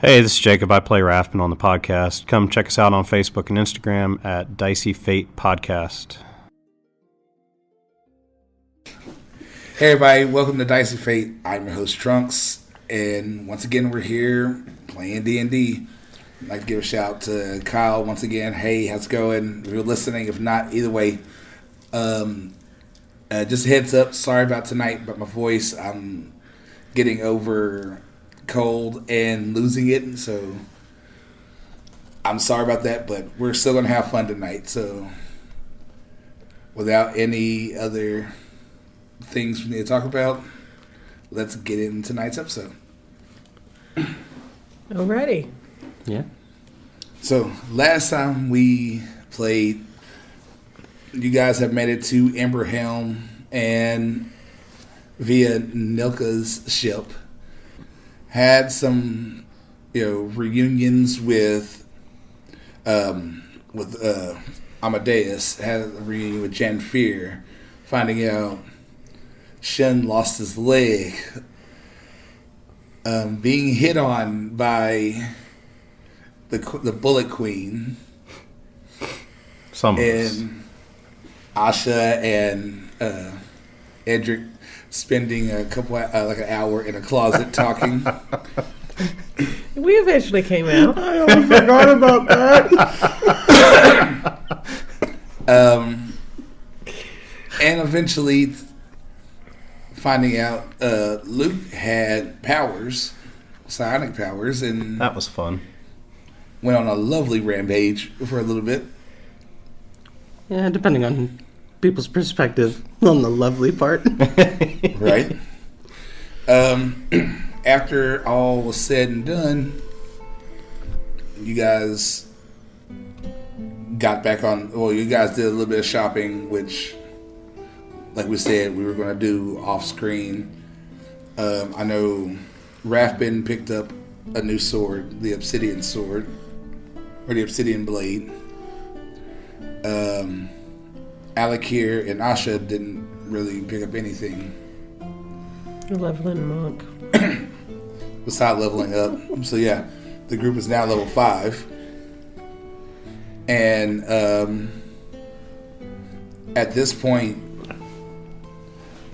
Hey, this is Jacob. I play Rafben on the podcast. Come check us out on Facebook and Instagram at Dicey Fate Podcast. Hey everybody, welcome to Dicey Fate. I'm your host Trunks, and once again we're here playing D&D. I'd like to give a shout out to Kyle once again. Hey, how's it going? If you're listening, if not, either way, just a heads up, sorry about tonight, but my voice, I'm getting over cold and losing it, so I'm sorry about that, but we're still going to have fun tonight. So without any other things we need to talk about, let's get into tonight's episode. Alrighty. Yeah. So last time we played, you guys have made it to Emberhelm and via Nilka's ship had some, reunions with Amadeus. Had a reunion with Janfir, finding out Shen lost his leg. Being hit on by the Bullet Queen. Some of us. And Asha and Edric spending a couple like an hour in a closet talking. We eventually came out. I almost forgot about that. And eventually finding out Luke had powers, psionic powers, and That was fun. went on a lovely rampage for a little bit. Yeah, depending on people's perspective on the lovely part. Right. After all was said and done, you guys got back on. Well, you guys did a little bit of shopping, which, like we said, we were going to do off screen. I know Rafben picked up a new sword, the obsidian sword, or the obsidian blade. Alikir and Asha didn't really pick up anything. Leveling monk. Besides leveling up. So yeah, the group is now level 5. And at this point,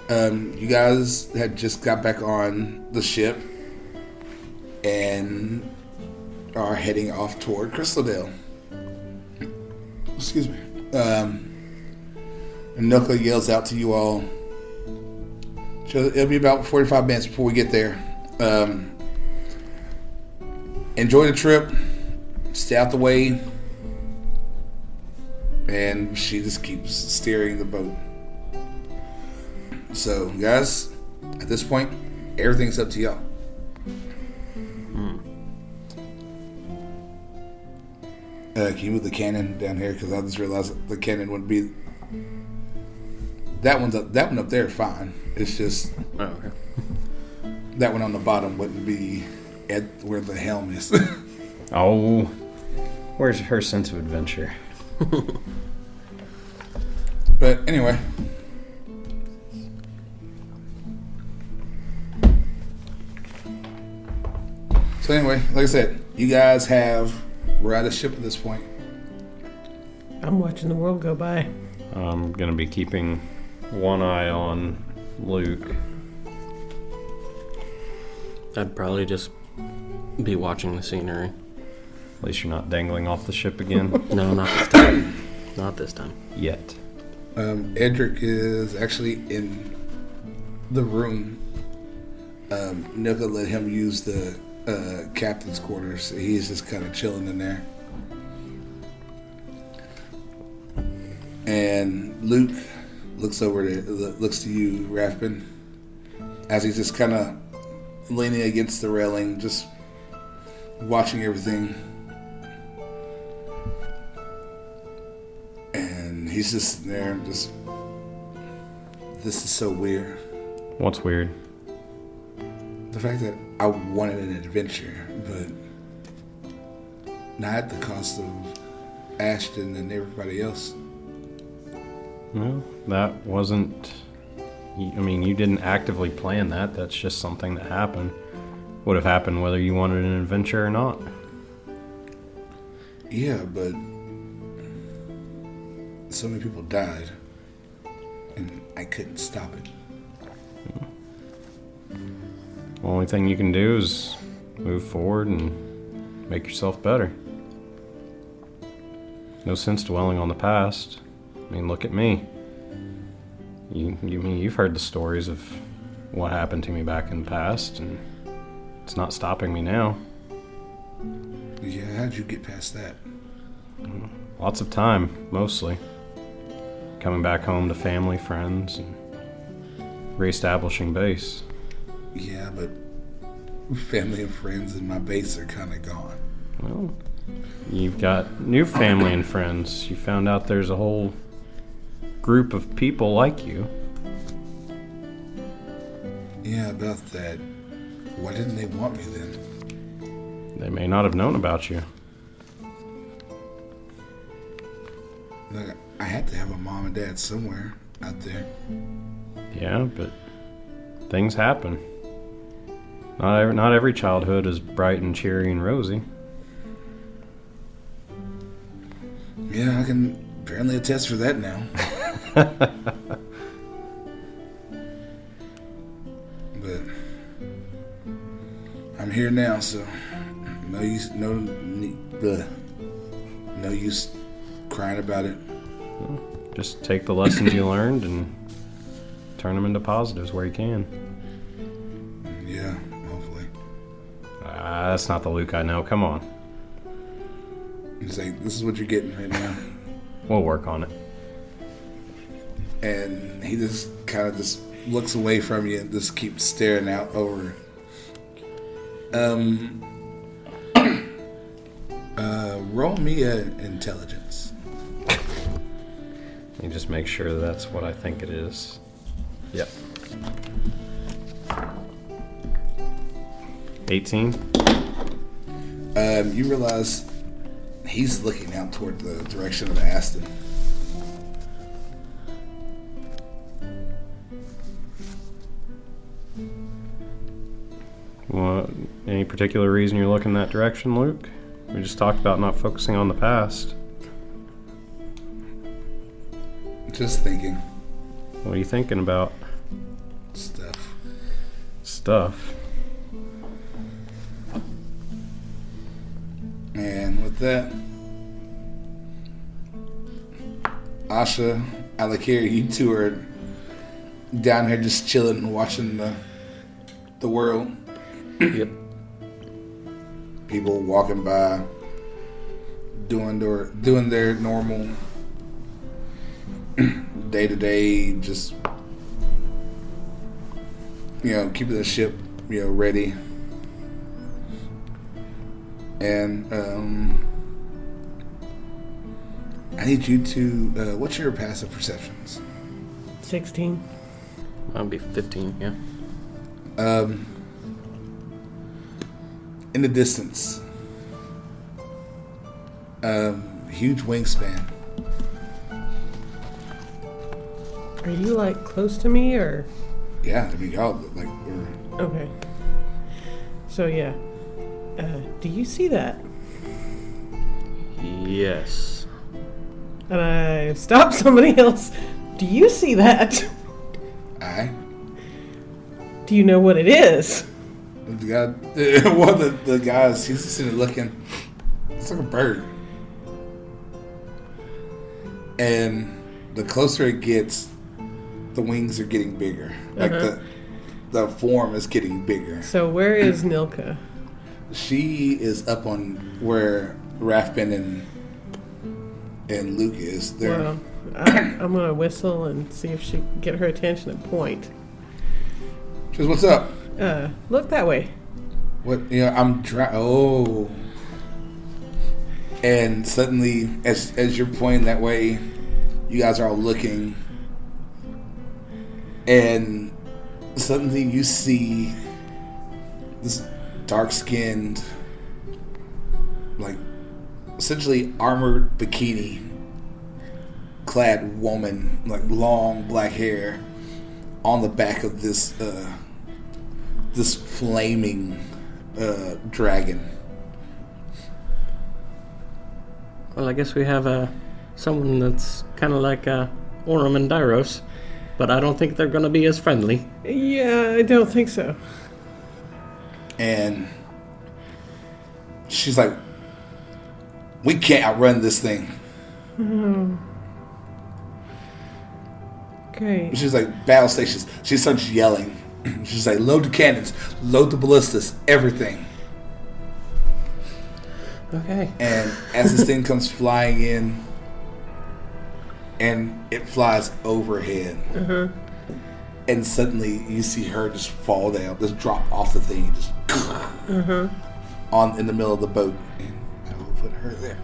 you guys had just got back on the ship and are heading off toward Crystaldale. Excuse me. And Nilka yells out to you all. It'll be about 45 minutes before we get there. Enjoy the trip. Stay out the way. And she just keeps steering the boat. So, guys, at this point, everything's up to y'all. Can you move the cannon down here? Because I just realized the cannon wouldn't be... That one up there is fine. It's just... Oh, okay. That one on the bottom wouldn't be at where the helm is. Oh, where's her sense of adventure? But anyway. So anyway, like I said, you guys we're at the ship at this point. I'm watching the world go by. I'm going to be keeping one eye on Luke. I'd probably just be watching the scenery. At least you're not dangling off the ship again. No, not this time. Not this time. Yet. Edric is actually in the room. Nilka let him use the captain's quarters. He's just kind of chilling in there. And Luke looks to you, Rafben, as he's just kind of leaning against the railing, just watching everything. And he's just sitting there, this is so weird. What's weird? The fact that I wanted an adventure, but not at the cost of Ashton and everybody else. No, that wasn't... I mean, you didn't actively plan that. That's just something that happened. would have happened whether you wanted an adventure or not. Yeah, but so many people died, and I couldn't stop it. The only thing you can do is move forward and make yourself better. No sense dwelling on the past. I mean, look at me. You've heard the stories of what happened to me back in the past, and it's not stopping me now. Yeah, how'd you get past that? Lots of time, mostly. Coming back home to family, friends, and reestablishing base. Yeah, but family and friends in my base are kind of gone. Well, you've got new family and friends. You found out there's a whole group of people like you. Yeah, about that. Why didn't they want me then? They may not have known about you. Look, I had to have a mom and dad somewhere out there. Yeah, but things happen. Not every childhood is bright and cheery and rosy. Yeah, I can apparently attest for that now. But I'm here now, so no use crying about it. Just take the lessons you learned and turn them into positives where you can. Yeah, hopefully. That's not the Luke I know. Come on. He's like, this is what you're getting right now. We'll work on it. And he just kind of just looks away from you and just keeps staring out over. Roll me an intelligence. Let me just make sure that's what I think it is. Yep. 18. You realize he's looking out toward the direction of Aston. What? Any particular reason you're looking that direction, Luke? We just talked about not focusing on the past. Just thinking. What are you thinking about? Stuff. And with that, Asha, Alikir, you two are down here just chilling and watching the world. Yep. People walking by, doing their normal day-to-day, just keeping the ship ready. And I need you to. What's your passive perceptions? 16. That'd be 15, yeah. In the distance, huge wingspan. Are you like close to me or? Yeah, I mean y'all like we're. Okay. So yeah. Do you see that? Yes. And I stop somebody else. Do you see that? Aye. Do you know what it is? The guy, one of the guys, he's just sitting there looking. It's like a bird. And the closer it gets, the wings are getting bigger. Like the form is getting bigger. So where is Nilka? She is up on where Rafben and Luke is. There. Well, I'm gonna whistle and see if she can get her attention and point. She goes, "What's up?" Look that way. What? I'm Oh. And suddenly, as you're pointing that way, you guys are all looking, and suddenly you see this dark-skinned, like essentially armored bikini clad woman, like long black hair, on the back of this flaming dragon. Well, I guess we have someone that's kind of like Orem and Dyros, but I don't think they're going to be as friendly. Yeah, I don't think so. And she's like, we can't outrun this thing. Great. She's like, battle stations. She starts yelling. She's like, load the cannons, load the ballistas, everything. Okay. And as this thing comes flying in, and it flies overhead, and suddenly you see her just fall down, just drop off the thing, just on in the middle of the boat. And I will put her there,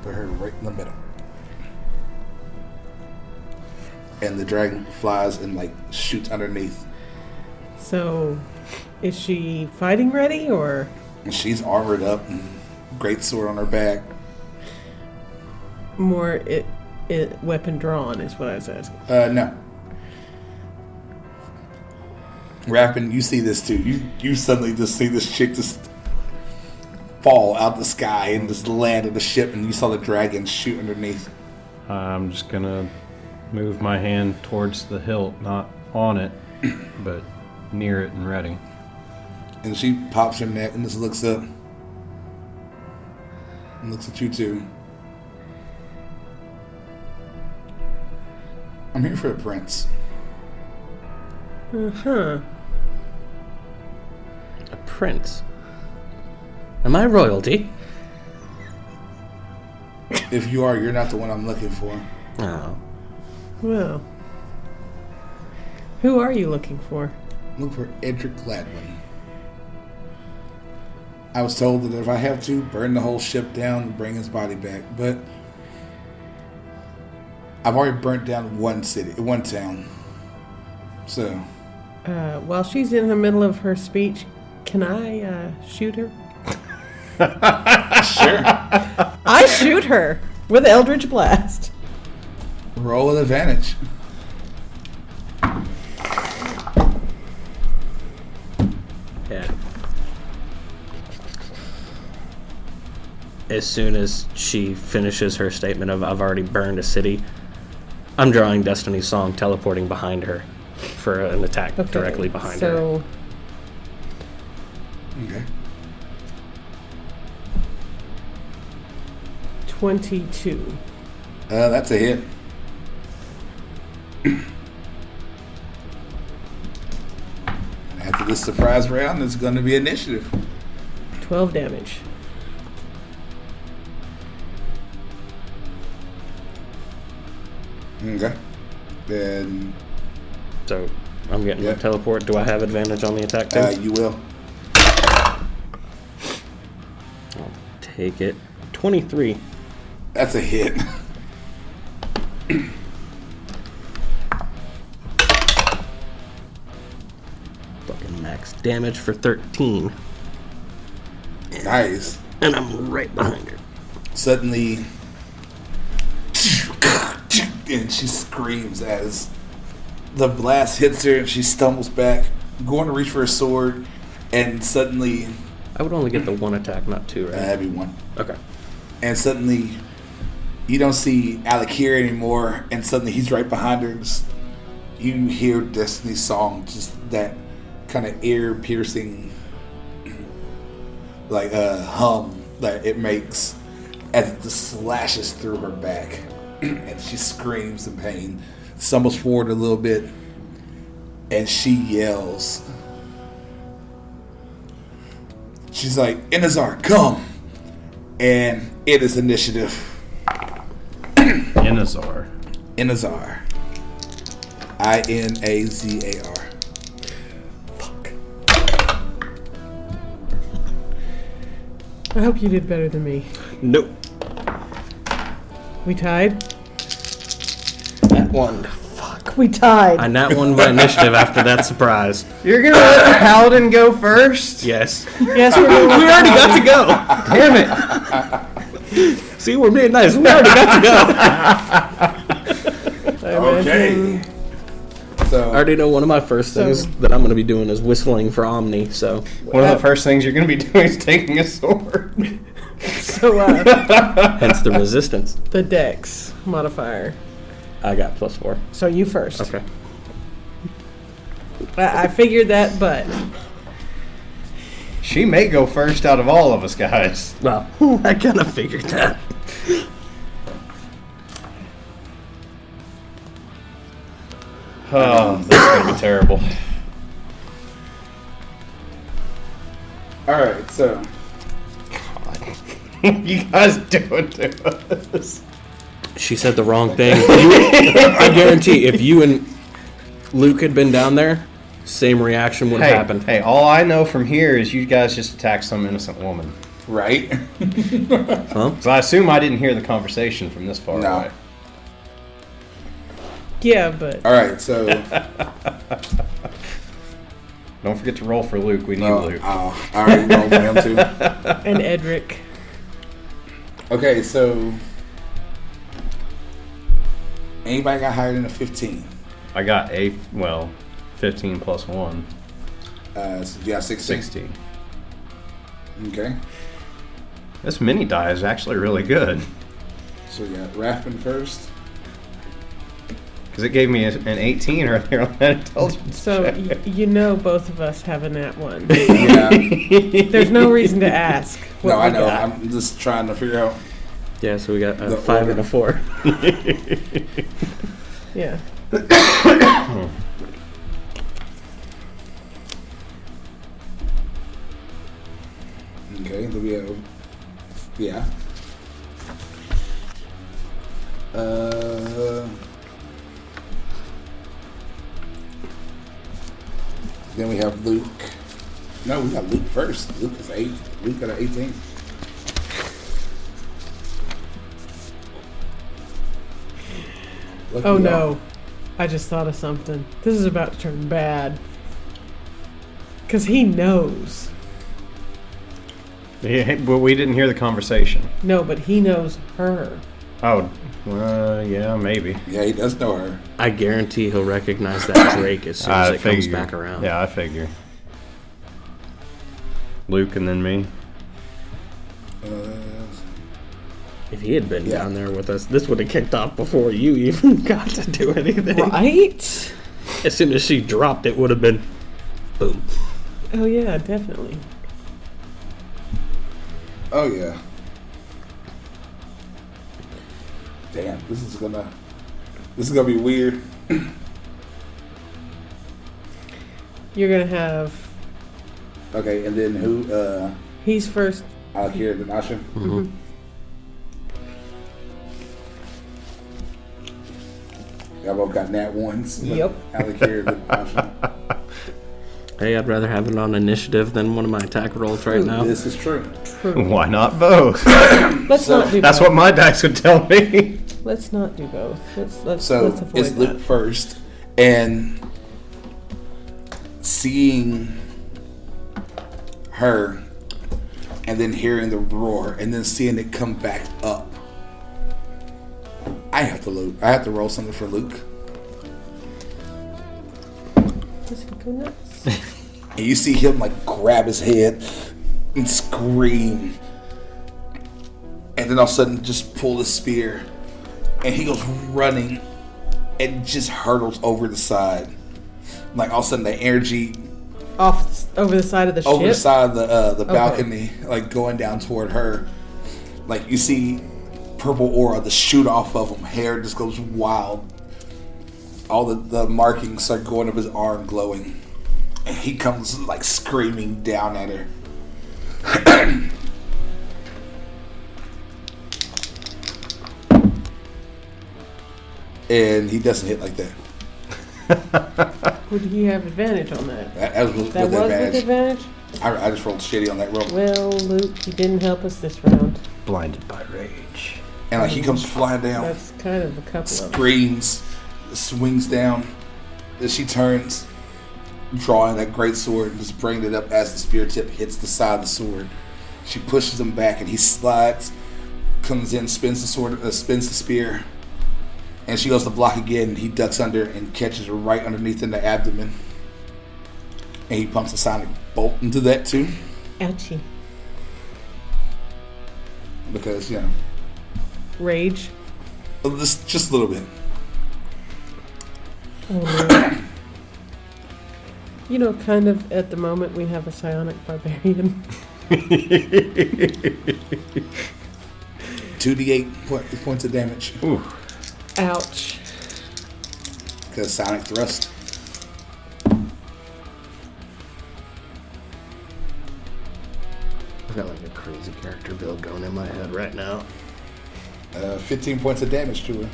put her right in the middle. And the dragon flies and like shoots underneath. So, is she fighting ready, or? And she's armored up and great sword on her back. More weapon drawn is what I was asking. No. Rafben, you see this too. You suddenly just see this chick just fall out the sky and just land on the ship, and you saw the dragon shoot underneath. I'm just gonna move my hand towards the hilt, not on it, but near it and ready. And she pops her neck and just looks up. And looks at you too. I'm here for the prince. Uh-huh. A prince? Am I royalty? If you are, you're not the one I'm looking for. Oh. Well. Who are you looking for? Look for Edric Gladwin. I was told that if I have to, burn the whole ship down and bring his body back. But I've already burnt down one town. So. While she's in the middle of her speech, can I shoot her? Sure. I shoot her with Eldritch Blast. Roll with advantage. Yeah. As soon as she finishes her statement of I've already burned a city, I'm drawing Destiny's Song, teleporting behind her for an attack directly behind her. Okay. 22. That's a hit. And after this surprise round, it's going to be initiative. 12 damage. Okay. Then So I'm getting my teleport. Do I have advantage on the attack too? you will. I'll take it. 23. That's a hit. Fucking max damage for 13. Nice. And I'm right behind her. Suddenly, and she screams as the blast hits her and she stumbles back, going to reach for her sword, and suddenly... I would only get the one attack, not two, right? That'd be one. Okay. And suddenly, you don't see Alikir anymore, and suddenly he's right behind her. And just, you hear Destiny's Song, just that kind of ear-piercing, like hum that it makes as it just slashes through her back, and she screams in pain, stumbles forward a little bit, and she yells. She's like, Inazar, come! And it is initiative. Inazar. Inazar. Inazar. Fuck. I hope you did better than me. Nope. We tied? That one. Fuck, we tied. I nat one by initiative after that surprise. You're gonna let the paladin go first? Yes. Yes, we're gonna We already got to go. Damn it. See, we're being nice. We already got to go. Okay. So So I already know one of my first things that I'm going to be doing is whistling for Omni, so... One of the first things you're going to be doing is taking a sword. So, Hence the resistance. the dex modifier. I got +4. So you first. Okay. I figured that, but She may go first out of all of us, guys. Well, I kind of figured that. Oh, this is going to be terrible. all right, so You guys doing to us? She said the wrong thing. I guarantee if you and Luke had been down there, same reaction would have happened. Hey, all I know from here is you guys just attacked some innocent woman. right. Huh? So I assume I didn't hear the conversation from this far No. away. yeah, but All right, so Don't forget to roll for Luke. We need Luke. I already rolled for him too. and Edric. Okay, so anybody got higher than a 15? I got 15 plus 1. So you got 16? 16. Okay. This mini die is actually really good. So we got Rafben first. Because it gave me an 18 earlier on that intelligence So check. you know both of us have a nat 1. Yeah. There's no reason to ask. what No, I we know. got. I'm just trying to figure out. Yeah, so we got a The 5 order. and a 4. Yeah. Okay, then we have. Yeah. Then we have Luke. No, we got Luke first. Luke is 8. Luke got an 18. Lucky Oh y'all. no. I just thought of something. This is about to turn bad. Because he knows. Yeah, but we didn't hear the conversation. No, but he knows her. Oh, yeah, maybe. Yeah, he does know her. I guarantee he'll recognize that Drake as soon as it comes back around. Yeah, I figure. Luke and then me. If he had been Yeah. down there with us, this would have kicked off before you even got to do anything. Right? As soon as she dropped, it would have been boom. Oh yeah, definitely. Oh yeah. Damn, this is gonna be weird. You're gonna have. Okay, and then who? He's first. Alikir and Asha. Mm-hmm. Y'all both got nat ones. Yep. Alikir and Asha. Hey, I'd rather have it on initiative than one of my attack rolls right now. This is true. True. Why not both? Let's not do That's both. what my dice would tell me. Let's not do both. Let's So avoid it's that. Luke first, and seeing her, and then hearing the roar, and then seeing it come back up. I have to roll something for Luke. This could go nuts. And you see him like grab his head and scream. And then all of a sudden just pull the spear. And he goes running and just hurdles over the side. Like all of a sudden the energy Over the side of the over the ship. side of the balcony, like going down toward her. Like you see purple aura just shoot off of him. Hair just goes wild. All the markings start going up his arm, glowing. And he comes like screaming down at her. And he doesn't hit like that. Would he have advantage on that? That was with That was advantage. with advantage? I just rolled shitty on that roll. Well, Luke, you didn't help us this round. Blinded by rage. And like he comes flying down, That's kind of a couple of them. screams, swings down. Then she turns, drawing that great sword and just bringing it up as the spear tip hits the side of the sword. She pushes him back and he slides, comes in, spins the sword, spins the spear, And she goes to block again. He ducks under and catches her right underneath in the abdomen. And he pumps a sonic bolt into that too. Ouchie. Because, Rage. just a little bit. Oh, no. Kind of at the moment we have a psionic barbarian. 2d8 points of damage. Ooh. Ouch. Because sonic thrust. I've got like a crazy character build going in my head right now. 15 points of damage to her.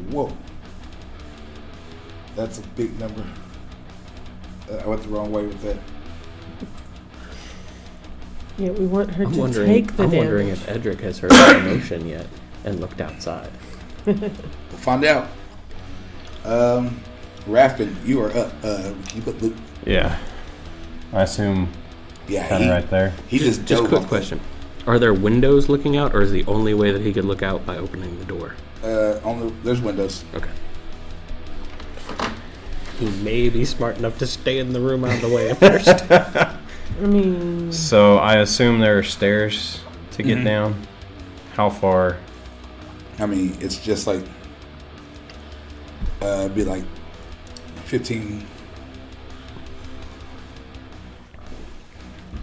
Whoa. That's a big number. I went the wrong way with that. Yeah, we want her I'm to wondering, take the I'm damage. wondering if Edric has heard the commotion yet and looked outside. We'll find out. Rafben, you are up. You put Luke. Yeah. I assume Yeah, kind of right there. he just Just dove quick off question. Are there windows looking out, or is the only way that he could look out by opening the door? There's windows. Okay. He may be smart enough to stay in the room out of the way at first. I mean, So I assume there are stairs to get down. How far? I mean, it's just like be like 15.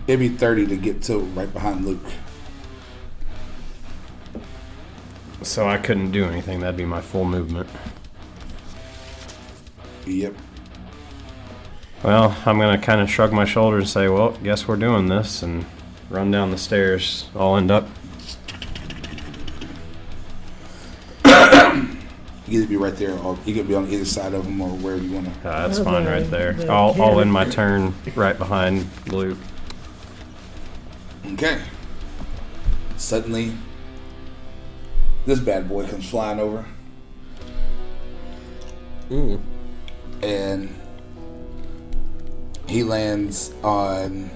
It'd be 30 to get to right behind Luke. So I couldn't do anything. That'd be my full movement. Yep. Well, I'm going to kind of shrug my shoulders and say, well, guess we're doing this, and run down the stairs. I'll end up. You could be right there, or you could be on either side of them, or wherever you want to. That's Oh, fine the- right there. the I'll end my character. turn right behind Luke. Okay. Suddenly, this bad boy comes flying over, and he lands on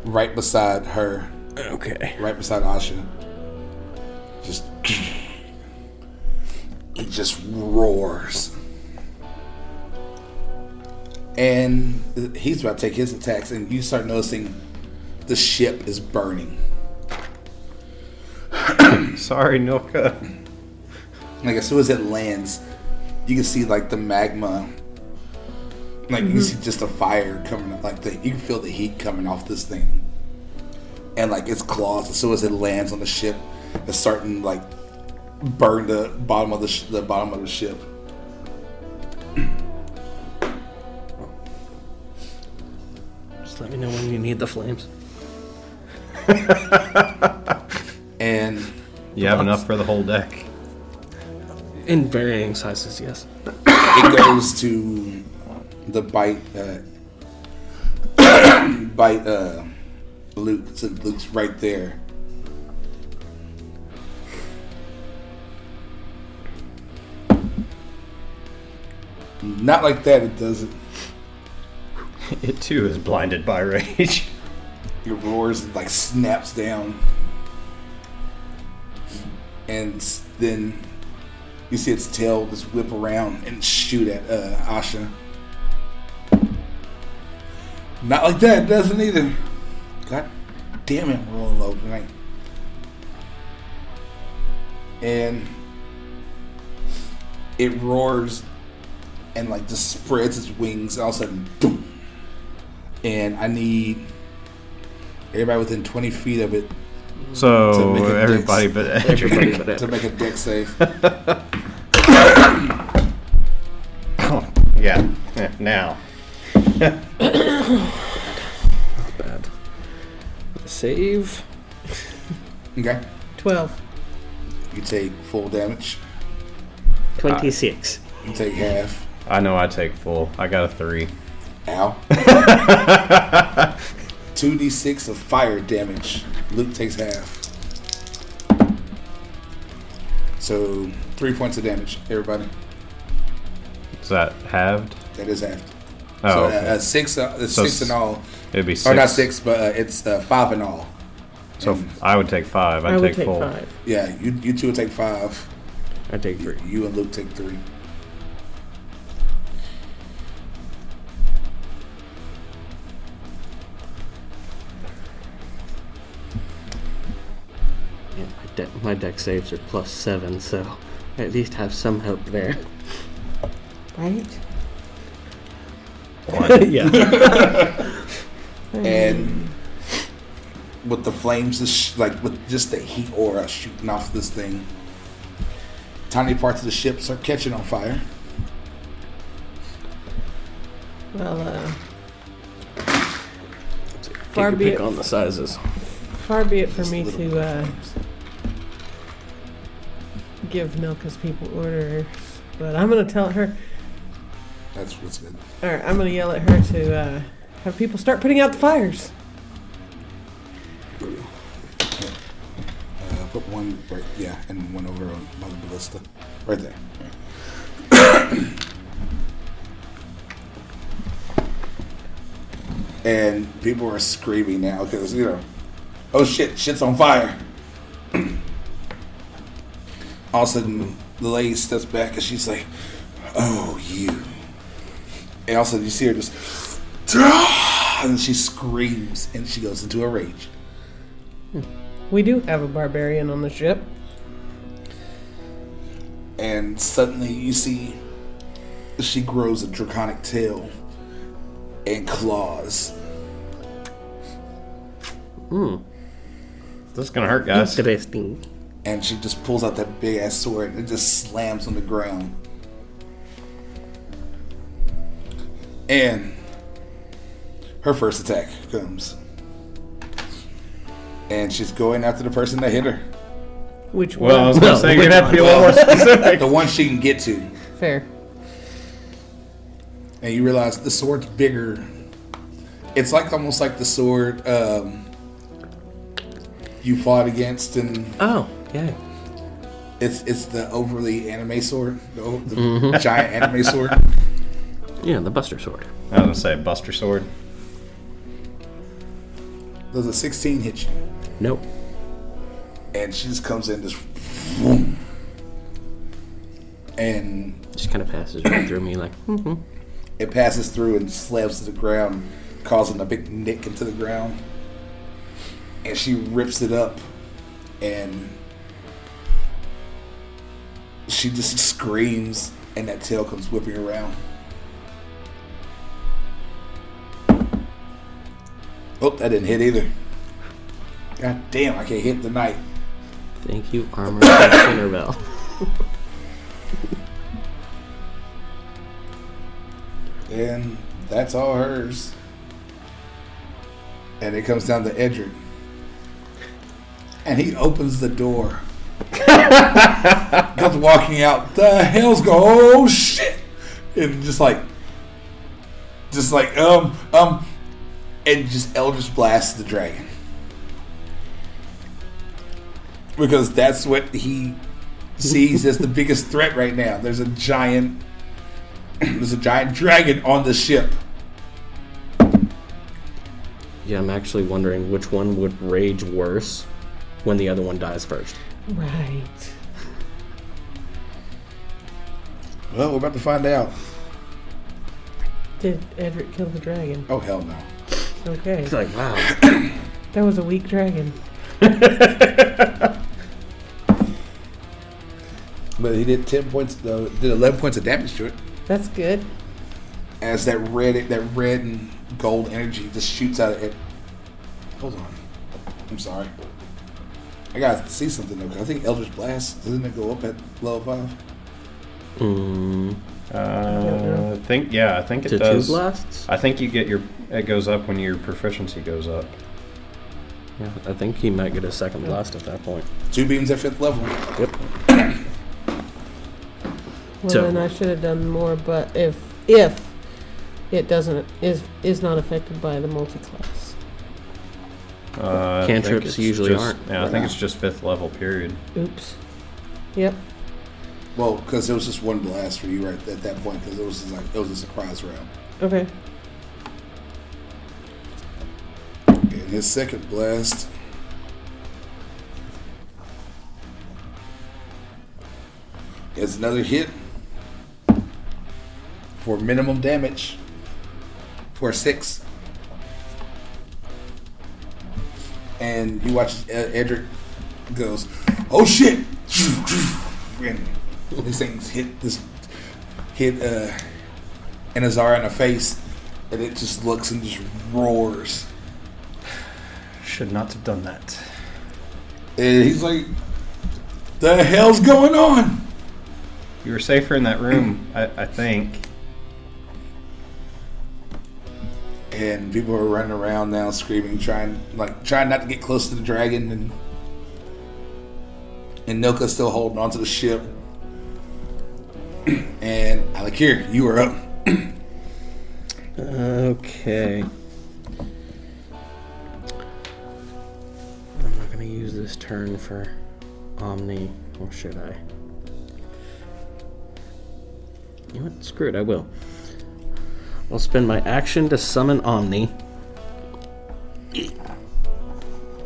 right beside her, Okay. right beside Asha. It just roars. And he's about to take his attacks, and you start noticing the ship is burning. Sorry, Nilka. Like, as soon as it lands, you can see, like, the magma. Like, you can see just a fire coming up. Like, you can feel the heat coming off this thing. And, like, its claws, as soon as it lands on the ship, it's starting, like, burn the bottom of the ship. Just let me know when you need the flames. And You have enough for the whole deck. In varying sizes, yes. it goes to the bite Luke, since Luke's right there. Not like that, it doesn't. It too is blinded by rage. It roars and like snaps down. And then you see its tail just whip around and shoot at Asha. Not like that, it doesn't either. God damn it, we're rolling low tonight. And it roars and like just spreads its wings, and all of a sudden, boom. And I need everybody within 20 feet of it So To make a everybody dex. but Everybody Edric. but to make a dex save. Yeah, now. Not bad. Save. Okay. 12. You take full damage. 26. You take half. I know I take full. I got a 3. Ow. 2d6 of fire damage. Luke takes half. So 3 points of damage, everybody. Is that halved? That is half. Oh, So okay. six, it's So 6 in all. It'd be 6. Or not 6, but it's 5 in all. So And, I would take 5. I'd I would take take 4. 5. yeah, you two will take 5. I take 3. You and Luke take 3. Yeah, my deck saves are +7, so I at least have some help there. Right? Yeah. And with the flames, like with just the heat aura shooting off this thing, tiny parts of the ships are catching on fire. Well, Take far your be pick it, on the sizes. far be it for Just me little to flames. give Nilka's people orders, but I'm gonna tell her. That's what's good. All right, I'm gonna yell at her to have people start putting out the fires. Put one right, yeah, and one over on by the ballista, right there. And people are screaming now because oh shit, shit's on fire. All of a sudden, the lady steps back and she's like, "Oh, you!" And all of a sudden, you see her just, and she screams and she goes into a rage. We do have a barbarian on the ship. And suddenly you see she grows a draconic tail and claws. This is gonna hurt, guys. Interesting. And she just pulls out that big ass sword and it just slams on the ground. And her first attack comes. And she's going after the person that hit her. Which Well, I one? was gonna say you're gonna have to be a little more specific. The one she can get to. Fair. And you realize the sword's bigger. It's like almost like the sword you fought against, and Oh, yeah. it's the overly anime sword, the giant anime sword. Yeah, the Buster Sword. I was gonna say Buster Sword. Does a 16 hit you? Nope. And she just comes in, just boom, and Just kind of passes right through me like, it passes through and slams to the ground, causing a big nick into the ground. And she rips it up, and she just screams, and that tail comes whipping around. Oh, that didn't hit either. God damn, I can't hit tonight. Thank you, Armor Interval. And that's all hers. And it comes down to Edric. And he opens the door. Comes walking out. The hell's going? Oh shit! And and just Eldritch blasts the dragon. Because that's what he sees as the biggest threat right now. There's a giant dragon on the ship. Yeah, I'm actually wondering which one would rage worse when the other one dies first. Right. Well, we're about to find out. Did Edric kill the dragon? Oh hell no. Okay. It's like, wow. That was a weak dragon. But he did 10 points, though. Did 11 points of damage to it. That's good. As that red and gold energy just shoots out of it. Hold on. I'm sorry. I gotta see something though, 'cause I think Eldritch Blast, doesn't it go up at level 5? I think it To does. 2 blasts? I think it goes up when your proficiency goes up. Yeah, I think he might get a second blast at that point. 2 beams at 5th level. Yep. Well, So- then I should have done more. But if it doesn't is not affected by the multi-class. I think Cantrips it's usually just- aren't. Yeah, I think it's just 5th level. Period. Oops. Yep. Well, because it was just one blast for you right at that point, because it was a surprise round. Okay. And his second blast is another hit for minimum damage for 6. And you watch Edric goes, "Oh shit!" And these things hit Anazara in the face, and it just looks and just roars. Should not have done that. And he's like, "The hell's going on?" You were safer in that room, I think. And people are running around now, screaming, trying not to get close to the dragon, and Nilka's still holding onto the ship. And Alikir, you are up. Okay. I'm not going to use this turn for Omni, or should I? You know what? Screw it, I will. I'll spend my action to summon Omni.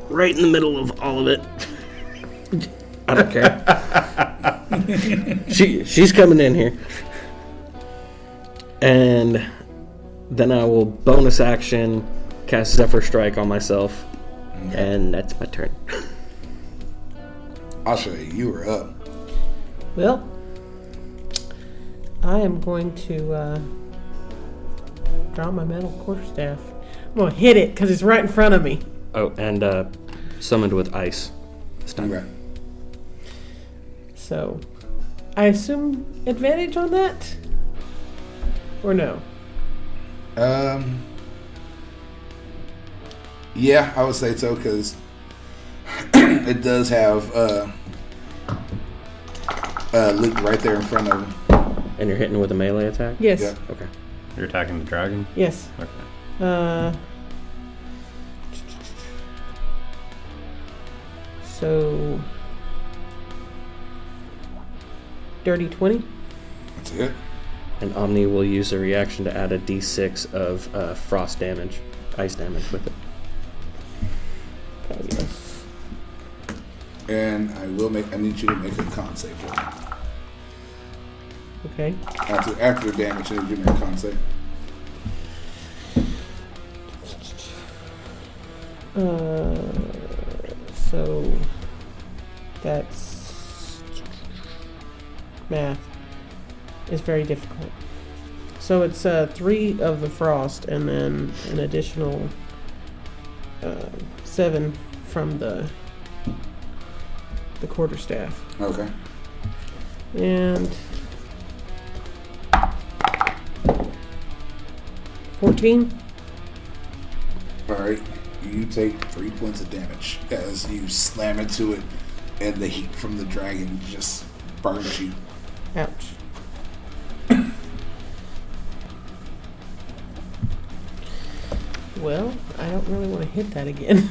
Right in the middle of all of it. I don't care. She's coming in here. And then I will bonus action cast Zephyr Strike on myself. And that's my turn. Asha, you are up. Well, I am going to draw my metal quarterstaff. I'm going to hit it because it's right in front of me. Oh, and summoned with ice. This time. Okay. So, I assume advantage on that? Or no? Yeah, I would say so, because it does have Luke right there in front of him. And you're hitting with a melee attack? Yes. Yeah. Okay. You're attacking the dragon? Yes. Okay. So, dirty 20? That's it. And Omni will use a reaction to add a d6 of frost damage, ice damage with it. Fabulous. And I need you to make a con save for me. Okay. After the damage, I need you to make a con save. So that's math is very difficult. So it's 3 of the frost and then an additional 7 from the quarterstaff. Okay. And 14. All right. You take 3 points of damage as you slam into it, and the heat from the dragon just burns you. Ouch. Well, I don't really want to hit that again.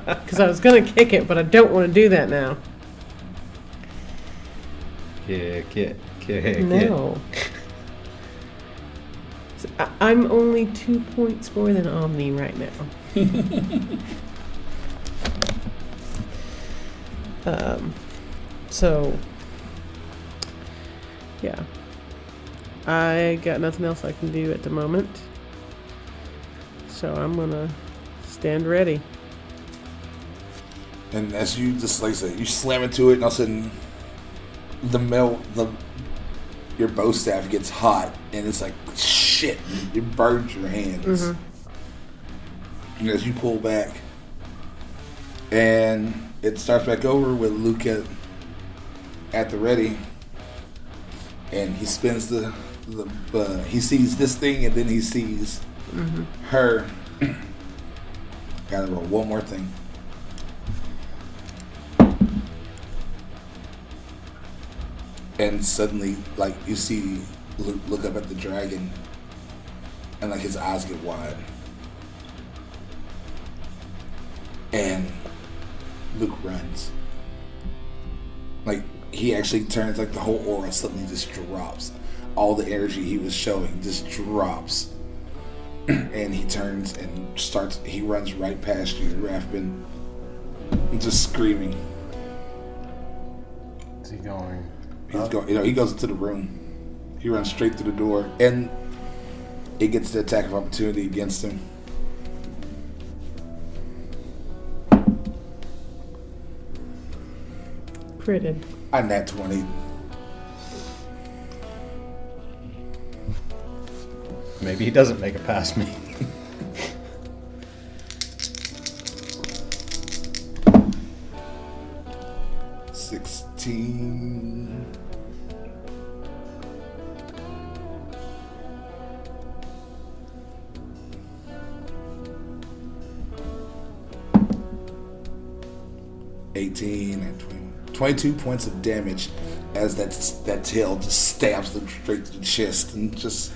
Because I was going to kick it, but I don't want to do that now. Kick it. Kick it. No. So I'm only 2 points more than Omni right now. So, yeah. I got nothing else I can do at the moment. So I'm going to stand ready. And as you just, like I said, you slam into it, and all of a sudden, your bow staff gets hot, and it's like, shit, it burns your hands. Mm-hmm. And as you pull back, and it starts back over with Luke at the ready, and he spins he sees this thing, and then he sees her. Gotta roll one more thing. And suddenly, like, you see Luke look up at the dragon, and like his eyes get wide. And Luke runs. Like, he actually turns, like the whole aura suddenly just drops. All the energy he was showing just drops. And he turns and he runs right past you, Rafben, just screaming. Is he going? He's going. He goes into the room. He runs straight through the door, and it gets the attack of opportunity against him. Critted. I nat 20. Maybe he doesn't make it past me. $16. $18 and 22 points of damage as that tail just stabs them straight to the chest and just.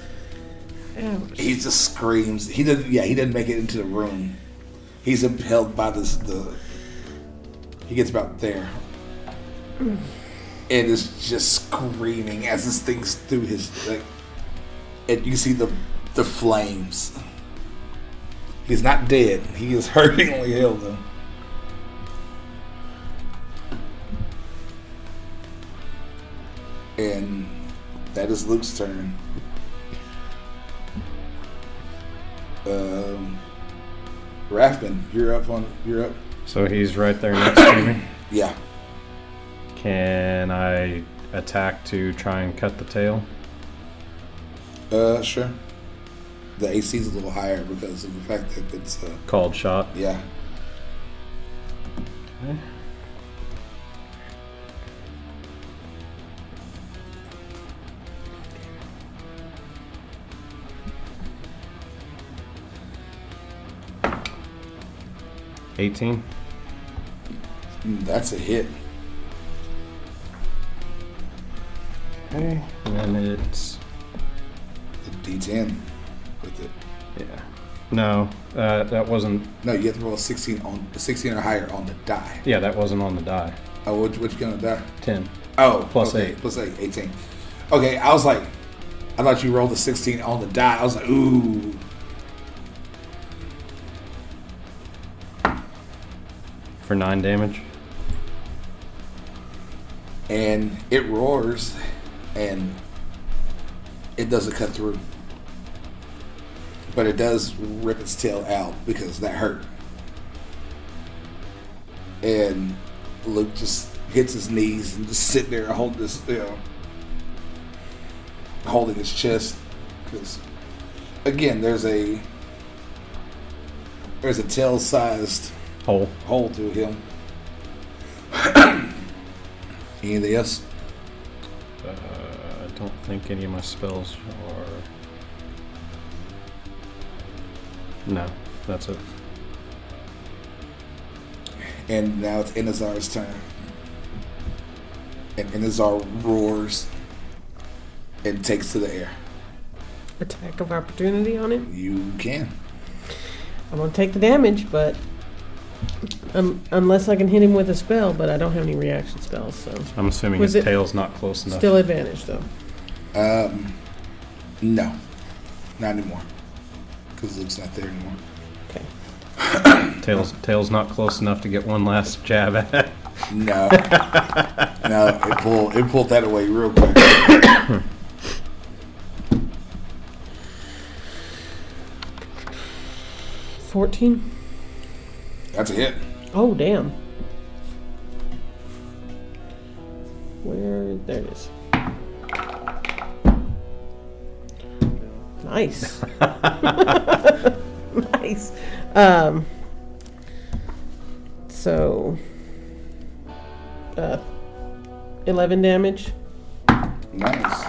Ouch. He just screams. He didn't make it into the room. He's impelled by this. He gets about there. And is just screaming as this thing's through his and you see the flames. He's not dead. He is hurting like hell though. And that is Luke's turn. Rafben, you're up. So he's right there next to me. Yeah. Can I attack to try and cut the tail? Sure. The AC is a little higher because of the fact that it's Called shot. yeah. Okay. $18. That's a hit. Okay. And then it's The D10 with it. yeah. No, that wasn't. No, you have to roll a 16 or higher on the die. Yeah, that wasn't on the die. Oh, what you gonna die? 10. Oh, Plus okay, 8. Plus 8, 18. Okay, I was like, I thought you rolled a 16 on the die. I was like, ooh. For 9 damage. And it roars, and it doesn't cut through. But it does rip its tail out because that hurt. And Luke just hits his knees and just sit there holding his chest. Because, again, there's a tail-sized hole to him. Anything else? I don't think any of my spells are. No, that's it. And now it's Inazar's turn. And Inazar roars and takes to the air. Attack of opportunity on him. You can. I'm gonna take the damage, but unless I can hit him with a spell, but I don't have any reaction spells, so I'm assuming Was his it tail's not close enough. still advantage though. No. Not anymore. Because Luke's not there anymore. Okay. Tail's not close enough to get one last jab at. No. No, it pulled that away real quick. 14. That's a hit. Oh damn. Where? There it is. Nice. Nice. So 11 damage. Nice.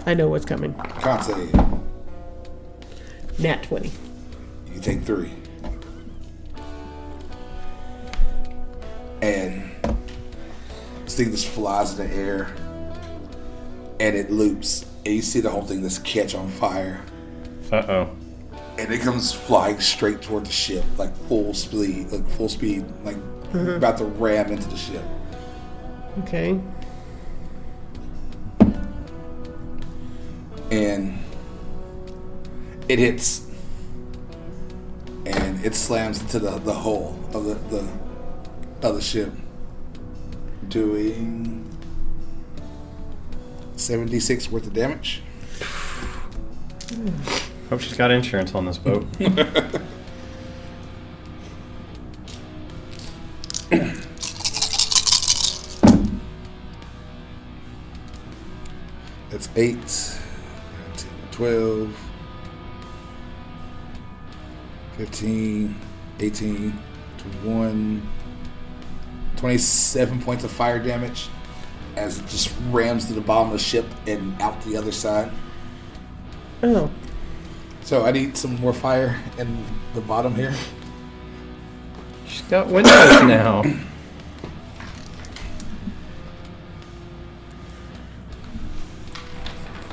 I know what's coming. Can't say it. Nat 20. You take 3. And this thing just flies in the air. And it loops. And you see the whole thing just catch on fire. Uh-oh. And it comes flying straight toward the ship, like full speed, like about to ram into the ship. Okay. And it hits. And it slams into the hull of the other ship. Doing 76 worth of damage. Hope she's got insurance on this boat. That's 8, 19, 12, 15, 18, 21, 27 points of fire damage as it just rams to the bottom of the ship and out the other side. Oh. So I need some more fire in the bottom here. She's got windows now.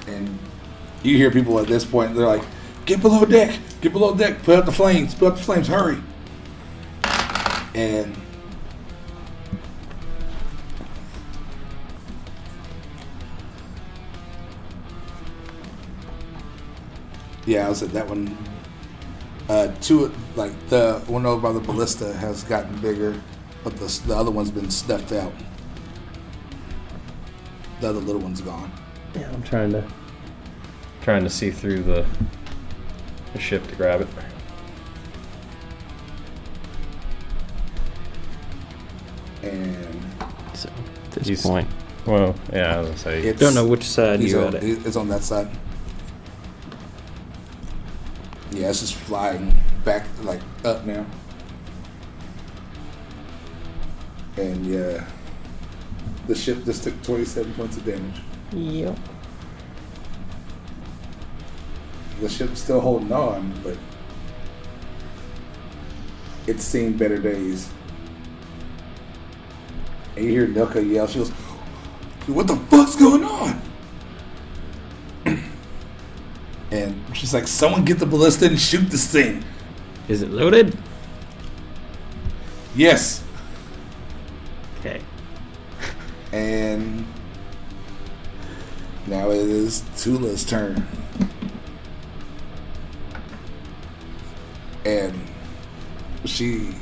And you hear people at this point, they're like, get below deck, put out the flames, hurry. And yeah, I was at that one. Two, like the one over by the ballista has gotten bigger, but the other one's been snuffed out. The other little one's gone. Yeah, I'm trying to see through the ship to grab it. And So at this point, Well, yeah, I was gonna say. it's, don't know which side he's you're on, at. it's on that side. Yeah, it's just flying back, like up now. And yeah, the ship just took 27 points of damage. Yep. The ship's still holding on, but it's seen better days. And you hear Nilka yell, she goes, what the fuck's going on? And she's like, someone get the ballista and shoot this thing. Is it loaded? Yes. Okay. And now it is Tula's turn. And she's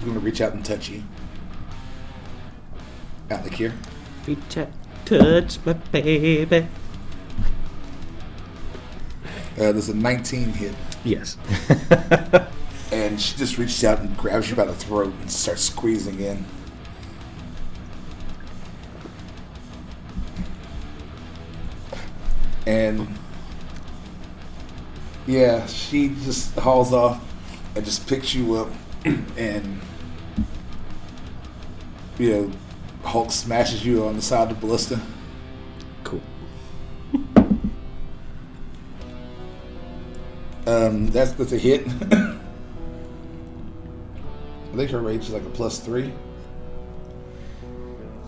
going to reach out and touch you. Alikir. Reach out, touch my baby. There's a 19 hit. Yes. And she just reaches out and grabs you by the throat and starts squeezing in. And yeah, she just hauls off and just picks you up and, you know, Hulk smashes you on the side of the ballista. Cool. That's a hit. I think her rage is like a +3.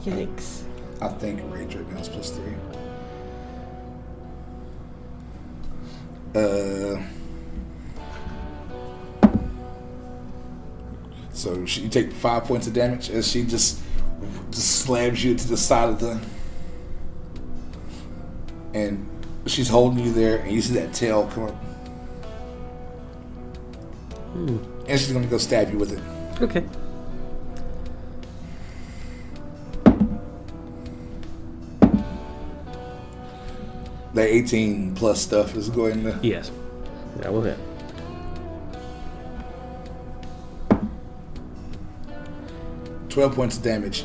Yikes. I think rage right now is +3. So you take 5 points of damage as she just slams you to the side of the, and she's holding you there, and you see that tail come up, and she's gonna go stab you with it. Okay. That 18 plus stuff is going to. Yes. That will hit. $12 points of damage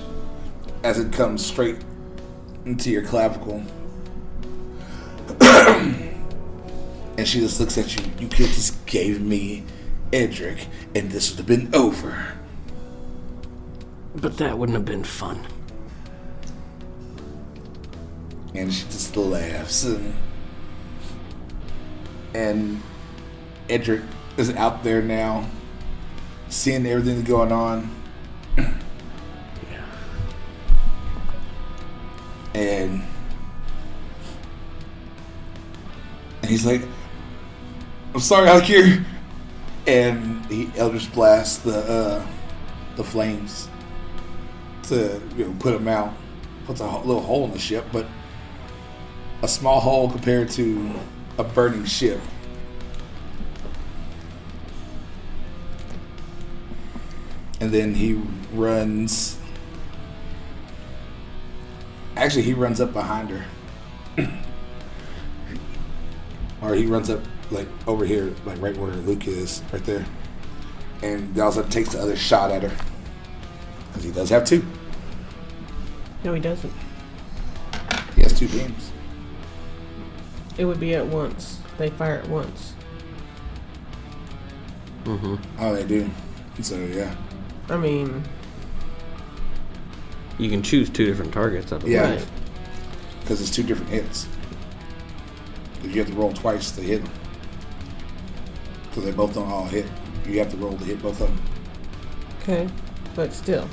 as it comes straight into your clavicle. And she just looks at you. You could just gave me Edric, and this would have been over. But that wouldn't have been fun. And she just laughs. And Edric is out there now, seeing everything going on. And he's like, I'm sorry, Alikir. And he Eldritch blasts the flames to put them out. Puts a little hole in the ship, but a small hole compared to a burning ship. And then he runs. Actually, he runs up behind her. Or he runs up, like, over here, like, right where Luke is, right there. And he also takes the other shot at her. Because he does have two. No, he doesn't. He has 2 beams. It would be at once. They fire at once. Mm-hmm. Oh, they do. So, yeah. I mean... You can choose 2 different targets. Yeah. Right. Because it's 2 different hits. Because you have to roll twice to hit them. Because they both don't all hit. You have to roll to hit both of them. Okay, but still.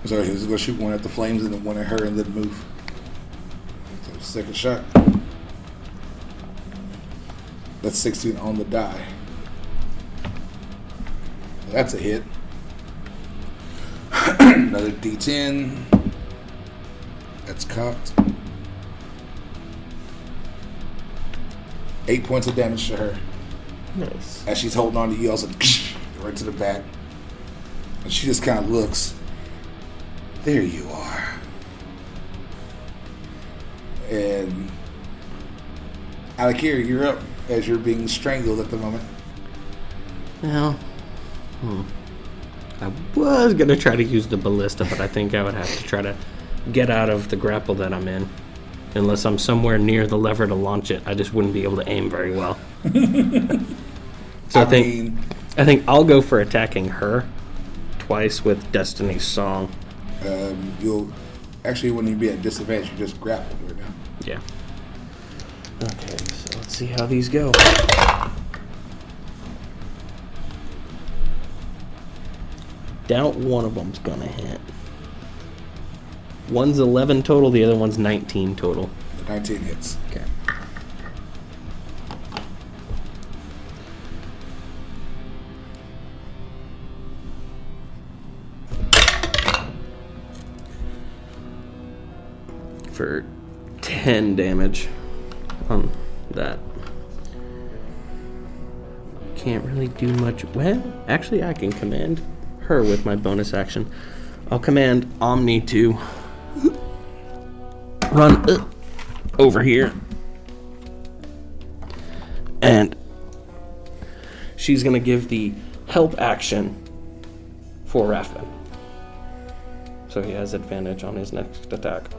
So he was going to shoot one at the flames and then one at her and then move. So second shot. That's 16 on the die. That's a hit. Another D10. That's cocked. 8 points of damage to her. Nice. As she's holding on to you, also right to the back. And she just kind of looks. There you are. And Alikir, you're up as you're being strangled at the moment. Well, I was going to try to use the ballista, but I think I would have to try to get out of the grapple that I'm in. Unless I'm somewhere near the lever to launch it, I just wouldn't be able to aim very well. So I think I'll go for attacking her twice with Destiny's Song. You'll actually, when you be at disadvantage, you just grapple right now. Yeah. Okay, so let's see how these go. Doubt one of them's gonna hit. One's 11 total, the other one's 19 total. The 19 hits. Okay. For 10 damage on that. Can't really do much. Well, actually, I can command her with my bonus action. I'll command Omni to run over here. And she's going to give the help action for Rafben. So he has advantage on his next attack.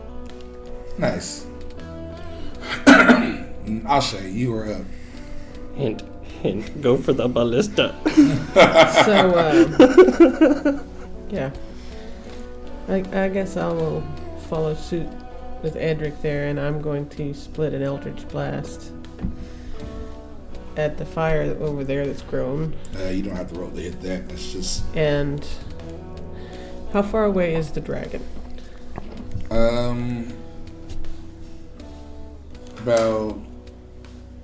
Nice. Asha, you are up. Hint, hint, go for the ballista. So, yeah. I guess I will follow suit with Edric there, and I'm going to split an Eldritch Blast at the fire over there that's grown. You don't have to roll to hit that. That's just... And how far away is the dragon? About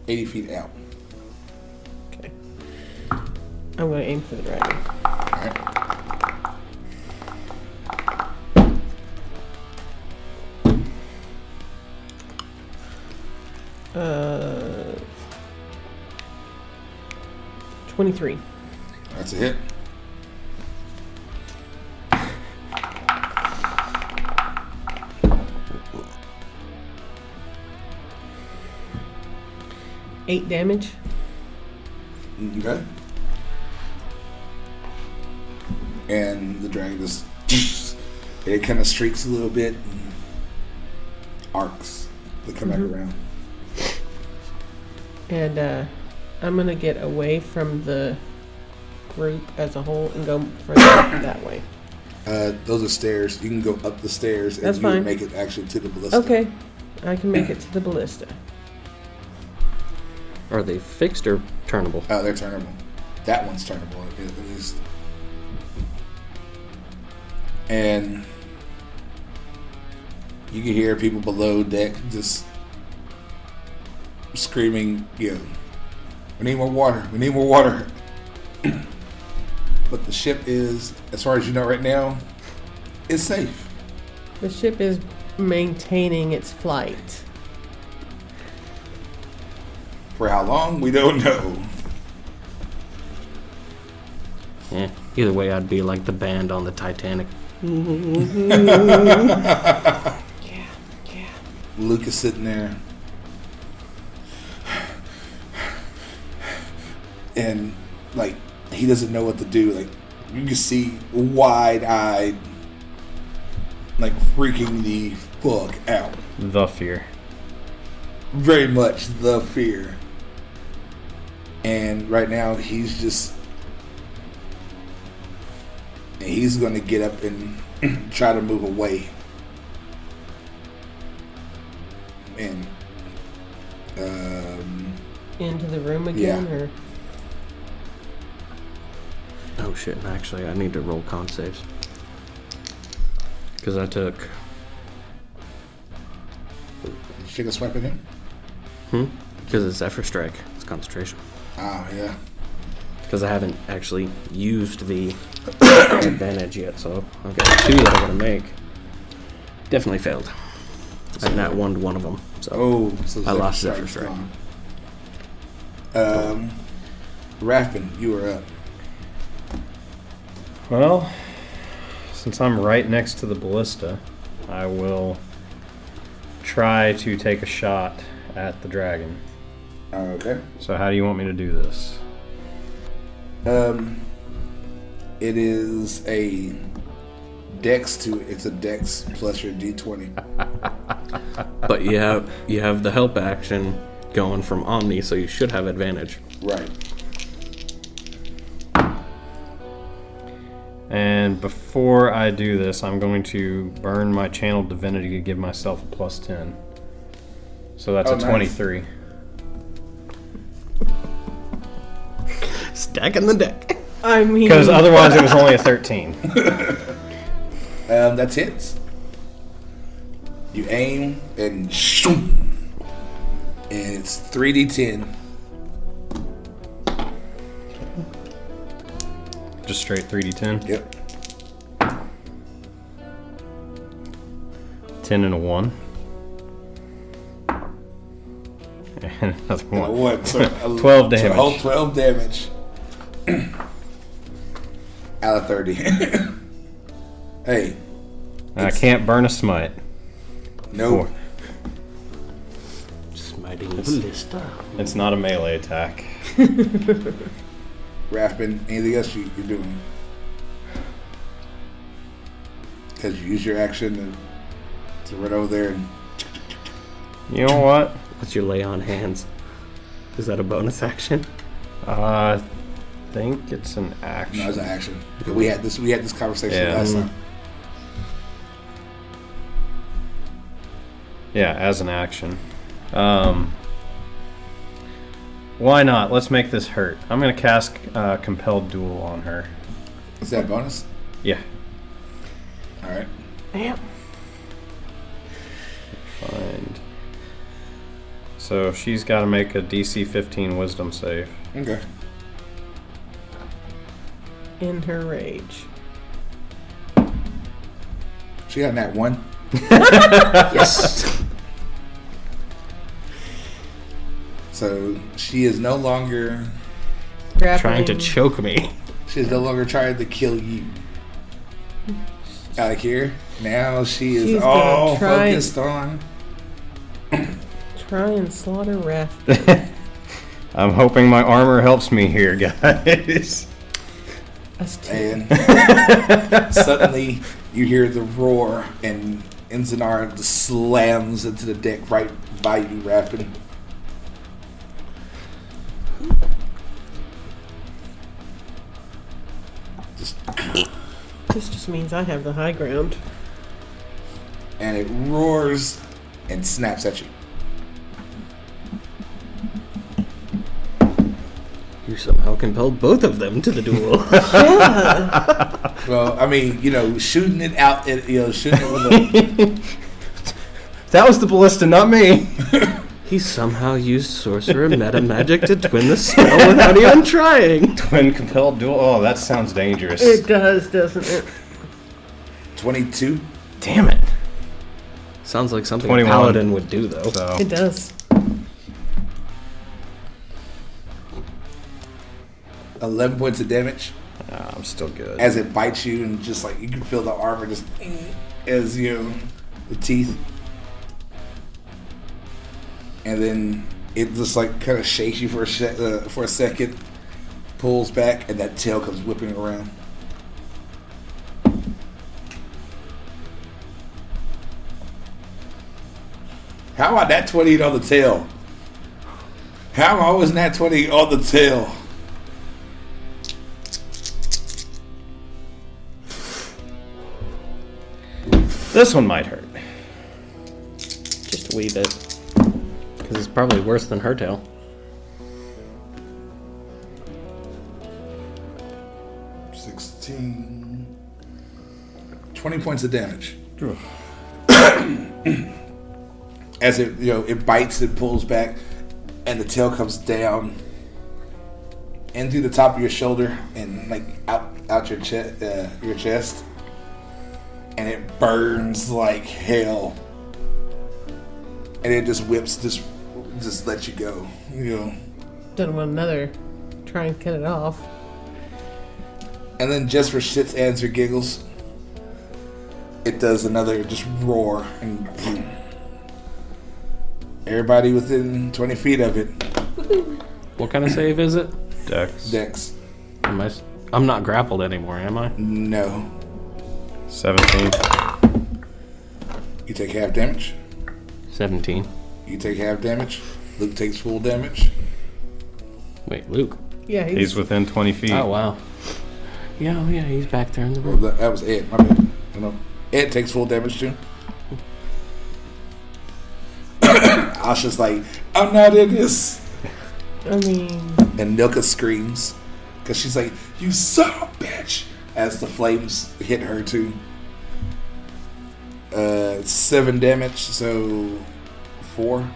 80 feet out. Okay. I'm going to aim for the dragon. Alright. Uh, 23. That's a hit. Eight damage. Okay. And the dragon just... It kind of streaks a little bit and arcs to come back around. And I'm going to get away from the group as a whole and go further that way. Those are stairs. You can go up the stairs and That's you fine. would make it actually to the ballista. Okay. I can make it to the ballista. Are they fixed or turnable? Oh, they're turnable. That one's turnable, at least. And you can hear people below deck just screaming, we need more water. We need more water. but the ship is, as far as you know right now, is safe. The ship is maintaining its flight. For how long, we don't know. Yeah. Either way, I'd be like the band on the Titanic. Yeah. Luke is sitting there. And, like, he doesn't know what to do. Like, you can see wide-eyed, like, freaking the fuck out. The fear. Very much the fear. And right now, he's just... And he's going to get up and try to move away. And... Into the room again, Yeah. or Oh shit, and actually I need to roll con saves. Because I took... Did you take a swipe at him? Because it's Zephyr Strike. It's concentration. Oh, yeah. Because I haven't actually used the advantage yet, so I've got 2 that I'm going to make. Definitely failed. I nat 1'd one of them, so So I lost Zephyr Strike's Strike. gone. Rafben, you are up. Well, since I'm right next to the ballista, I will try to take a shot at the dragon. Okay. So how do you want me to do this? It is a dex plus your d20. But you have the help action going from Omni, so you should have advantage. Right. And before I do this, I'm going to burn my channeled divinity to give myself a plus 10. So that's a nice. 23. Stacking the deck. I mean, Because otherwise it was only a 13. That's hits. You aim and shoom, and it's 3d10. Just straight 3d10. Yep. 10 and a 1. And another one. What? So, 12 damage. So a whole 12 damage. Out of 30. Hey. I can't burn a smite. No. Smiting the ballista. It's not a melee attack. Rafben, anything else you're doing? Because you use your action to run over there and... You know what? What's your lay on hands? Is that a bonus action? I think it's an action. No, it's an action. We had this conversation Yeah. last time. Yeah, as an action. Why not? Let's make this hurt. I'm going to cast Compelled Duel on her. Is that a bonus? Yeah. Alright. damn. Find. So she's got to make a DC 15 Wisdom save. Okay. In her rage. She got that one. Yes. So she is no longer... Trying to choke me. She is no longer trying to kill you. Alikir, now she is She's gonna all try- focused on... Try and slaughter Rafben. I'm hoping my armor helps me here, guys. Us too. And suddenly you hear the roar and Enzinar just slams into the deck right by you, Rafben. This just means I have the high ground. And it roars and snaps at you. You somehow compelled both of them to the duel. Well, I mean, shooting it out, shooting it with a... That was the ballista, not me. He somehow used sorcerer meta magic to twin the spell without even trying. Twin compelled duel. Oh, that sounds dangerous. It does, doesn't it? 22. Damn it. Sounds like something a 21. paladin would do, though. So It does. 11 points of damage I'm still good. as it bites you, and just like you can feel the armor just as the teeth, and then it just like kind of shakes you for a second, pulls back, and that tail comes whipping around. How about that 20 on the tail? How am I always that 20 on the tail? This one might hurt. Just a wee bit. Because it's probably worse than her tail. $16. 20 points of damage. As it it bites and pulls back, and the tail comes down in through the top of your shoulder and like out your chest, and it burns like hell, and it just whips, just lets you go. Don't want another. Try and cut it off. And then just for shits, ands, or giggles, it does another just roar, and everybody within 20 feet of it. What kind of save is it? Dex. I'm not grappled anymore, am I? No. 17. You take half damage. 17. You take half damage. Luke takes full damage. Wait, Luke. Yeah, He's within 20 feet. Oh, wow. Yeah, he's back there in the Well, room. that was Ed. My bad. Ed takes full damage too. Asha's like, I'm not in this. I mean, And Nilka screams because she's like, you son of a bitch, as the flames hit her too. 7 damage, so 4.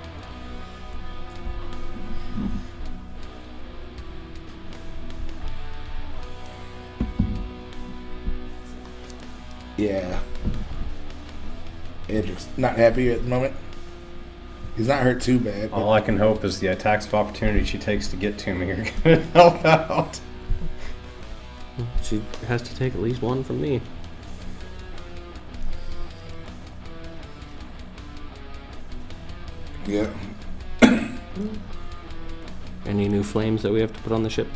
Yeah. Edric's not happy at the moment. He's not hurt too bad. All I can hope is the attacks of opportunity she takes to get to me are going to help out. She has to take at least one from me. Yeah. Any new flames that we have to put on the ship?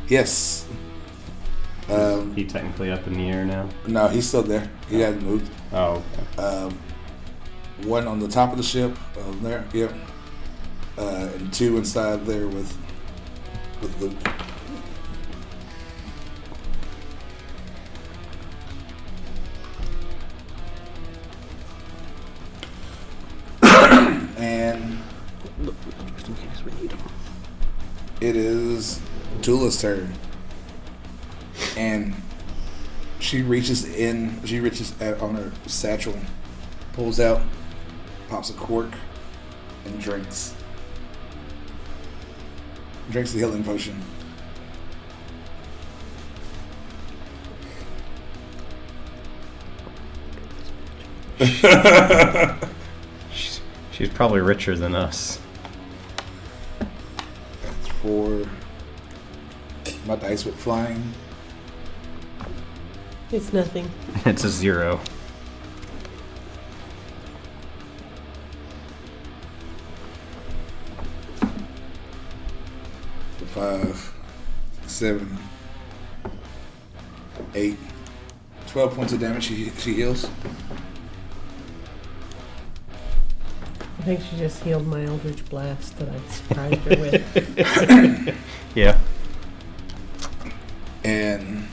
Yes. He technically up in the air now. No, he's still there. He hasn't moved. Oh, okay. One on the top of the ship, there, yep. And 2 inside there with Luke. And Just in case we need them. it is Tula's turn. And she reaches on her satchel, pulls out, pops a cork, and drinks. Drinks the healing potion. She's probably richer than us. That's 4. My dice went flying. it's nothing. It's a 0. Five, 7, 8, 12 points of damage. She heals. I think she just healed my Eldritch Blast that I surprised her with. Yeah. And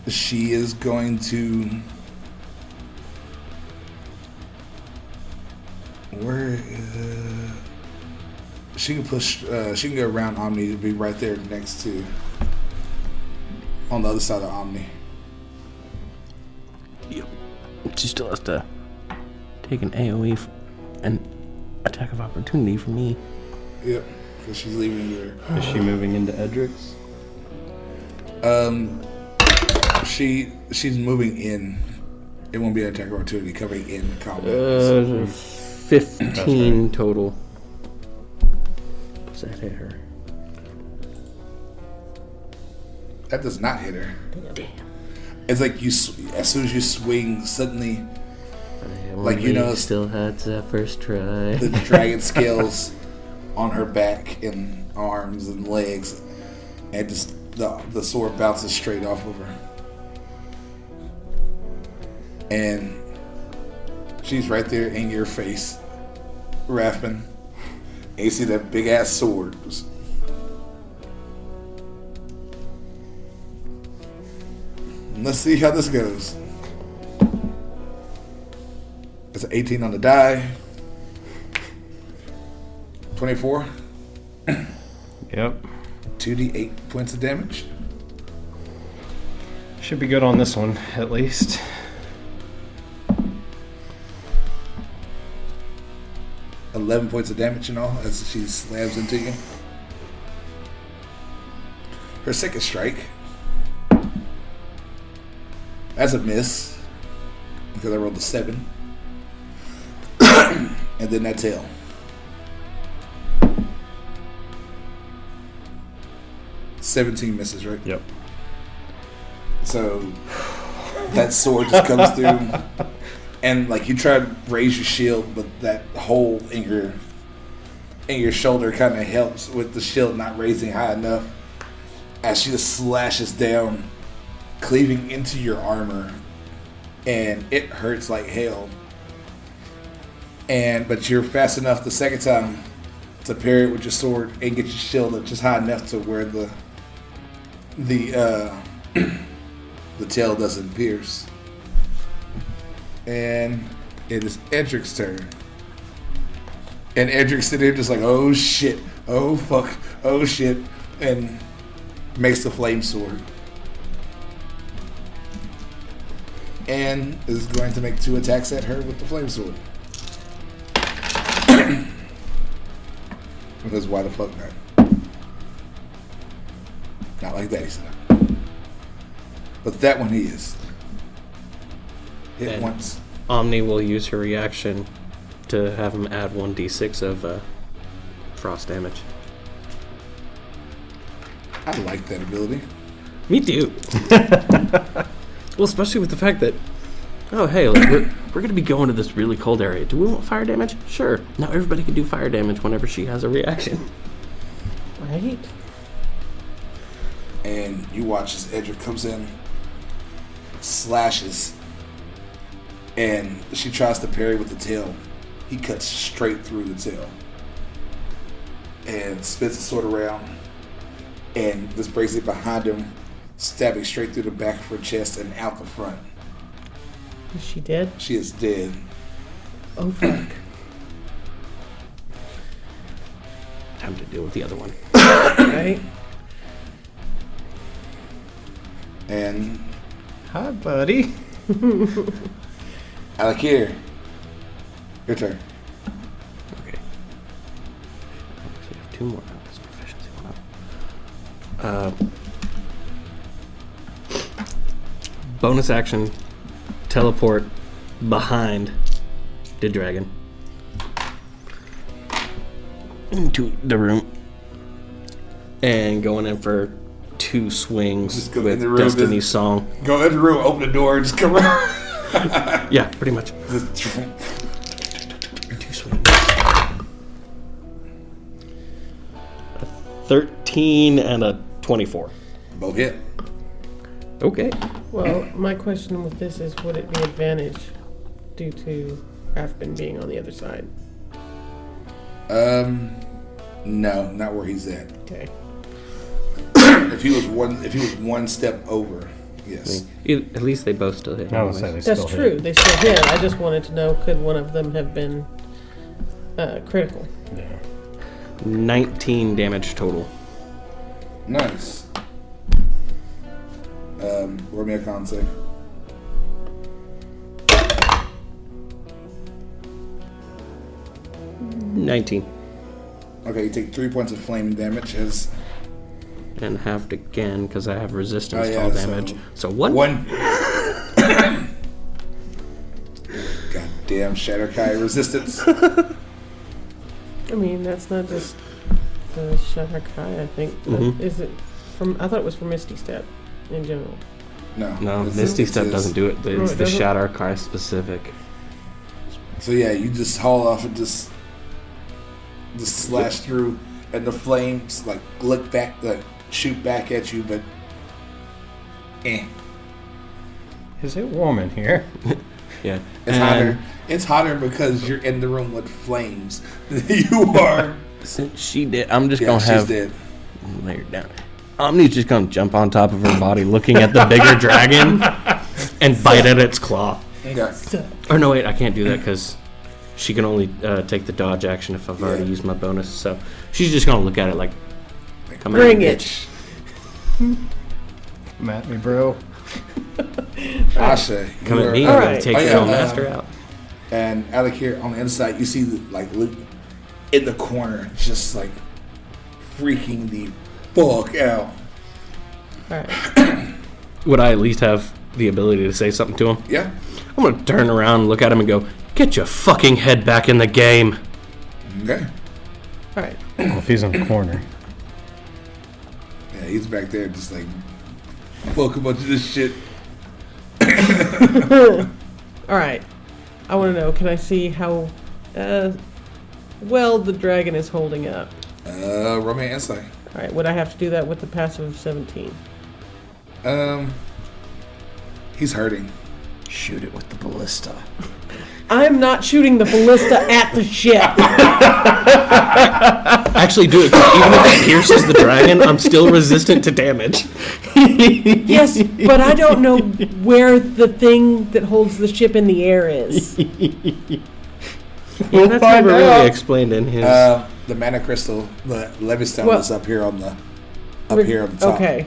she is going to... she can push... she can go around Omni to be right there next to... on the other side of Omni. Yep. She still has to take an AoE an attack of opportunity from me. Yep, because she's leaving your... Is she moving into Edric's? She's moving in. It won't be an attack of opportunity coming in combat. 15 total. Does that hit her? That does not hit her. Damn. It's like as soon as you swing, suddenly, still had that first try. the dragon scales on her back and arms and legs, and just the sword bounces straight off of her, and she's right there in your face, Rafben, and you see that big ass sword. Let's see how this goes. It's an 18 on the die. 24. Yep. 2d8 points of damage. Should be good on this one, at least. $11 points of damage in all as she slams into you. Her second strike. That's a miss. Because I rolled a 7. And then that tail. $17 misses, right? Yep. So that sword just comes through, and like you try to raise your shield, but that hole in your shoulder kind of helps with the shield not raising high enough. As she just slashes down, cleaving into your armor, and it hurts like hell. But you're fast enough the second time to parry it with your sword and get your shield up just high enough to where the tail doesn't pierce. And it is Edric's turn. And Edric's sitting there just like, oh shit, oh fuck, oh shit, and makes the flame sword. And is going to make 2 attacks at her with the flame sword. Because why the fuck not? Not like that, he said. But that one he is. Hit And once. Omni will use her reaction to have him add 1d6 of frost damage. I like that ability. Me too. Well, especially with the fact that, oh hey, like we're gonna be going to this really cold area. Do we want fire damage? Sure. Now everybody can do fire damage whenever she has a reaction. Right? And you watch as Edric comes in, slashes, and she tries to parry with the tail. He cuts straight through the tail and spins the sword around and just breaks it behind him, stabbing straight through the back of her chest and out the front. Is she dead? She is dead. Oh fuck. Time to deal with the other one. Right? And Hi, buddy. Alikir, your turn. Okay. So we have 2 more. This proficiency one up. Bonus action. Teleport behind the dragon into the room and going in for 2 swings Just go with in the room, Destiny's Song. Go in the room, open the door, and just come around. Yeah, pretty much. 2 swings. A 13 and a 24. Both hit. Okay. Well, my question with this is, would it be advantage due to Rafben being on the other side? No, not where he's at. Okay. If he was one step over, yes. At least they both still hit. I would say anyways. they That's still true. hit. They still hit. I just wanted to know, could one of them have been critical? Yeah. 19 damage total. Nice. Roll me a con save. 19. Okay, you take 3 points of flaming damage as... And halved again because I have resistance Oh, to yeah, all so damage. So 1? 1. Goddamn Shatterkai resistance. I mean, that's not just the Shatterkai, I think. Is it from... I thought it was for Misty Step in general. No, Misty Step doesn't do it. It's it the doesn't? Shatter Kai specific. So yeah, you just haul off and just slash through, and the flames like look back, like shoot back at you, but Is it warm in here? Yeah. it's hotter. It's hotter because you're in the room with flames. You are. Since she did, I'm just Yeah, gonna she's have dead. lay her down. Omni's just gonna jump on top of her body, looking at the bigger dragon, and bite at its claw. Okay. Or no, wait, I can't do that because she can only take the dodge action if I've already used my bonus. So she's just gonna look at it like, "Come Bring at it." Bitch. Come at me, bro. Asha, Come you at are- me, All I'm right. gonna take Oh, your yeah, own master out." And Alikir on the inside, you see like Luke in the corner, just like freaking the fuck out. Alright. Would I at least have the ability to say something to him? Yeah. I'm gonna turn around, look at him, and go, "Get your fucking head back in the game." Okay. Alright. Well, if he's in the corner. Yeah, he's back there just like fuck a bunch of this shit. Alright. I want to know, can I see how well the dragon is holding up? Roll me an insight. Alright, would I have to do that with the passive of 17? He's hurting. Shoot it with the ballista. I'm not shooting the ballista at the ship. Actually, do it. 'Cause even if it pierces the dragon, I'm still resistant to damage. Yes, but I don't know where the thing that holds the ship in the air is. Yeah, that's find never out. really explained in his. The mana crystal, the Levistone Well- is up here on the top. Okay.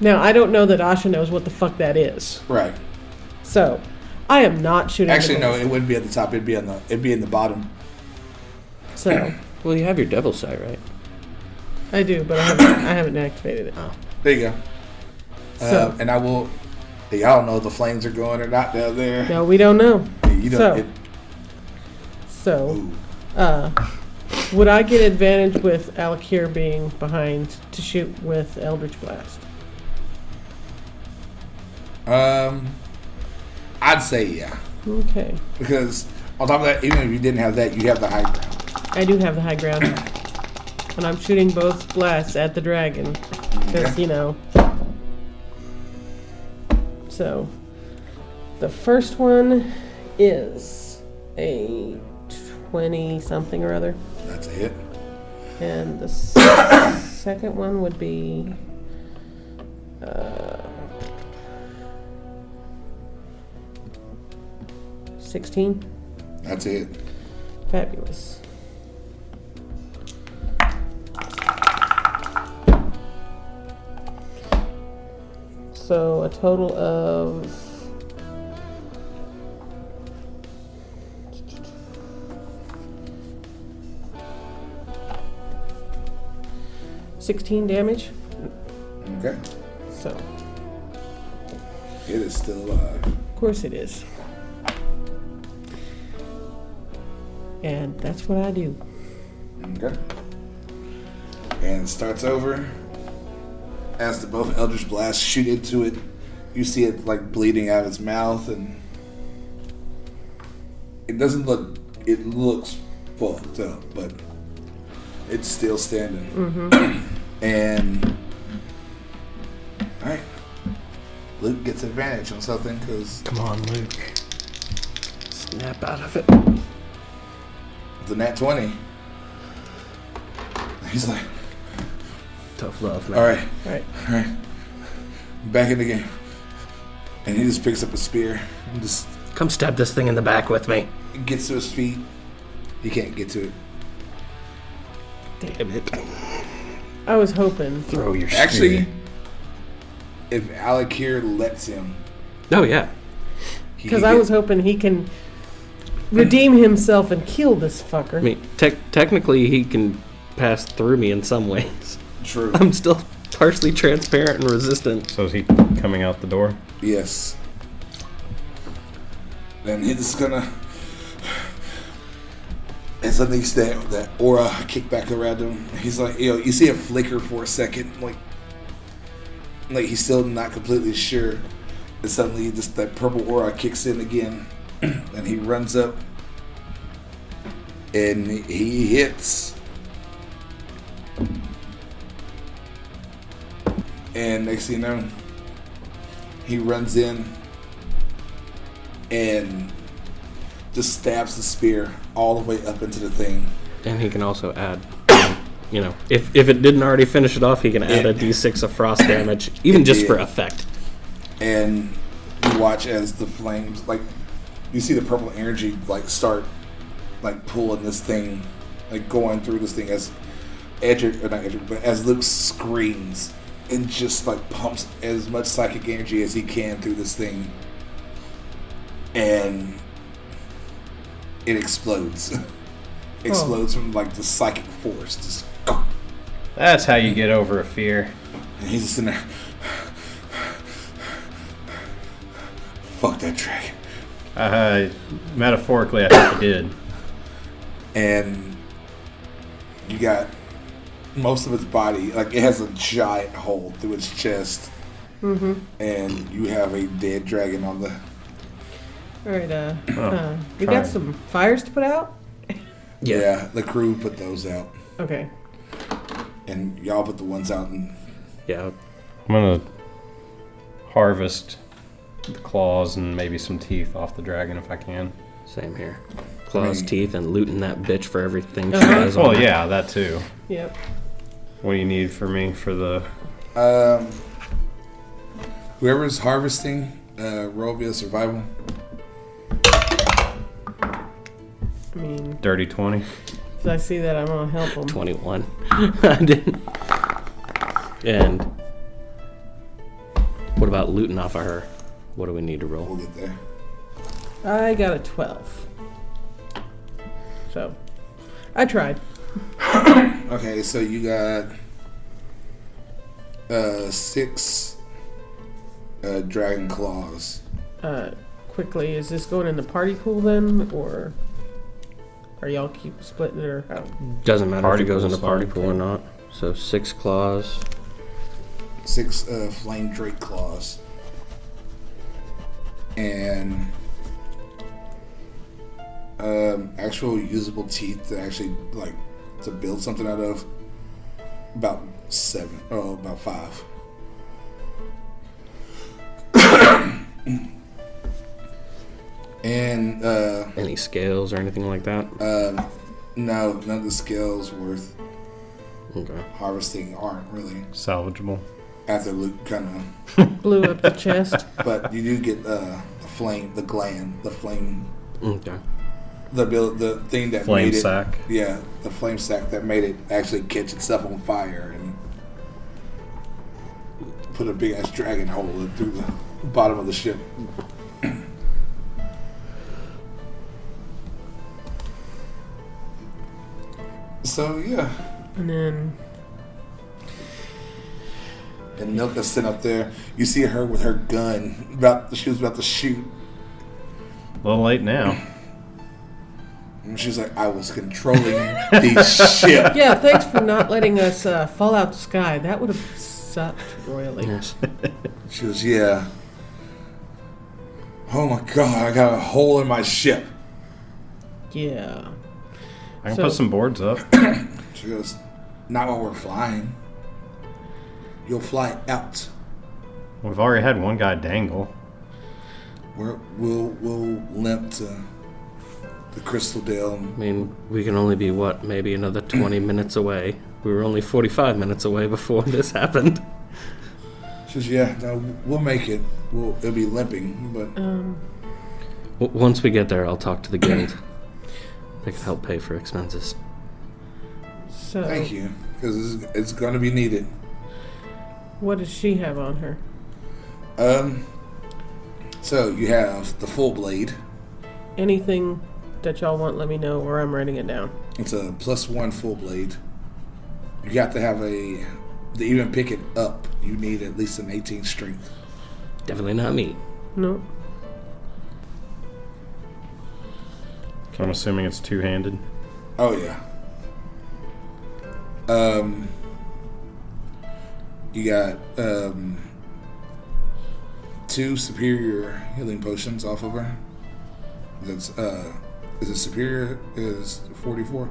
Now, I don't know that Asha knows what the fuck that is. Right. So, I am not shooting Actually, the no, ballista. it wouldn't be at the top. It'd be in the bottom. So, Well, you have your devil sight, right? I do, but I haven't activated it. There you go. So, And I will. Y'all don't know if the flames are going or not down there. no, we don't know. You don't. So, would I get advantage with Alikir being behind to shoot with Eldritch Blast? I'd say yeah, Okay. because on top of that, even if you didn't have that, you have the high ground. I do have the high ground. And I'm shooting both blasts at the dragon. Because, you know. So, the first one is a 20-something or other. That's a hit. And the second one would be 16. That's it. Fabulous. So a total of 16 damage. Okay. So, It is still alive. of course it is. And that's what I do. Okay. And starts over. As the both Eldritch Blasts shoot into it, you see it like bleeding out of its mouth, and it doesn't look. It looks fucked up, but it's still standing. And all right, Luke gets advantage on something because Come on, Luke. Snap out of it. the nat 20. He's like, Tough love, man. all right, Right. all right, back in the game. And he just picks up a spear and just Come stab this thing in the back with me. gets to his feet. He can't get to it. Damn it. I was hoping. Throw your Actually, spear. if Alikir lets him, Oh, yeah. he Because can I get- was hoping he can redeem himself and kill this fucker. I mean, technically he can pass through me in some ways. True. I'm still partially transparent and resistant. So is he coming out the door? Yes. And he's gonna. And suddenly that aura kick back around him. He's like, you see it flicker for a second, like he's still not completely sure. And suddenly, just that purple aura kicks in again, and he runs up, and he hits. And next thing you know, he runs in and just stabs the spear all the way up into the thing. And he can also add, if it didn't already finish it off, he can add a d6 of frost damage, even just for effect. And you watch as the flames, you see the purple energy, start, pulling this thing, going through this thing as as Luke screams and just, pumps as much psychic energy as he can through this thing. And it explodes. Explodes from, the psychic force. Just, That's how you get over a fear. and he's just in there. Fuck that dragon. Metaphorically, I think he did. And you got most of its body, it has a giant hole through its chest. Mm-hmm. And you have a dead dragon on the... Alright, we got some fires to put out? Yeah, the crew put those out. Okay. And y'all put the ones out. And Yeah. I'm going to harvest the claws and maybe some teeth off the dragon if I can. Same here. Claws, teeth, and looting that bitch for everything she Uh-huh. has on Well, her. yeah, that too. Yep. What do you need for me for the... whoever's harvesting, roll me a survival. I mean, Dirty 20? if I see that, I'm gonna help him. 21. I didn't. And what about looting off of her? What do we need to We'll roll? get there. I got a 12. So, I tried. Okay, so you got 6 dragon claws. Quickly, is this going in the party pool then, or are y'all keep splitting it, or how? Doesn't matter Party if it goes in the pool's party fine. pool or not. So 6 claws. 6 flame drake claws. And actual usable teeth to actually to build something out of, about 7. Oh, about 5. And Any scales or anything like that? no, none of the scales worth Okay. harvesting aren't really, Salvageable. after Luke kind of. Blew up the chest. But you do get the flame, the gland, the flame, Okay. the thing that Flame made it. sack. Yeah, the flame sack that made it actually catch itself on fire and put a big ass dragon hole in through the bottom of the ship. So yeah, And then, and Nilka's sitting up there. You see her with her gun. She was about to shoot. A little late now. And she's like, I was controlling the ship. yeah, thanks for not letting us fall out the sky. That would have sucked royally. Yes. She was, yeah. Oh my god, I got a hole in my ship. Yeah. I can So- put some boards up. She goes, not while we're flying. You'll fly out. We've already had one guy dangle. We'll limp to the Crystaldale. I mean, we can only be, maybe another 20 minutes away. We were only 45 minutes away before this happened. She says, yeah, no, we'll make it. It'll be limping, but Once we get there, I'll talk to the guild. They can help pay for expenses. So, thank you, because it's going to be needed. what does she have on her? So you have the full blade. Anything that y'all want, let me know, or I'm writing it down. It's a +1 full blade. You got to have to even pick it up, you need at least an 18 strength. Definitely not me. No. I'm assuming it's two-handed. Oh, yeah. You got 2 superior healing potions off of her. That's is it superior? Is 44?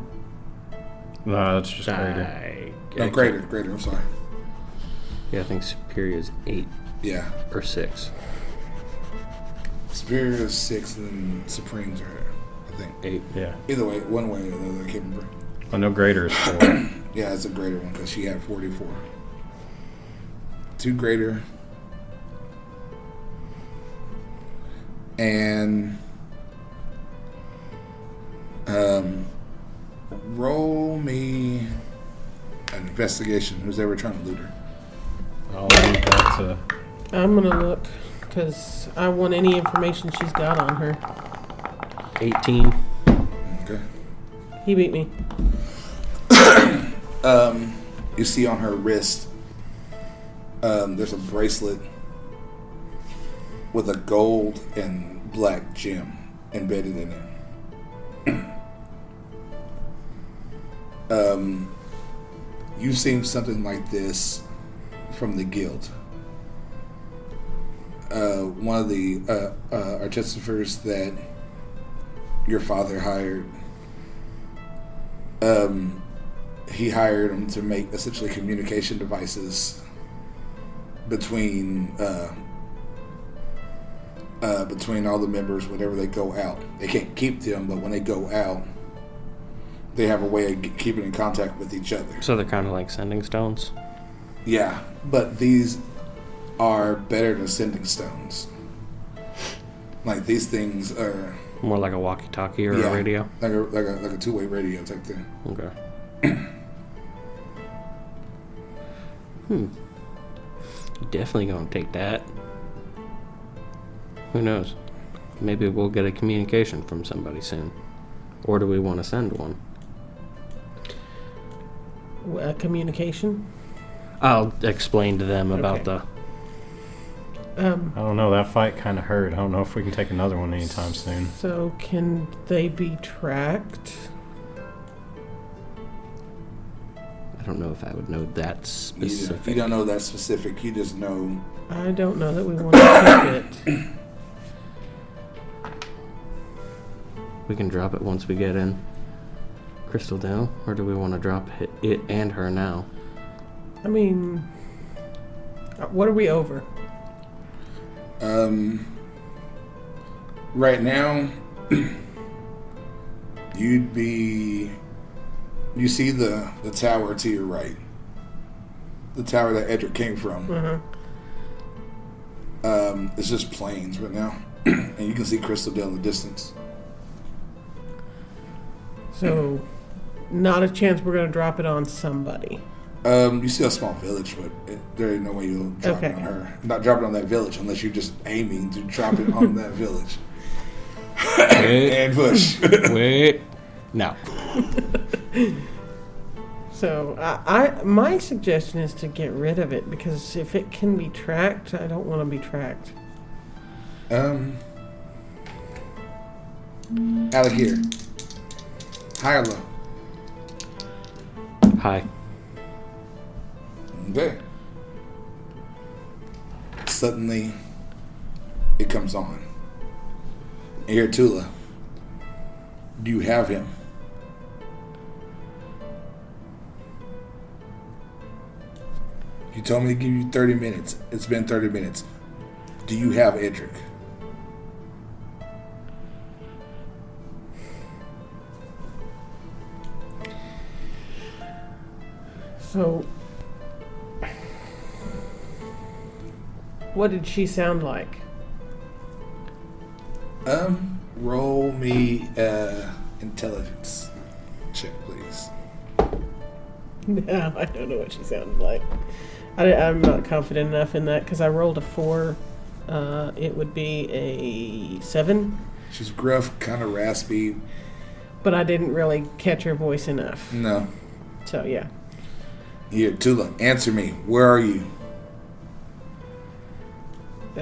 No, that's just greater. No, greater. I'm sorry. Yeah, I think superior is 8 Yeah, or 6. superior is 6, and then supremes are, I think. 8. Yeah. Either way, one way or the other, I can't remember. I know greater is 4. Yeah, it's a greater one because she had 44. 2 greater. And roll me an investigation. Who's ever trying to loot her? I'll leave that to... I'm gonna look, because I want any information she's got on her. 18. Okay. He beat me. You see on her wrist, there's a bracelet with a gold and black gem embedded in it. You've seen something like this from the guild. One of the artificers that your father hired, he hired them to make essentially communication devices between all the members whenever they go out. They can't keep them, but when they go out, they have a way of keeping in contact with each other. So they're kind of like sending stones? Yeah, but these are better than sending stones. Like, these things are More like a walkie-talkie or a radio? like a two-way radio type thing. Okay. Definitely gonna take that. Who knows? Maybe we'll get a communication from somebody soon. Or do we want to send one? Communication? I'll explain to them about Okay. I don't know, that fight kind of hurt. I don't know if we can take another one anytime soon. So can they be tracked? I don't know if I would know that specific. You don't know that specific. You just know. I don't know that we want to keep it. We can drop it once we get in Crystaldale, or do we want to drop it and her now? I mean, what are we over? Right now, you see the tower to your right. The tower that Edric came from. Uh-huh. It's just plains right now. And you can see Crystaldale in the distance. So, not a chance we're going to drop it on somebody. You see a small village, but there ain't no way you'll drop it on her. Not drop it on that village unless you're just aiming to drop it on that village. And push. Wait. No. So, my suggestion is to get rid of it, because if it can be tracked, I don't want to be tracked. Alikir. High or low? Hi. Okay. Suddenly, it comes on. Here, Tula. Do you have him? You told me to give you 30 minutes. It's been 30 minutes. Do you have Edric? So, what did she sound like? Roll me intelligence check, please. No, I don't know what she sounded like. I'm not confident enough in that, because I rolled a 4. It would be a 7. She's gruff, kind of raspy. But I didn't really catch her voice enough. No. So, yeah. Here, Tula, answer me. Where are you? If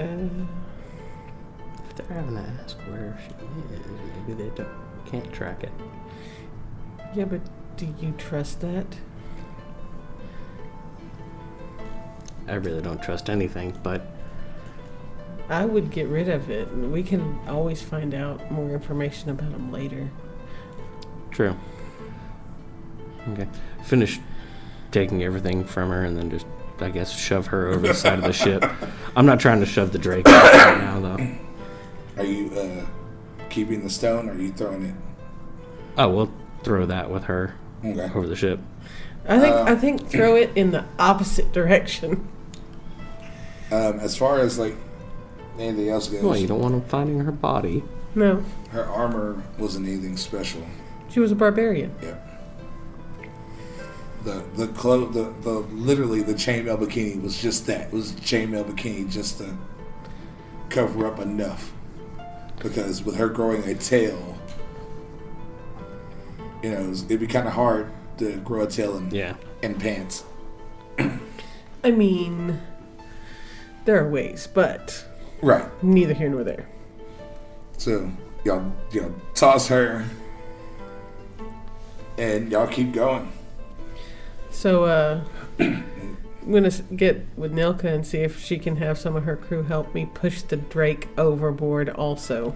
they're having to ask where she is, maybe they can't track it. Yeah, but do you trust that? I really don't trust anything, but I would get rid of it. We can always find out more information about them later. true. Okay. Finish taking everything from her and then just, I guess, shove her over the side of the ship. I'm not trying to shove the Drake out right now, though. Are you keeping the stone, or are you throwing it? Oh, we'll throw that with her over the ship. I think throw it in the opposite direction. As far as like anything else goes, Well, you don't want them finding her body. No, her armor wasn't anything special. she was a barbarian. Yeah. The literally the chainmail bikini was just that. It was a chainmail bikini just to cover up enough. Because with her growing a tail, it'd be kind of hard to grow a tail in pants. I mean, there are ways, but Right. neither here nor there. So y'all toss her, and y'all keep going. So, I'm going to get with Nilka and see if she can have some of her crew help me push the Drake overboard also.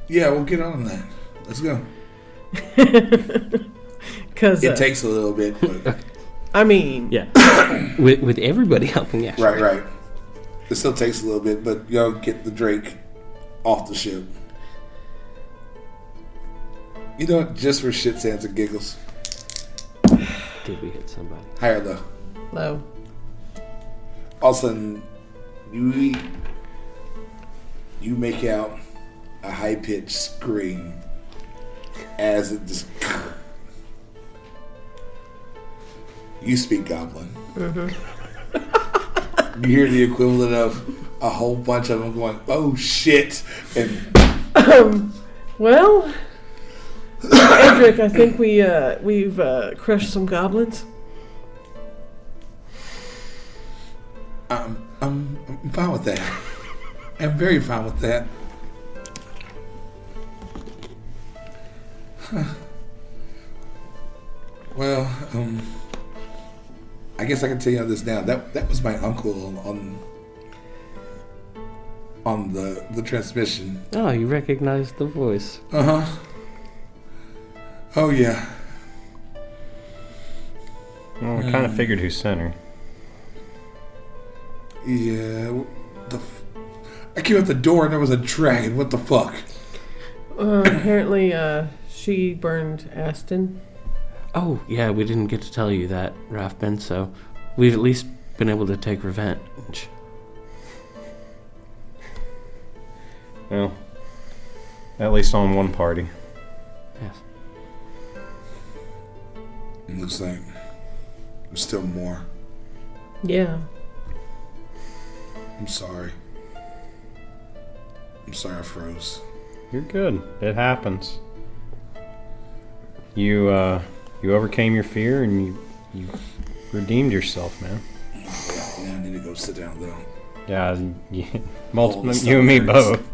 Yeah, we'll get on that. Let's go. Because It takes a little bit, but I mean, Yeah. with everybody helping, yeah. right. It still takes a little bit, but y'all get the Drake off the ship. Just for shits, and giggles. Did we hit somebody? Higher though. low. All of a sudden, you make out a high-pitched scream as it just... You speak Goblin. Mm-hmm. You hear the equivalent of a whole bunch of them going, "Oh shit!" And Well, Edric, I think we've crushed some goblins. I'm fine with that. I'm very fine with that. Well, I guess I can tell you this now. That was my uncle on the transmission. Oh, you recognized the voice. Uh-huh. Oh yeah. Well, I kind of figured who sent her. Yeah. I came out the door and there was a dragon. What the fuck? Apparently, she burned Aston. Oh, yeah, we didn't get to tell you that, Rafben, so we've at least been able to take revenge. Well, at least on one party. Yes. It looks like there's still more. Yeah. I'm sorry. I'm sorry I froze. You're good. It happens. You overcame your fear and you redeemed yourself, man. Yeah, now I need to go sit down though. Yeah, Hold the you and me stomach hurts. both.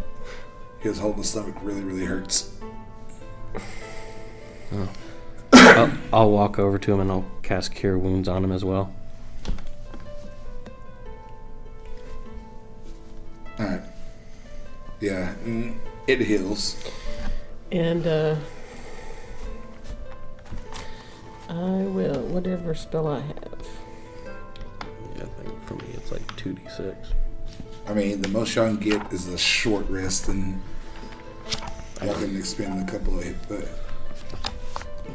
His holding the stomach really, really hurts. I'll walk over to him and I'll cast Cure Wounds on him as well. Alright. Yeah, it heals. And, I will, whatever spell I have. Yeah, I think for me it's like 2d6. I mean, the most y'all can get is a short rest, and y'all can expend a couple of hit, but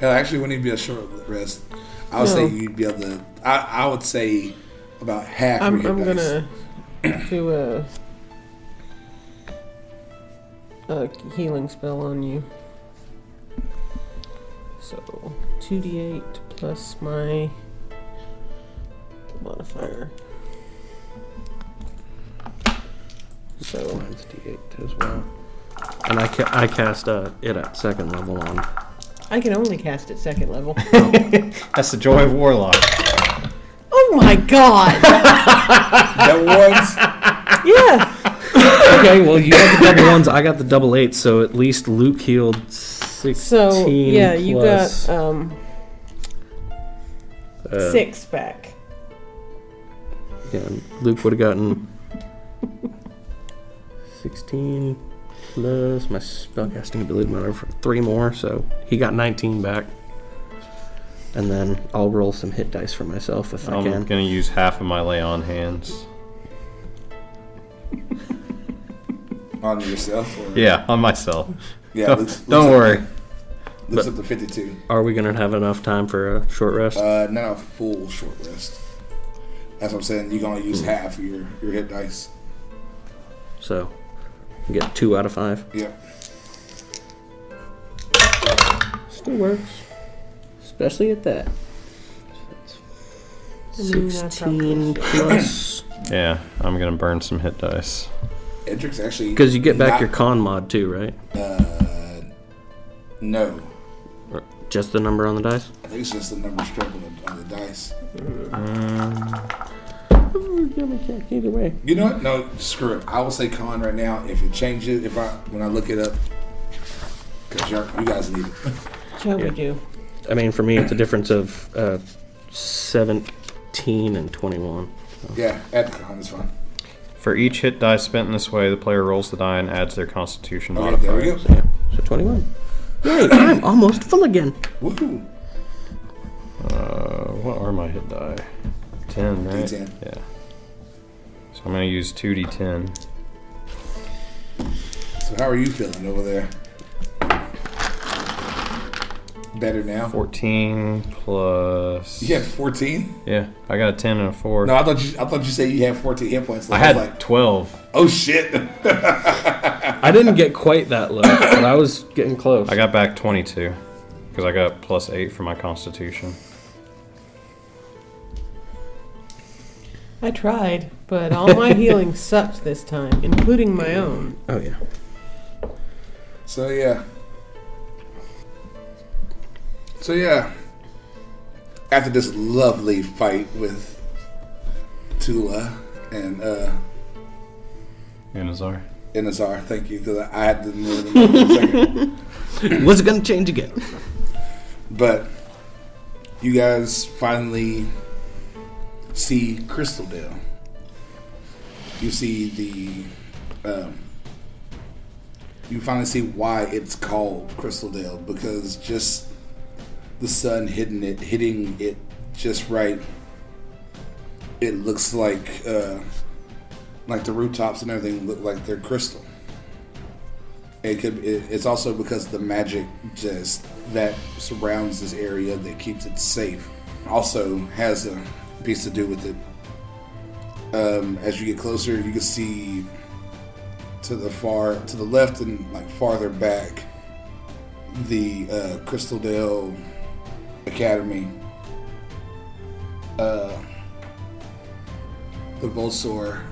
hell, actually, wouldn't even be a short rest. I would say you'd be able to. I would say about half. I'm your hit dice. gonna do a healing spell on you. So 2d8 plus my modifier. So Mine's d8 as well. And I cast it at second level on. I can only cast at second level. That's the joy of Warlock. Oh my god! Double ones? Yeah. Okay, well you got the double ones, I got the double eights, so at least Luke healed 16 So yeah, you plus, got 6 back. Yeah, Luke would have gotten 16 plus my spellcasting ability modifier for 3 more, so he got 19 back. And then I'll roll some hit dice for myself if I I'm can. going to use half of my lay on hands. On yourself? Or? Yeah, on myself. Yeah, Don't worry. Looks up to 52. Are we going to have enough time for a short rest? Not a full short rest. That's what I'm saying. You can only use half of your hit dice. So, get 2 out of 5. Yep. Still works. Especially at that. I mean, that's 16 plus. Yeah, I'm going to burn some hit dice. Edric's actually... Because you get back not- your con mod too, right? No. Or just the number on the dice? I think it's just the number strip on the dice. Either way. You know what? No, screw it. I will say con right now. If it changes, when I look it up, because you guys need it. Shall we Yeah. do? I mean, for me, it's a difference of 17 and 21. Yeah, add the con. It's fine. For each hit die spent in this way, the player rolls the die and adds their constitution Okay, modifier. there we go. So, yeah, so 21. Yay, I'm almost full again. Woohoo! What are my hit die? 10, right? D10. Yeah. So I'm going to use 2d10. So how are you feeling over there? Better now? 14 plus... You had 14? Yeah, I got a 10 and a 4. No, I thought you said you had 14 hit points. I was had like, 12. oh shit! I didn't get quite that low, but I was getting close. I got back 22. Because I got plus 8 for my constitution. I tried, but all my healing sucked this time, including my own. Oh, yeah. So yeah. After this lovely fight with Tula and Inazar. thank you, because I had to move them for a second. Was it going to change again? But you guys finally see Crystaldale. You see you finally see why it's called Crystaldale, because just the sun hitting it just right. It looks like the rooftops and everything look like they're crystal. It's also because of the magic just that surrounds this area that keeps it safe. Also has a piece to do with it. As you get closer, you can see to the left and like farther back, the Crystaldale Academy, the Volsor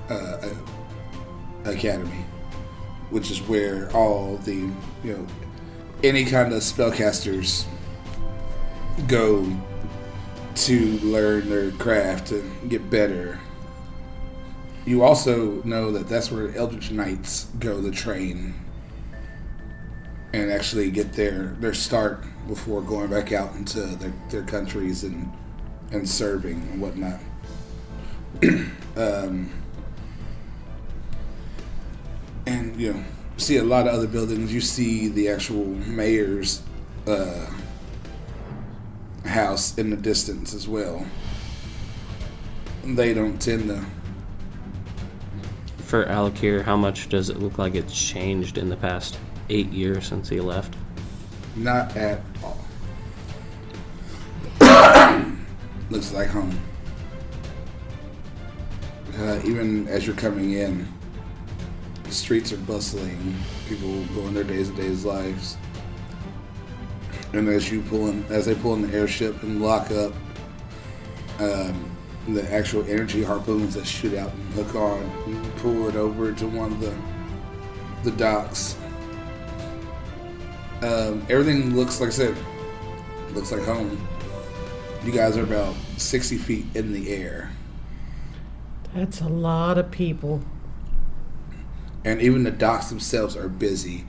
Academy, which is where all the any kind of spellcasters go to learn their craft and get better. You also know that that's where Eldritch Knights go to train and actually get their start before going back out into their countries and serving and whatnot. And see a lot of other buildings. You see the actual mayor's house in the distance as well. They don't tend to. For Alikir, how much does it look like it's changed in the past 8 years since he left? Not at all. Looks like home. Even as you're coming in, the streets are bustling. People going their days lives. And as they pull in the airship and lock up, the actual energy harpoons that shoot out and hook on and pull it over to one of the docks. Everything looks, like I said, looks like home. You guys are about 60 feet in the air. That's a lot of people. And even the docks themselves are busy.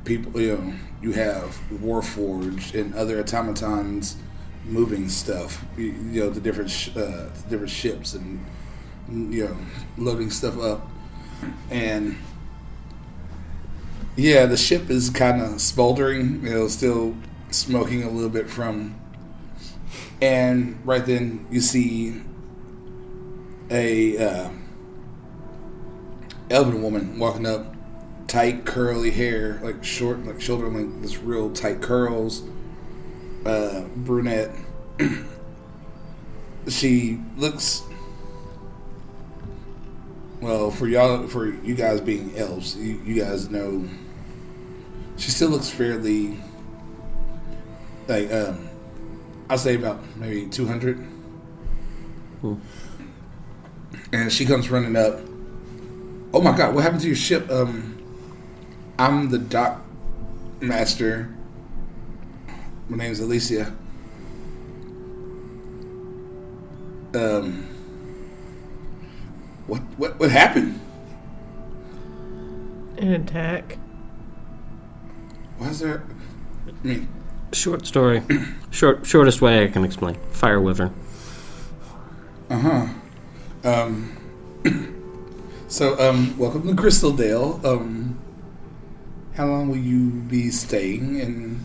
People, you have Warforged and other automatons moving stuff. The different ships and loading stuff up. And yeah, the ship is kind of smoldering. Still smoking a little bit from. And right then you see a elven woman walking up, tight curly hair, like short, like shoulder length, this real tight curls, brunette. She looks, well, for you guys being elves, you guys know she still looks fairly like I'll say about maybe 200. And she comes running up. Oh my God, what happened to your ship? I'm the dock master. My name's Alicia. What happened? An attack. Why is there? I mean, Short story. Shortest way I can explain. Fire wyvern. So, welcome to Crystaldale. How long will you be staying?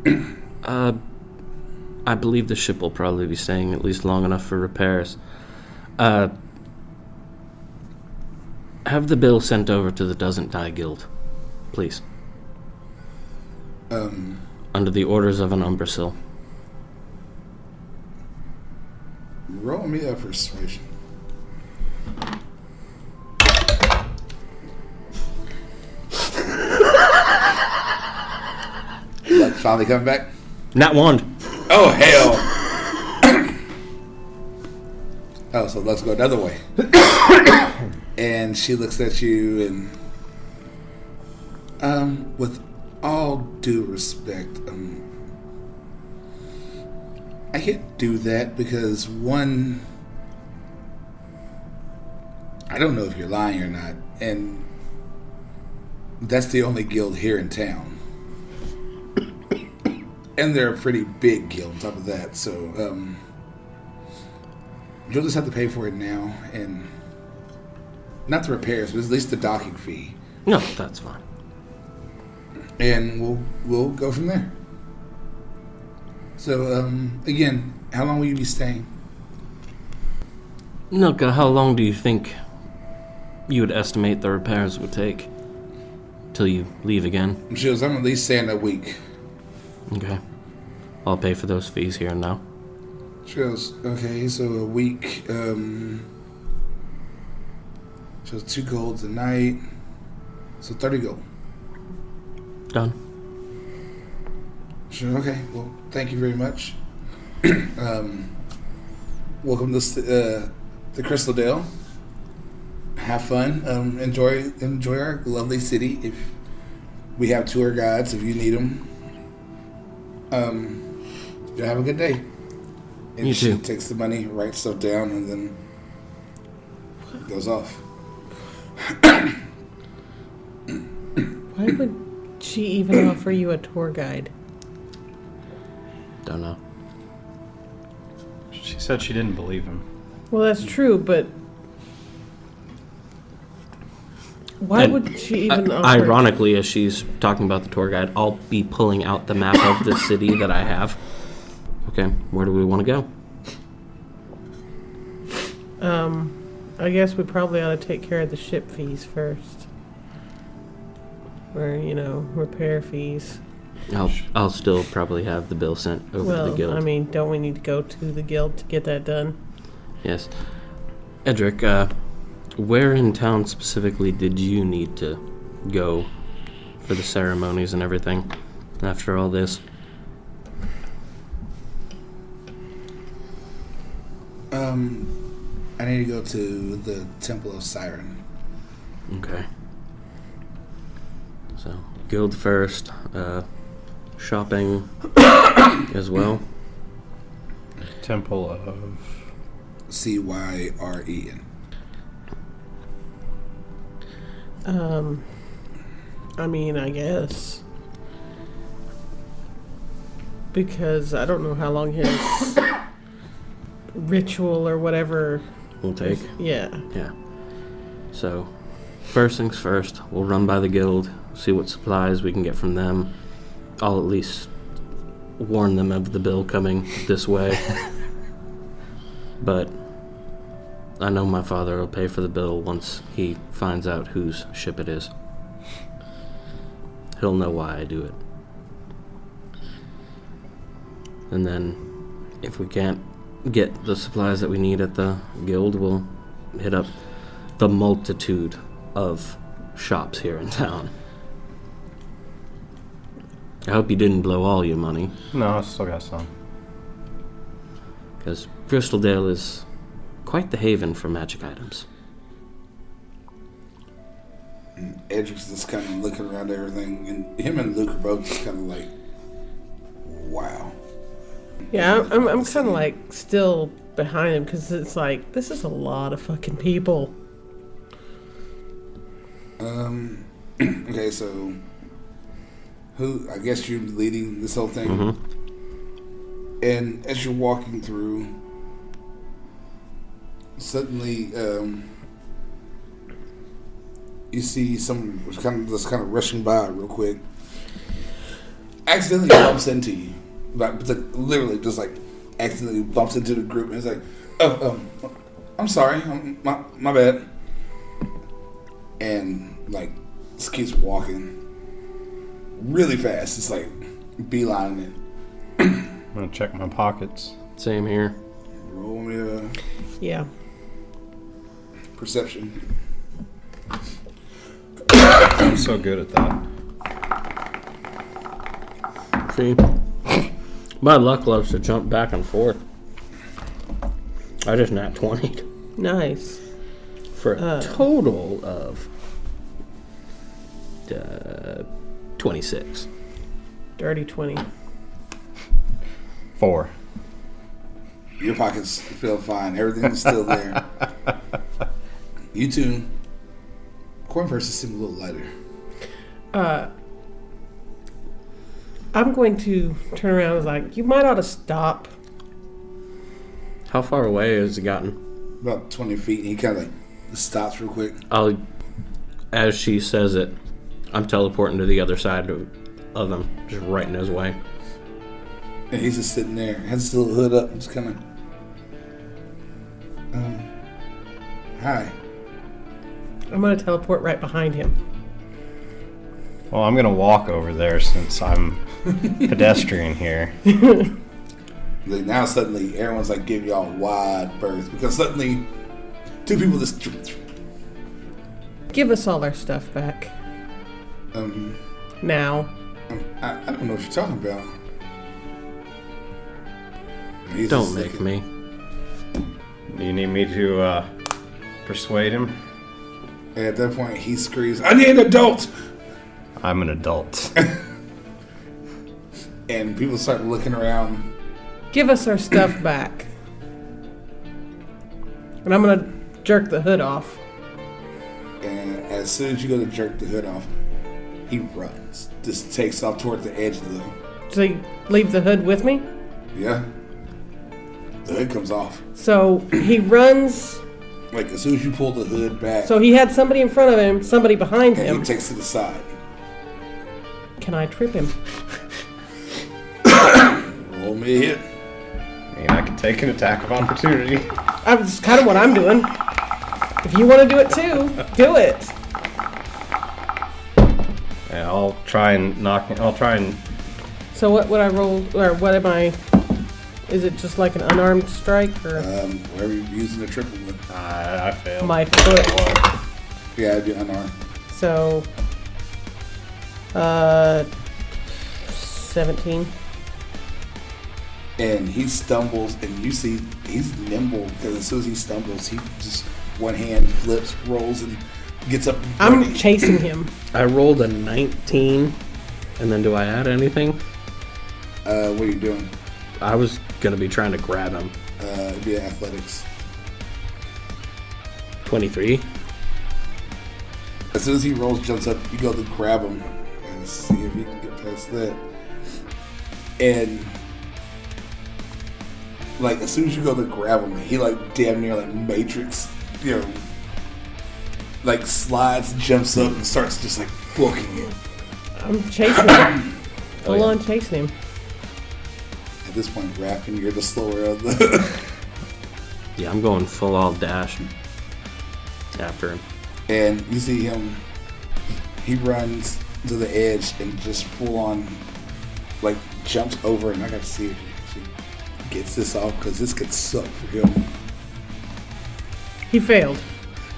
And I believe the ship will probably be staying at least long enough for repairs. Have the bill sent over to the Doesn't Die Guild, please. Under the orders of an Umbrasil. Roll me a persuasion. Luck finally coming back? Not one. Oh, hell. Oh, so let's go another way. And she looks at you and, with all due respect, I can't do that because, one, I don't know if you're lying or not, and that's the only guild here in town. And they're a pretty big guild on top of that, so you'll just have to pay for it now, and not the repairs, but at least the docking fee. No, that's fine. And we'll go from there. So, again, how long will you be staying? Nilka, how long do you think you would estimate the repairs would take till you leave again? She goes, I'm at least staying a week. Okay. I'll pay for those fees here and now. She goes, okay, so a week, so 2 golds a night, so 30 gold. Done. She goes, okay, well, thank you very much. Welcome to Crystaldale. Have fun. Enjoy our lovely city. If we have tour guides, if you need them. You have a good day. And You she too. takes the money, writes stuff down, and then goes off. Why would she even offer you a tour guide? Don't know. She said she didn't believe him. Well, that's true, but why And, would she even offer? Ironically, as she's talking about the tour guide, I'll be pulling out the map of the city that I have. Okay, where do we want to go? I guess we probably ought to take care of the ship fees first. Or, repair fees. I'll still probably have the bill sent over to the guild. I mean, don't we need to go to the guild to get that done? Yes. Edric, where in town specifically did you need to go for the ceremonies and everything after all this? I need to go to the Temple of Siren. Okay. So, guild first, shopping as well. Temple of Cyren. I mean, I guess. Because I don't know how long his ritual or whatever We'll take. Yeah. Yeah. So, first things first, we'll run by the guild, see what supplies we can get from them. I'll at least warn them of the bill coming this way. But I know my father will pay for the bill once he finds out whose ship it is. He'll know why I do it. And then, if we can't get the supplies that we need at the guild, we'll hit up the multitude of shops here in town. I hope you didn't blow all your money, No, I still got some. because Crystaldale is quite the haven for magic items. And Edric's just kind of looking around everything, and him and Luke are both just kind of like, wow. Yeah, I'm kind of like still behind him because it's like, this is a lot of fucking people. Okay, so who? I guess you're leading this whole thing. Mm-hmm. And as you're walking through, suddenly you see someone just kind of rushing by real quick. Accidentally bumps into you, but literally just like accidentally bumps into the group, and it's like, "Oh, I'm sorry, my bad," and like just keeps walking really fast. It's like beelining it. I'm gonna check my pockets. Same here. Roll me a Yeah. perception. I'm so good at that. See? My luck loves to jump back and forth. I just nat 20 Nice. for a total of 26. Dirty 20. 4. Your pockets feel fine. Everything's still there. You two, corn purses seem a little lighter. I'm going to turn around and was like, you might ought to stop. How far away has he gotten? About 20 feet, and he kind of like stops real quick. As she says it, I'm teleporting to the other side of him, just right in his way. And he's just sitting there, has his little hood up, and just kind of, hi. I'm going to teleport right behind him. Well, I'm gonna walk over there since I'm pedestrian here. Like now suddenly everyone's like giving y'all wide berth because suddenly two people just Give us all our stuff back. Now. I don't know what you're talking about. He's Don't just make looking. me. Do you need me to persuade him? And at that point he screams, I need an adult! I'm an adult. And people start looking around. Give us our stuff back. And I'm going to jerk the hood off. And as soon as you go to jerk the hood off, he runs. Just takes off towards the edge of the... So you leave the hood with me? Yeah. The hood comes off. So he runs. Like as soon as you pull the hood back, So he had somebody in front of him, somebody behind and him. he takes to the side. Can I trip him? Roll me a hit. I mean, I can take an attack of opportunity. That's kind of what I'm doing. If you want to do it too, do it. Yeah, I'll try and So what would I roll, or what am I? Is it just like an unarmed strike, or Wherever you're using the triple with. I failed. my foot? Yeah, it'd be unarmed. So, 17. And he stumbles, and you see he's nimble because as soon as he stumbles, he just one hand flips, rolls, and gets up. I'm chasing him. I rolled a 19, and then do I add anything? What are you doing? I was going to be trying to grab him. It'd be athletics. 23. As soon as he rolls, jumps up, you go to grab him and see if he can get past that. And like as soon as you go to grab him, he like damn near like Matrix, like slides, jumps up, and starts just like booking you. I'm chasing him. Full on chasing him. At this point, Rafben, you're the slower of the. Yeah, I'm going full all dash after him. And you see him, he runs to the edge and just full on, like, jumps over, and I got to see if he actually gets this off, because this could suck for him. He failed.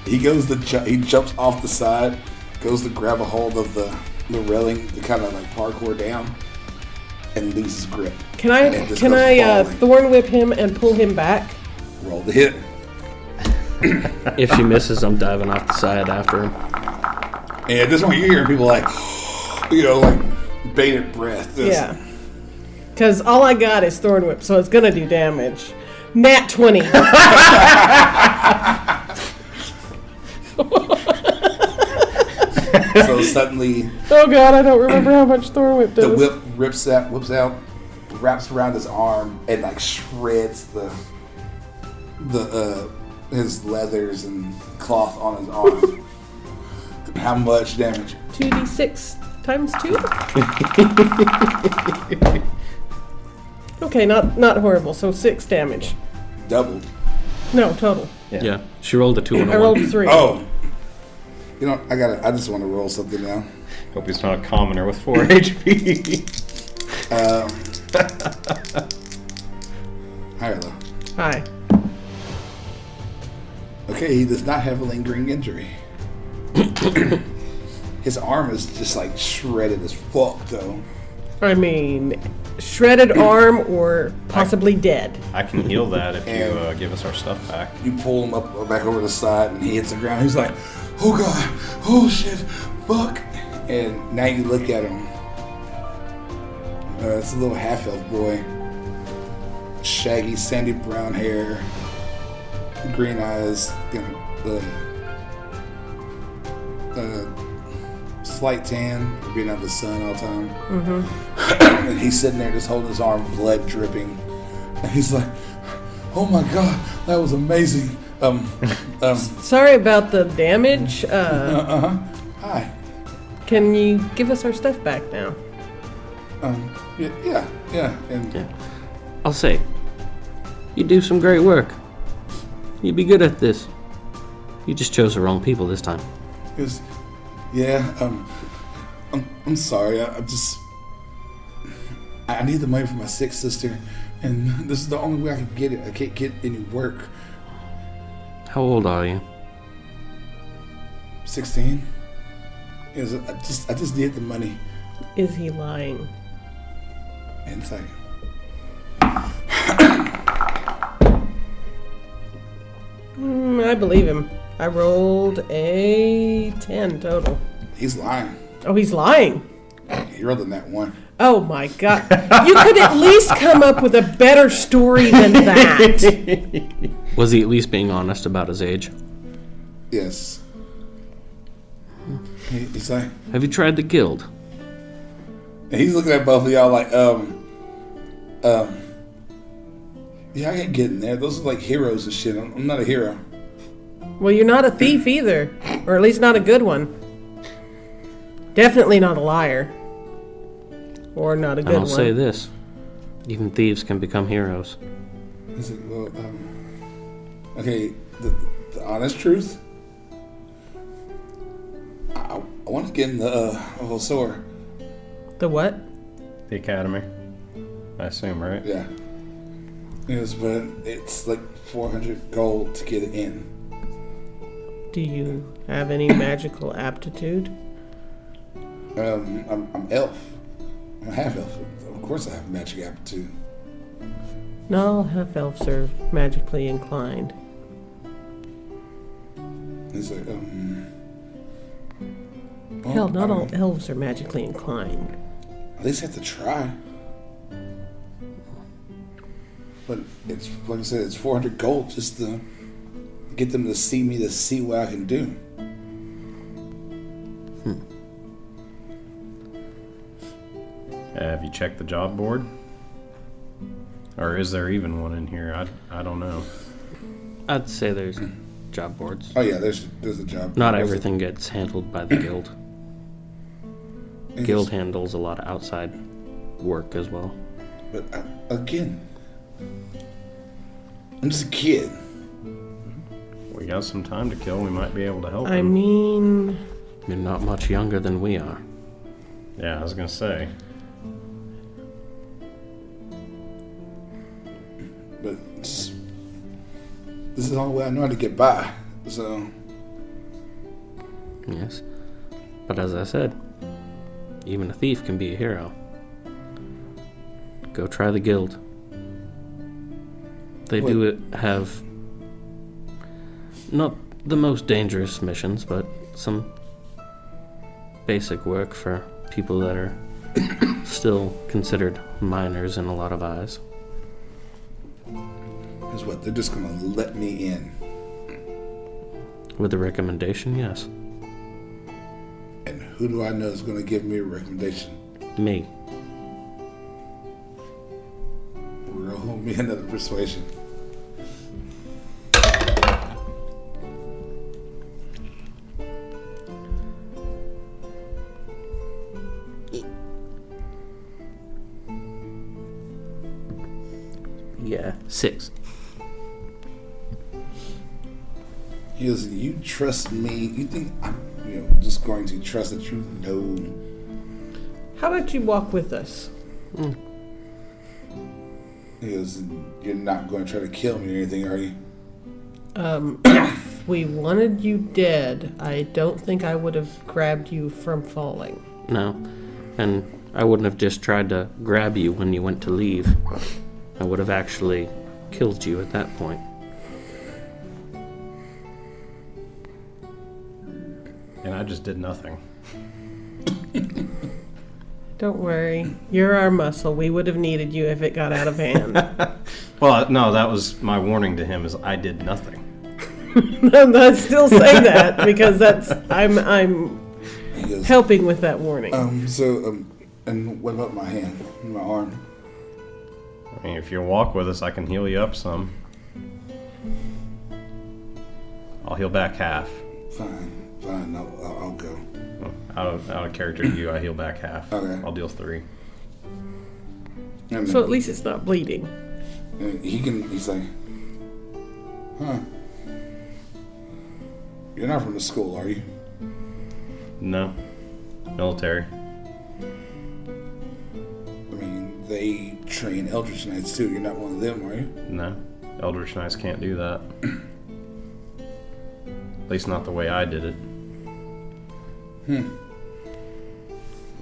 He goes he jumps off the side, goes to grab a hold of the railing to kind of like parkour down, and loses grip. Can I thorn whip him and pull him back? Roll the hit. If she misses, I'm diving off the side after him. And at this point, you're hearing people like, like bated breath. Yeah. Because all I got is thorn whip, so it's going to do damage. Nat 20. So suddenly... Oh God, I don't remember how much thorn whip does. The whip whips out, wraps around his arm, and like shreds his leathers and cloth on his arm. How much damage? 2d6 times 2? Okay, not horrible. So 6 damage. Doubled. No, total. Yeah. She rolled a 2 and a I 1. rolled 3. Oh. I just want to roll something now. Hope he's not a commoner with 4 HP. Hi, hello. Hi. Okay, he does not have a lingering injury. His arm is just like shredded as fuck, though. I mean, shredded arm or possibly dead. I can heal that if you give us our stuff back. You pull him back over the side, and he hits the ground. He's like, "Oh God, oh shit, fuck!" And now you look at him. It's a little half-elf boy, shaggy, sandy brown hair, green eyes, slight tan for being out in the sun all the time. Mm-hmm. And he's sitting there just holding his arm, blood dripping. And he's like, "Oh my God, that was amazing." Sorry about the damage. Hi. Can you give us our stuff back now? Yeah. And Yeah. I'll say, you do some great work. You'd be good at this. You just chose the wrong people this time. because, I'm sorry. I need the money for my sick sister, and this is the only way I can get it. I can't get any work. How old are you? 16. I just need the money. Is he lying? Insight. I believe him. I rolled a 10 total. He's lying. Oh, he's lying. He rolled in that one. Oh my God. You could at least come up with a better story than that. Was he at least being honest about his age? Yes. He's like, Have you tried the guild? and he's looking at both of y'all like, yeah, I can't get in there. Those are like heroes and shit. I'm not a hero. Well, you're not a thief either. Or at least not a good one. Definitely not a liar. Or not a good And I'll one. say this. Even thieves can become heroes. He's like, well, okay, the honest truth, I want to get in the whole sword. The what? The academy, I assume, right? Yeah. Yes, but it's like 400 gold to get it in. Do you have any magical aptitude? I'm elf. I'm a half elf. Of course I have magic aptitude. Not all half-elves are magically inclined. He's like, Hell, not all elves are magically inclined. At least have to try. But it's like I said, it's 400 gold just to get them to see what I can do. Have you checked the job board? Or is there even one in here? I don't know. I'd say there's job boards. Oh yeah, there's a job. Not everything gets handled by the guild. And Guild handles a lot of outside work as well. But again, I'm just a kid. We got some time to kill. We might be able to help I him. mean, You're not much younger than we are. Yeah, I was gonna say. But this is the only way I know how to get by. So Yes. But as I said, even a thief can be a hero. Go try the guild. They do have not the most dangerous missions, but some basic work for people that are still considered minors in a lot of eyes. is what they're just gonna let me in. With a recommendation, yes. And who do I know is gonna give me a recommendation? Me. Roll me another persuasion. Yeah. 6. He goes, you trust me? You think I'm, just going to trust that you know? how about you walk with us? He goes, you're not going to try to kill me or anything, are you? If we wanted you dead, I don't think I would have grabbed you from falling. No. And I wouldn't have just tried to grab you when you went to leave. I would have actually killed you at that point. And I just did nothing. Don't worry. You're our muscle. We would have needed you if it got out of hand. Well, no, that was my warning to him is I did nothing. I still say that because I'm He goes, helping with that warning. and what about my hand, my arm? I mean, if you walk with us, I can heal you up some. I'll heal back half. Fine, I'll go. Out of character to you, I heal back half. Okay. I'll deal 3. And So at least it's not bleeding. he's like, huh? You're not from the school, are you? No. Military. I mean, they train Eldritch Knights too. You're not one of them, are you? No. Eldritch Knights can't do that. At least not the way I did it.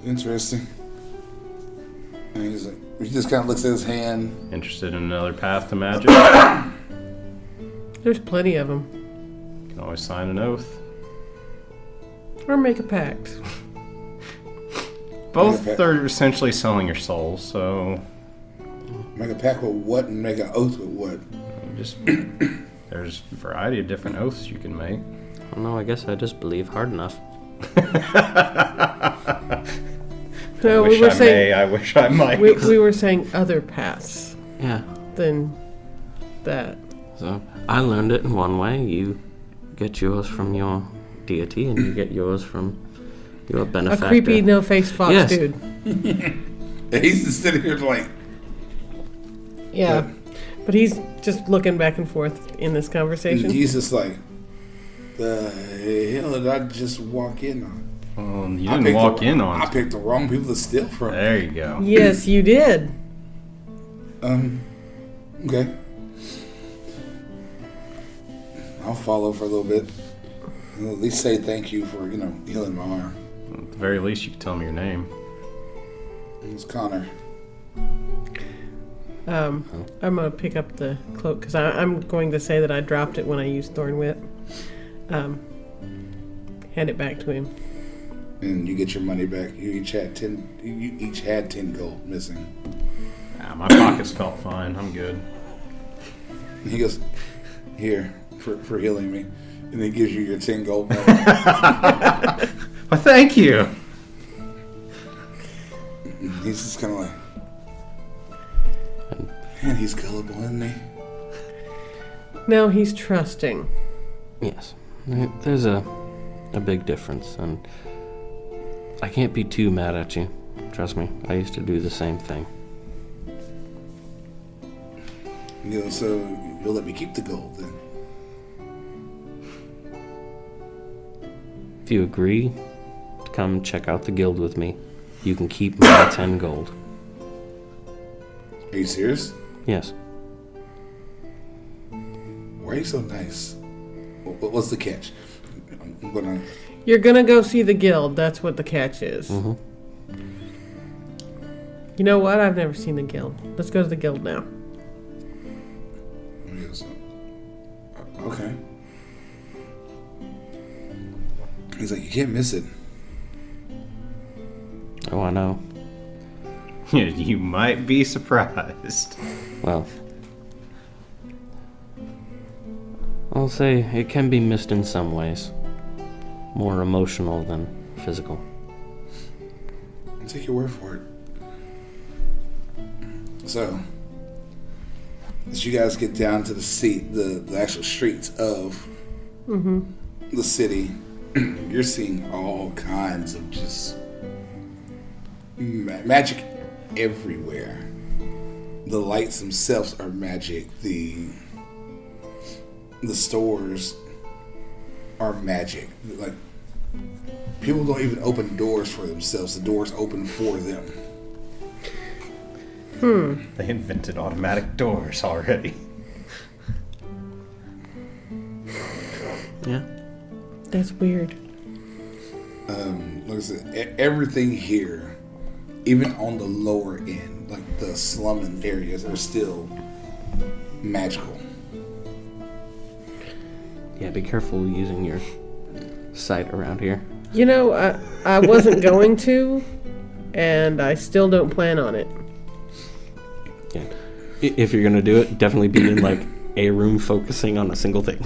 Interesting. And he's like, he just kind of looks at his hand. Interested in another path to magic? There's plenty of them. Can always sign an oath. Or make a pact. Both Okay. are essentially selling your soul, so Make a pact with what and make an oath with what? just there's a variety of different oaths you can make. I don't know, I guess I just believe hard enough. No, I wish I might. we were saying other paths Yeah. than that. So I learned it in one way. You get yours from your deity, and you get yours from your A benefactor. creepy no-faced fox Yes. dude. And he's just sitting here like, Yeah. But he's just looking back and forth in this conversation. he's just like, the hell did I just walk in on? You I didn't picked walk the- in on. I picked the wrong people to steal from. There you go. Yes, you did. Okay. I'll follow for a little bit. And at least say thank you for, healing my arm. At the very least, you can tell me your name. It's Connor. I'm going to pick up the cloak because I'm going to say that I dropped it when I used Thorn Whip. Hand it back to him. and you get your money back. You each had 10. You each had 10 gold missing. My pockets felt fine. I'm good. And he goes, "Here for healing me," and he gives you your 10 gold back. Well, thank you. And he's just kind of like, man, he's gullible, isn't he? No, he's trusting. Yes. There's a big difference, and I can't be too mad at you. Trust me, I used to do the same thing. You know, so you'll let me keep the gold then? If you agree to come check out the guild with me, you can keep my 10 gold. Are you serious? Yes. Why are you so nice? What's the catch? I'm gonna... You're gonna go see the guild. That's what the catch is. Mm-hmm. You know what? I've never seen the guild. Let's go to the guild now. Okay. He's like, you can't miss it. Oh, I know. You might be surprised. Well, I'll say it can be missed in some ways. More emotional than physical. I'll take your word for it. So, as you guys get down to the actual streets of the city, you're seeing all kinds of just magic everywhere. The lights themselves are magic. The stores are magic. Like, people don't even open doors for themselves. The doors open for them. They invented automatic doors already. Yeah. That's weird. Like I said, everything here, even on the lower end, like the slumming areas, are still magical. Yeah, be careful using your sight around here. You know, I wasn't going to, and I still don't plan on it. Yeah. If you're gonna do it, definitely be in like a room focusing on a single thing.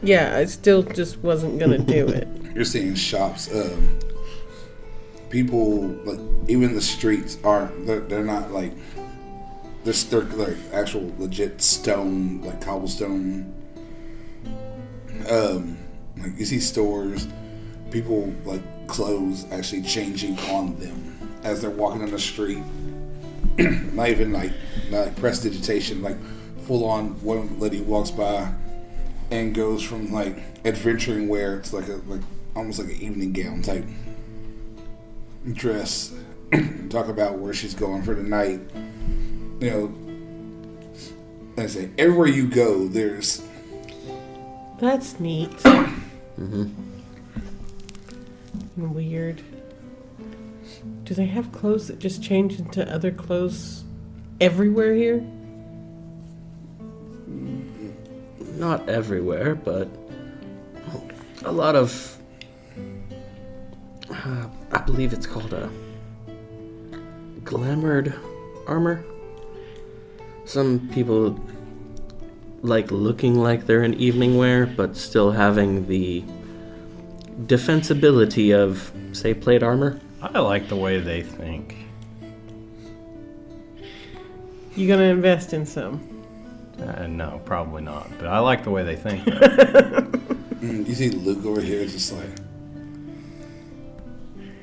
Yeah, I still just wasn't gonna do it. You're seeing shops. People, like, even the streets aren't. They're not like. They're like actual legit stone, like cobblestone. Like, you see stores, people like clothes actually changing on them as they're walking on the street. not like prestidigitation, like full on. One lady walks by and goes from like adventuring wear to like almost like an evening gown type dress. Talk about where she's going for the night. You know, like I say, everywhere you go, there's. That's neat. Weird. Do they have clothes that just change into other clothes everywhere here? Not everywhere, but a lot of. I believe it's called a glamoured armor. Some people like looking like they're in evening wear, but still having the defensibility of, say, plate armor. I like the way they think. You gonna invest in some? No, probably not. But I like the way they think. You see Luke over here, just like,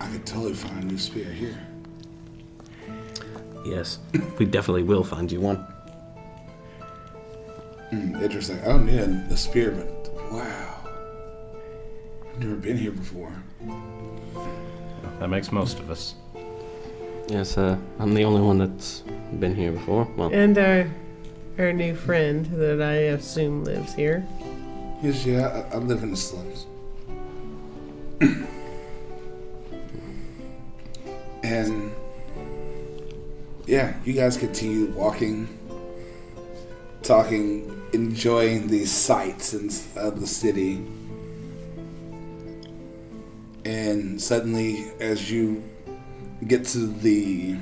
I could totally find a new spear here. Yes, we definitely will find you one. Interesting. I don't need a spear, but wow, I've never been here before. That makes most of us. Yes, I'm the only one that's been here before. Well, And our new friend that I assume lives here. Yes, yeah, I live in the slums. And yeah, you guys continue walking, talking, enjoying these sights of the city. And suddenly, as you get to the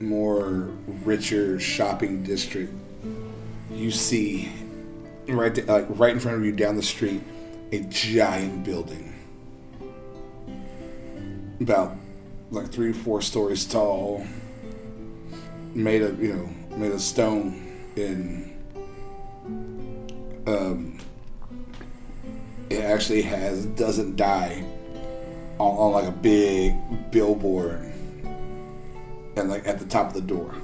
more richer shopping district, you see right in front of you down the street a giant building, about 3 or 4 stories tall, made of stone, and it actually doesn't die on like a big billboard and like at the top of the door.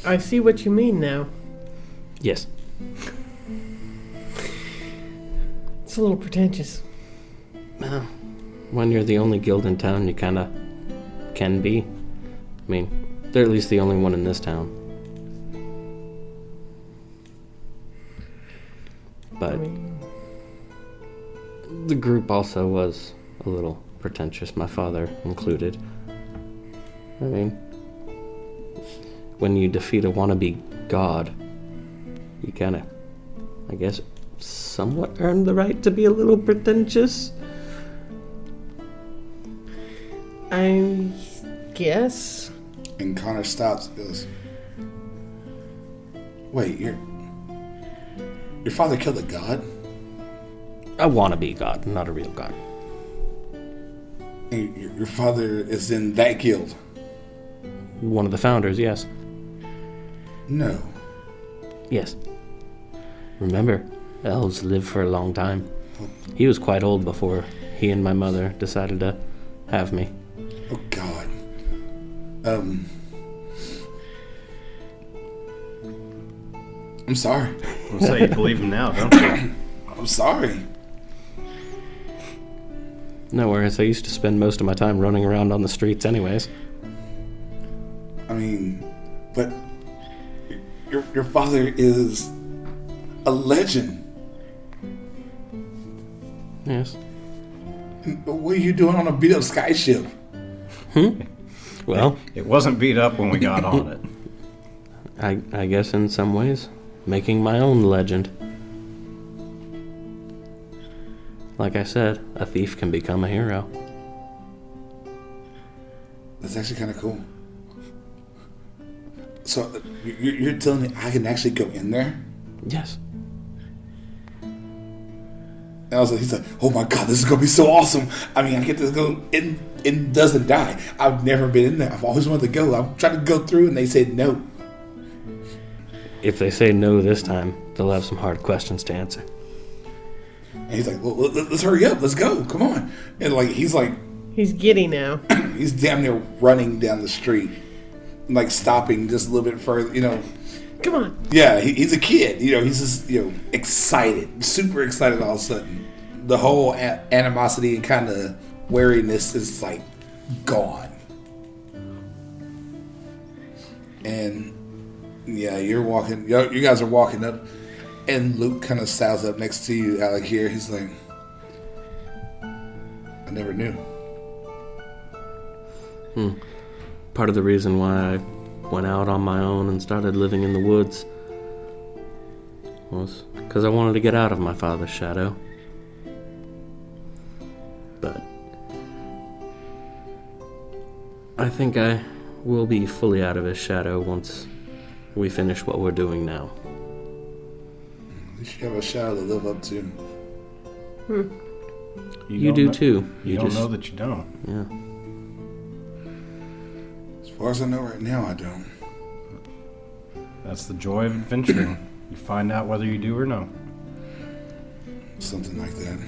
I see what you mean now. Yes. It's a little pretentious. When you're the only guild in town, you kind of can be. I mean, they're at least the only one in this town. But the group also was a little pretentious, my father included. I mean, when you defeat a wannabe god, you kind of, I guess, somewhat earn the right to be a little pretentious. I guess. And Connor stops and goes, "Wait, your father killed a god? A wannabe god, not a real god." And your father is in that guild? One of the founders, yes. No. Yes. Remember, elves live for a long time. He was quite old before he and my mother decided to have me. Oh, God. I'm sorry. I'll say you believe him now, don't you? I'm sorry. No worries, I used to spend most of my time running around on the streets anyways. I mean, but your father is a legend. Yes. But what are you doing on a beat-up skyship? Well, It wasn't beat up when we got on it. I guess in some ways, making my own legend. Like I said, a thief can become a hero. That's actually kind of cool. So you're telling me I can actually go in there? Yes. And I was like, he's like, oh my God, this is gonna be so awesome. I mean, I get to go in. It doesn't die. I've never been in there. I've always wanted to go. I've tried to go through, and they said no. If they say no this time, they'll have some hard questions to answer. And he's like, well, let's hurry up. Let's go. Come on. And he's giddy now. he's damn near running down the street, like stopping just a little bit further. Come on. Yeah, he's a kid. He's just excited, super excited. All of a sudden, the whole animosity and kind of wariness is like gone. And yeah, you're walking. You guys are walking up, and Luke kind of stands up next to you, Alikir. He's like, I never knew. Part of the reason why I went out on my own and started living in the woods was because I wanted to get out of my father's shadow. But I think I will be fully out of his shadow once we finish what we're doing now. At least you have a shadow to live up to. You do too. You don't know that you don't. Yeah. As far as I know right now, I don't. That's the joy of adventuring. You find out whether you do or no. Something like that.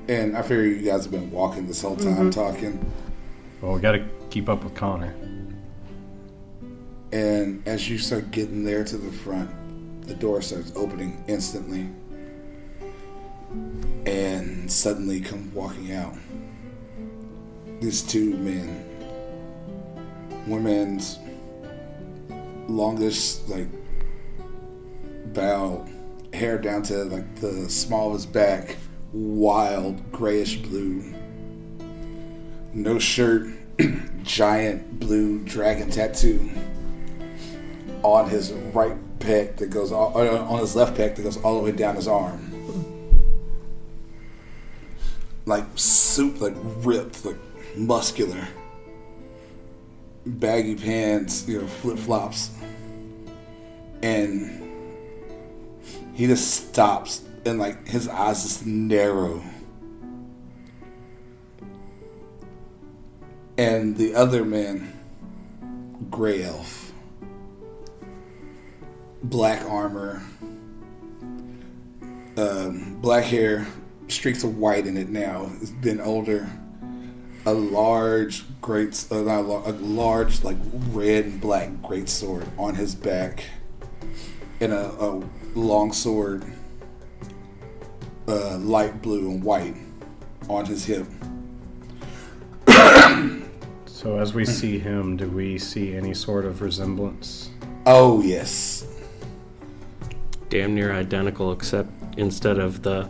And I figure you guys have been walking this whole time, talking. Well, we got to keep up with Connor. And as you start getting there to the front, the door starts opening instantly. And suddenly come walking out these 2 men. One man's longest, bow, hair down to the small of his back, wild grayish blue, no shirt, giant blue dragon tattoo on his right pec that goes on his left pec that goes all the way down his arm. like soup, like ripped, like muscular, baggy pants, flip flops, and he just stops and like his eyes just narrow. And the other man, gray elf, black armor, black hair, streaks of white in it now. It's been older. A large like red and black greatsword on his back, and a long sword, light blue and white, on his hip. So as we see him, do we see any sort of resemblance? Oh, yes. Damn near identical, except instead of the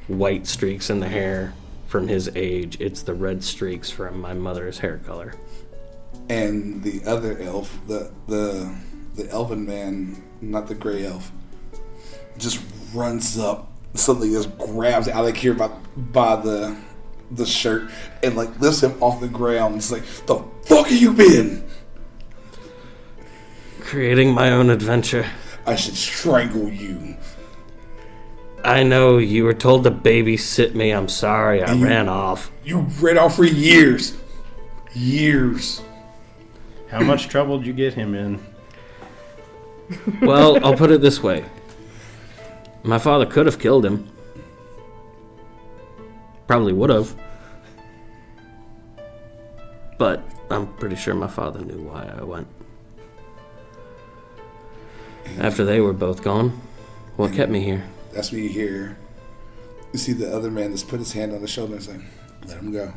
white streaks in the hair from his age, it's the red streaks from my mother's hair color. And the other elf, the elven man, not the gray elf, just runs up, suddenly just grabs Alikir by the shirt and like lifts him off the ground. It's like, the fuck have you been? Creating my own adventure. I should strangle you. I know, you were told to babysit me. I'm sorry, I ran off. You ran off for years. Years. How much trouble did you get him in? Well, I'll put it this way. My father could have killed him. Probably would have. But I'm pretty sure my father knew why I went. After they were both gone, what kept me here? That's when you hear, you see the other man just put his hand on his shoulder and say, let him go.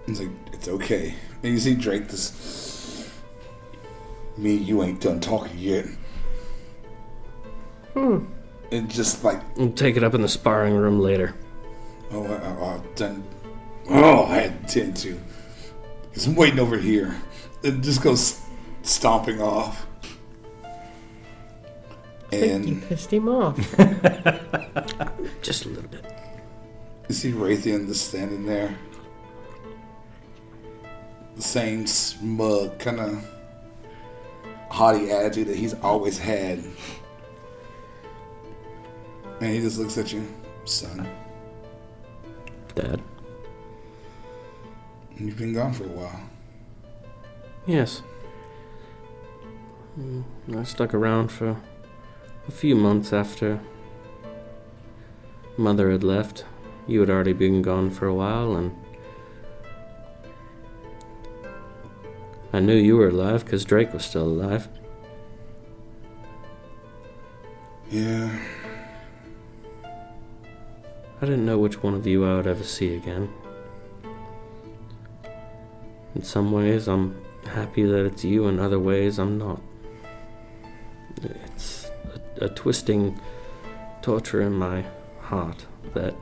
He's like, it's okay. And you see Drake just, me, you ain't done talking yet. And just like, We'll take it up in the sparring room later. I had to tend to. He's waiting over here. It just goes stomping off. I think you pissed him off. Just a little bit. You see Raytheon just standing there. The same smug, kind of haughty attitude that he's always had. And he just looks at you, son. Dad. You've been gone for a while. Yes. I stuck around for a few months after Mother had left. You had already been gone for a while, and I knew you were alive because Drake was still alive. Yeah. I didn't know which one of you I would ever see again. In some ways, I'm happy that it's you. In other ways, I'm not. It's a twisting torture in my heart that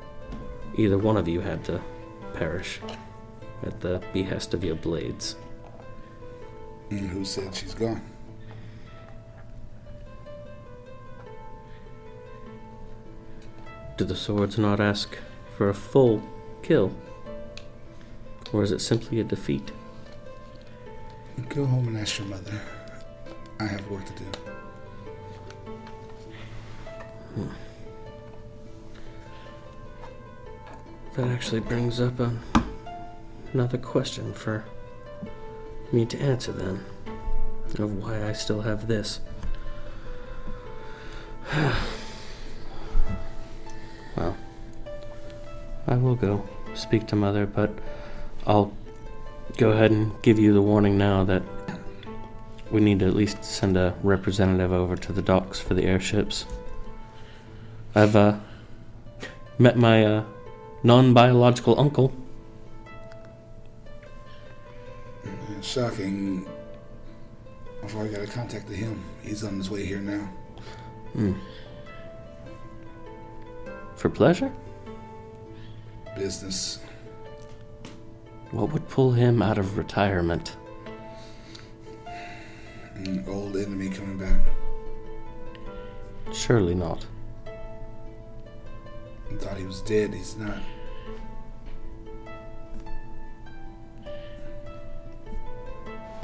either one of you had to perish at the behest of your blades. And who said she's gone? Do the swords not ask for a full kill? Or is it simply a defeat? Go home and ask your mother. I have work to do. That actually brings up another question for me to answer then, of why I still have this. Well, I will go speak to Mother, but I'll go ahead and give you the warning now that we need to at least send a representative over to the docks for the airships. I've met my non-biological uncle. Shocking. I've already got to contact him. He's on his way here now. For pleasure? Business. What would pull him out of retirement? An old enemy coming back. Surely not. I thought he was dead. He's not.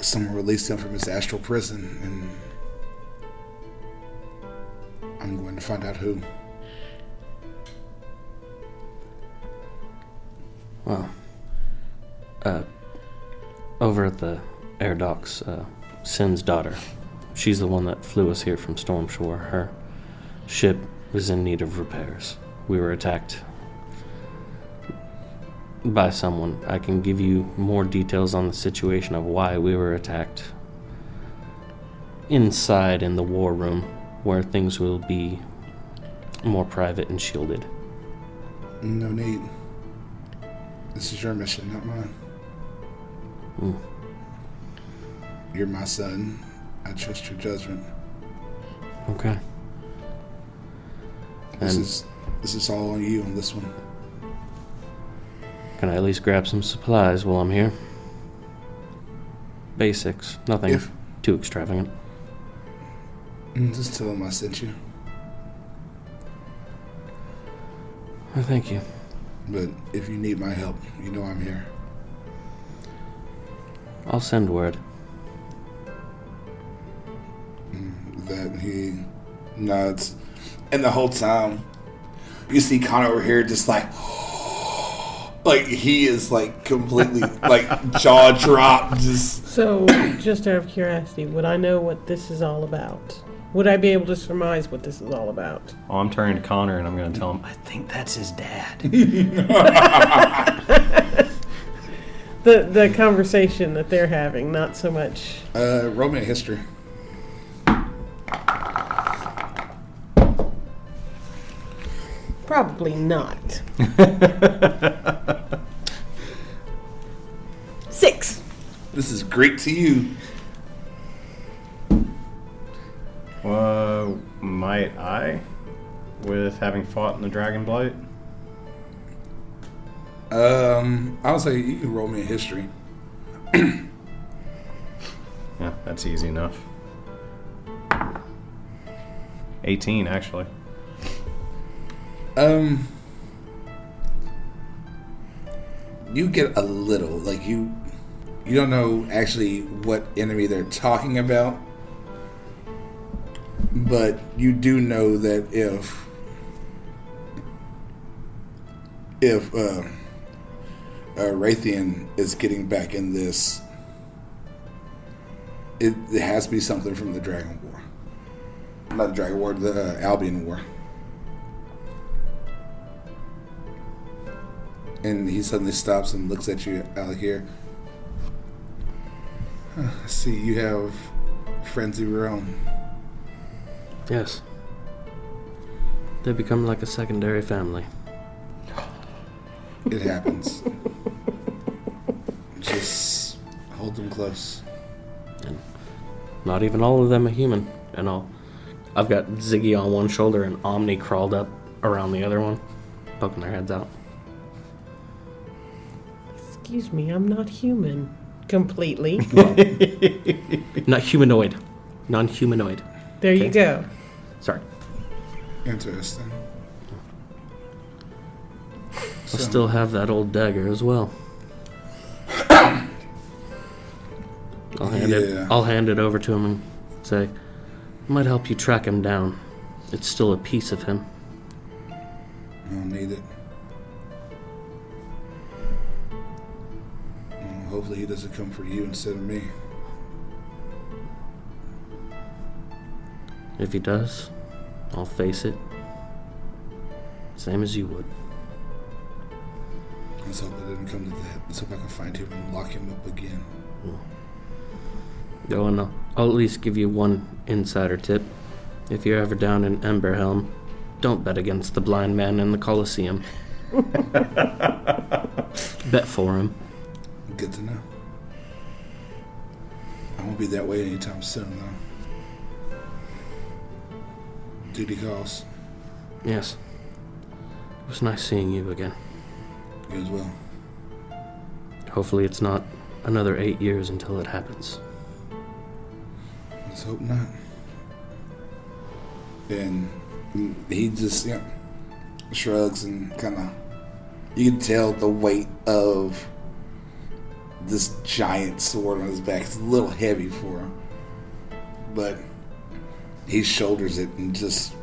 Someone released him from his astral prison, and I'm going to find out who. Well, over at the air docks, Sim's daughter, she's the one that flew us here from Stormshore. Her ship was in need of repairs. We were attacked by someone. I can give you more details on the situation of why we were attacked inside in the war room, where things will be more private and shielded. No need. This is your mission, not mine. You're my son. I trust your judgment. Okay. This is all on you on this one. Can I at least grab some supplies while I'm here? Basics, nothing too extravagant. Just tell him I sent you. Well, thank you. But if you need my help, you know I'm here. I'll send word. That he nods. And the whole time, you see Connor over here just like he is like completely like jaw dropped. So, just out of curiosity, would I know what this is all about? Would I be able to surmise what this is all about? Oh, I'm turning to Connor and I'm going to tell him, I think that's his dad. The conversation that they're having, not so much. Roll me a history. Probably not. 6. This is great to you. Might I? With having fought in the Dragon Blight? I would say you can roll me a history. Yeah, that's easy enough. 18, actually. You get a little, like you don't know actually what enemy they're talking about, but you do know that if Raytheon is getting back in this, it has to be something from the Dragon War. Not the Dragon War, the Albion War. And he suddenly stops and looks at you, Alikir. I see you have friends of your own. Yes. They become like a secondary family. It happens. Just hold them close. And not even all of them are human. And I've got Ziggy on one shoulder and Omni crawled up around the other one, poking their heads out. Excuse me, I'm not human. Completely. Not humanoid. Non-humanoid. There you go. Sorry. Interesting. I still have that old dagger as well. I'll hand it over to him and say, it might help you track him down. It's still a piece of him. I don't need it. Hopefully he doesn't come for you instead of me. If he does, I'll face it. Same as you would. Let's hope it didn't come to that. Let's hope I can find him and lock him up again. Go and I'll at least give you one insider tip. If you're ever down in Emberhelm, don't bet against the blind man in the Colosseum. Bet for him. Good to know. I won't be that way anytime soon, though. Duty calls. Yes. It was nice seeing you again. You as well. Hopefully it's not another 8 years until it happens. Let's hope not. And he just, shrugs and kind of, you can tell the weight of this giant sword on his back. It's a little heavy for him, but he shoulders it and just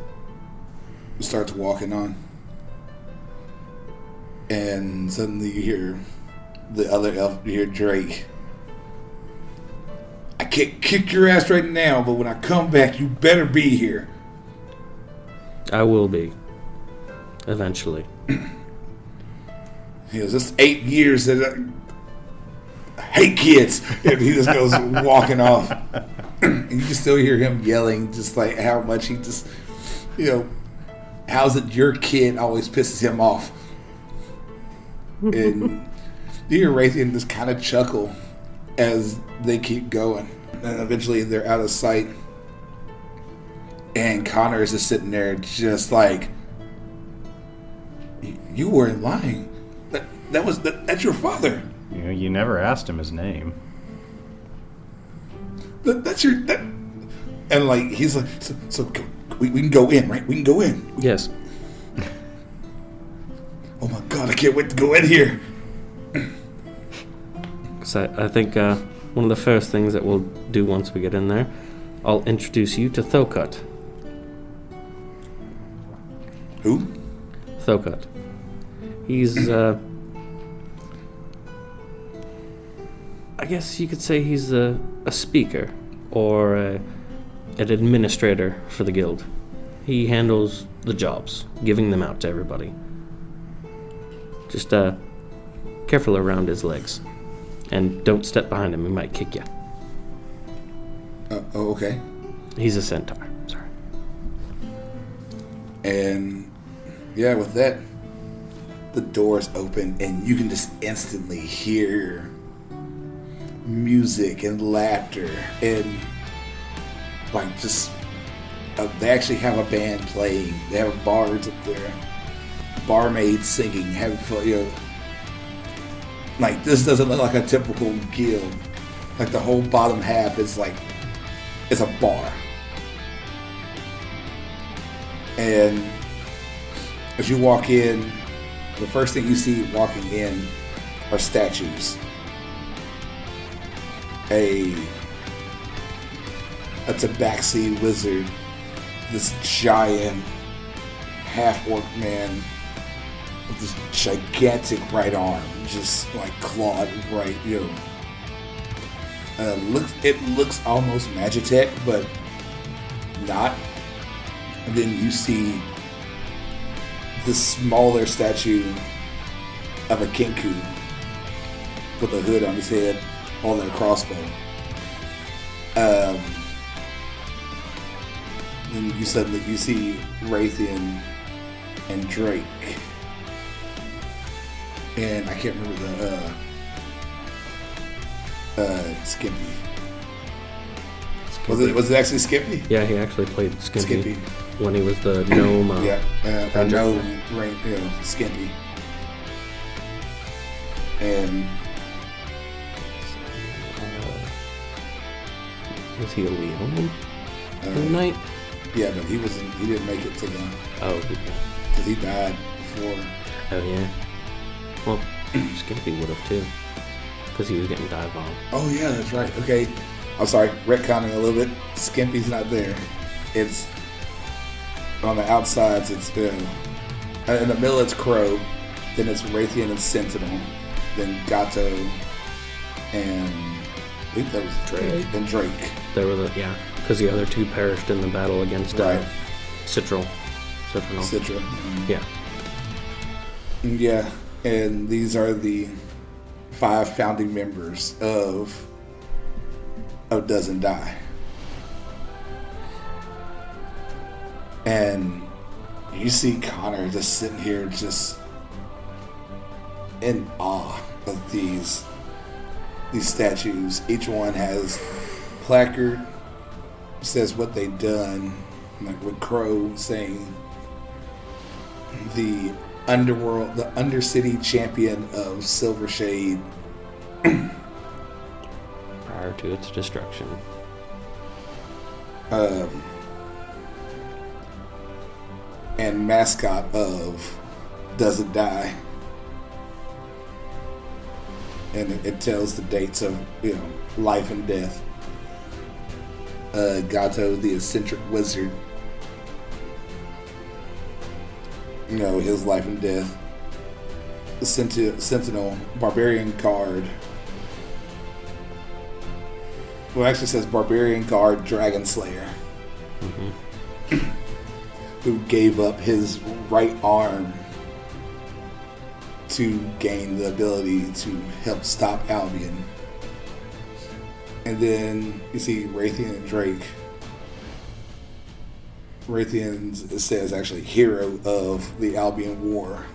starts walking on. And suddenly you hear the other elf, you hear Drake. I can't kick your ass right now, but when I come back, you better be here. I will be. Eventually. He goes, it's 8 years that I hate kids. And he just goes walking off. And you can still hear him yelling, just like how much he just, how's it your kid always pisses him off? And you hear Raytheon just kind of chuckle as they keep going. And eventually they're out of sight. And Connor is just sitting there just like, you weren't lying. That's your father. You never asked him his name. And like he's like, so we can go in, right? We can go in. Yes. Oh my god, I can't wait to go in here. So I think one of the first things that we'll do once we get in there, I'll introduce you to Thokut. Who? Thokut. He's, I guess you could say he's a speaker or an administrator for the guild. He handles the jobs, giving them out to everybody. Just careful around his legs. And don't step behind him, he might kick you. Oh, okay. He's a centaur, sorry. And yeah, with that, the doors open and you can just instantly hear music and laughter and like just they actually have a band playing. They have bards up there, barmaids singing, having fun. Like this doesn't look like a typical guild. Like the whole bottom half is like it's a bar. And as you walk in, the first thing you see walking in are statues. A tabaxi wizard, this giant half-orc man with this gigantic right arm, just like clawed right, it looks almost Magitech, but not. And then you see the smaller statue of a Kenku with a hood on his head, holding a crossbow. Then you see Raytheon and Drake, and I can't remember the Skimpy. Was it actually Skimpy? Yeah, he actually played Skimpy. Skimpy. When he was the gnome. A gnome, Skimpy. And was he a Leonin knight? Yeah, but he didn't make it to the. Oh, okay. Because he died before. Oh yeah. Well, Skimpy would have too, because he was getting dive bombed. Oh yeah, that's right. Okay, I'm sorry, retconning a little bit. Skimpy's not there. It's on the outsides. It's in the middle. It's Crow. Then it's Raytheon and Sentinel. Then Gato, and I think that was Drake. Then Drake. They were because the other two perished in the battle against Citral. Citra. Yeah. Yeah, and these are the 5 founding members of Doesn't Die. And you see Connor just sitting here just in awe of these statues. Each one has placard, says what they've done, like with Crow saying the underworld, the undercity champion of Silvershade prior to its destruction. and mascot of Doesn't Die. And it tells the dates of, life and death. Gato, the eccentric wizard. His life and death. The Sentinel, Barbarian Guard. Well, it actually says Barbarian Guard Dragon Slayer. Mm-hmm. Who gave up his right arm to gain the ability to help stop Albion. And then you see Raytheon and Drake. Raytheon says actually hero of the Albion War.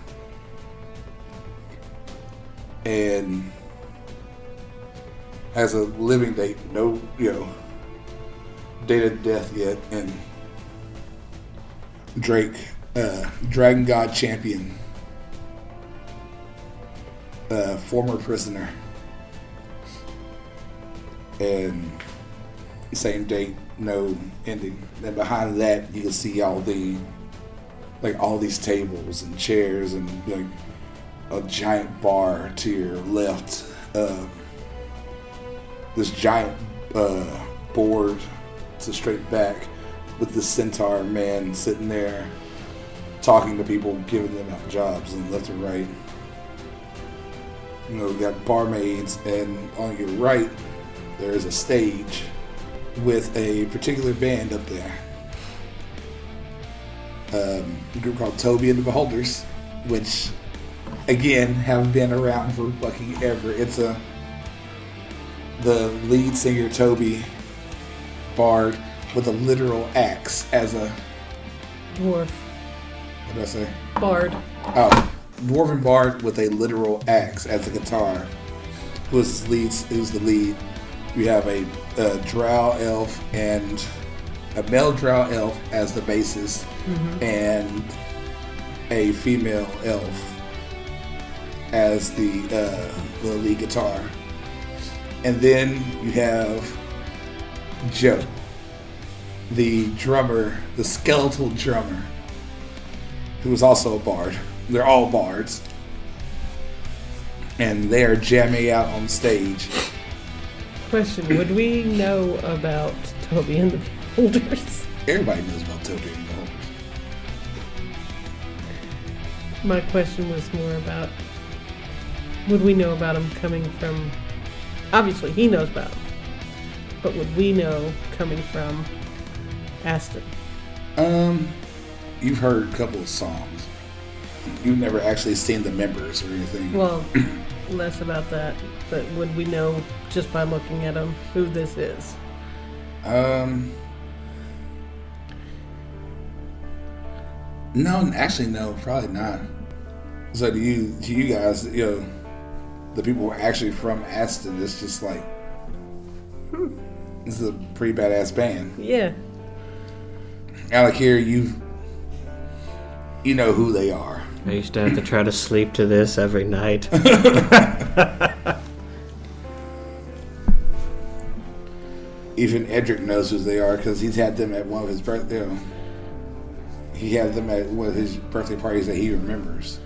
And has a living date, no, date of death yet. And Drake, Dragon God champion, former prisoner, and same date, no ending. And behind that, you can see all these tables and chairs and a giant bar to your left. This giant board to straight back with the centaur man sitting there talking to people, giving them out jobs and left and right. We got barmaids, and on your right there is a stage with a particular band up there. A group called Toby and the Beholders, which again have been around for fucking ever. It's the lead singer Toby, bard with a literal axe as a dwarf. What did I say? Bard. Oh, dwarven bard with a literal axe as a guitar. Who's the lead? You have a drow elf and a male drow elf as the bassist, and a female elf as the lead guitar. And then you have Joe, the drummer, the skeletal drummer, who is also a bard. They're all bards. And they are jamming out on stage. Question, would we know about Toby and the Beholders? Everybody knows about Toby and the Beholders. My question was more about, would we know about him coming from... Obviously, he knows about him. But would we know coming from Aston? You've heard a couple of songs. You've never actually seen the members or anything. Well, less about that. But would we know just by looking at him who this is? No, actually, no, probably not. So to you guys, the people who are actually from Aston, it's just like, this is a pretty badass band. Yeah. Alikir, you know who they are. I used to have to try to sleep to this every night. Even Edric knows who they are because he's had them at one of his birthday. He had them at one of his birthday parties that he remembers.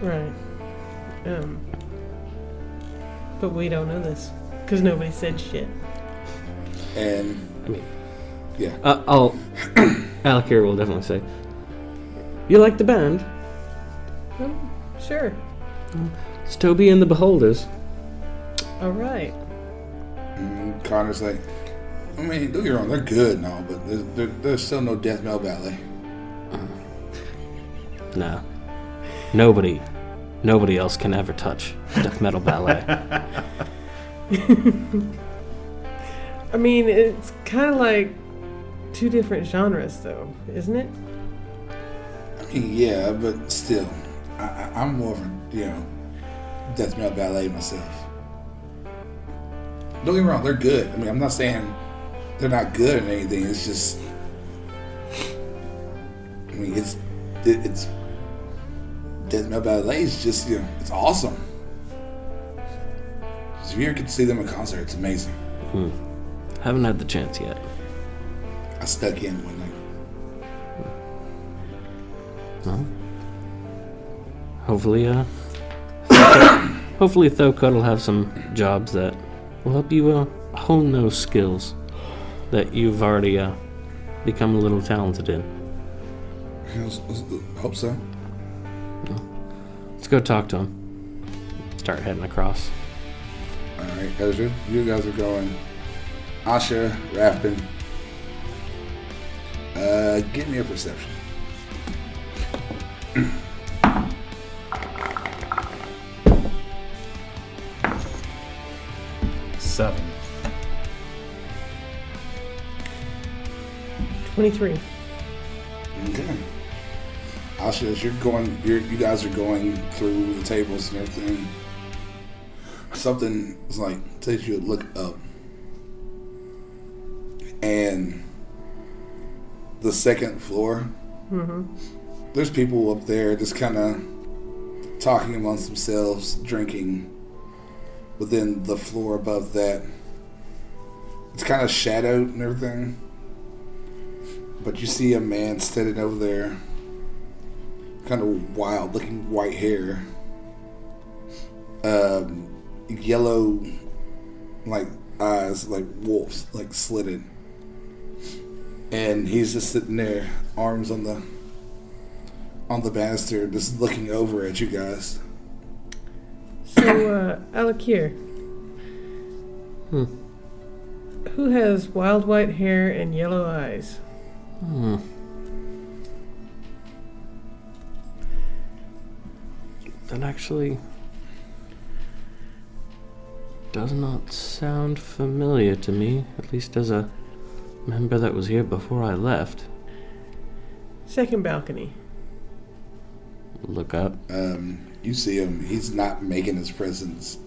Right. But we don't know this because nobody said shit. And I mean, yeah. Alikir will definitely say, "You like the band? Sure. It's Toby and the Beholders." All right. And Connor's like, I mean, don't get me wrong, they're good and all, but there's still no death metal ballet. No. Nobody else can ever touch death metal ballet. I mean, it's kind of like two different genres, though, isn't it? I mean, yeah, but still, I'm more of a, death metal ballet myself. Don't get me wrong, they're good. I mean, I'm not saying they're not good or anything. It's just, I mean, it's death metal ballet is just, it's awesome. If you ever get to see them in concert, it's amazing. Haven't had the chance yet. I stuck in one Well, hopefully, hopefully Thokut will have some jobs that will help you hone those skills that you've already become a little talented in. Hope so. Let's go talk to him. Start heading across. Alright, as you guys are going, Asha, Rafben, give me a perception. Seven. 23. Okay. Asha, as you guys are going through the tables and everything, something is like takes you to look up, and the second floor, there's people up there just kind of talking amongst themselves, drinking. But then the floor above that, it's kind of shadowed and everything. But you see a man standing over there, kind of wild, looking white hair, yellow, like eyes, like wolves, like slitted. And he's just sitting there, arms on the banister, just looking over at you guys. So, Alikir. Who has wild white hair and yellow eyes? That actually does not sound familiar to me, at least as a member that was here before I left. Second balcony. Look up. You see him. He's not making his presence.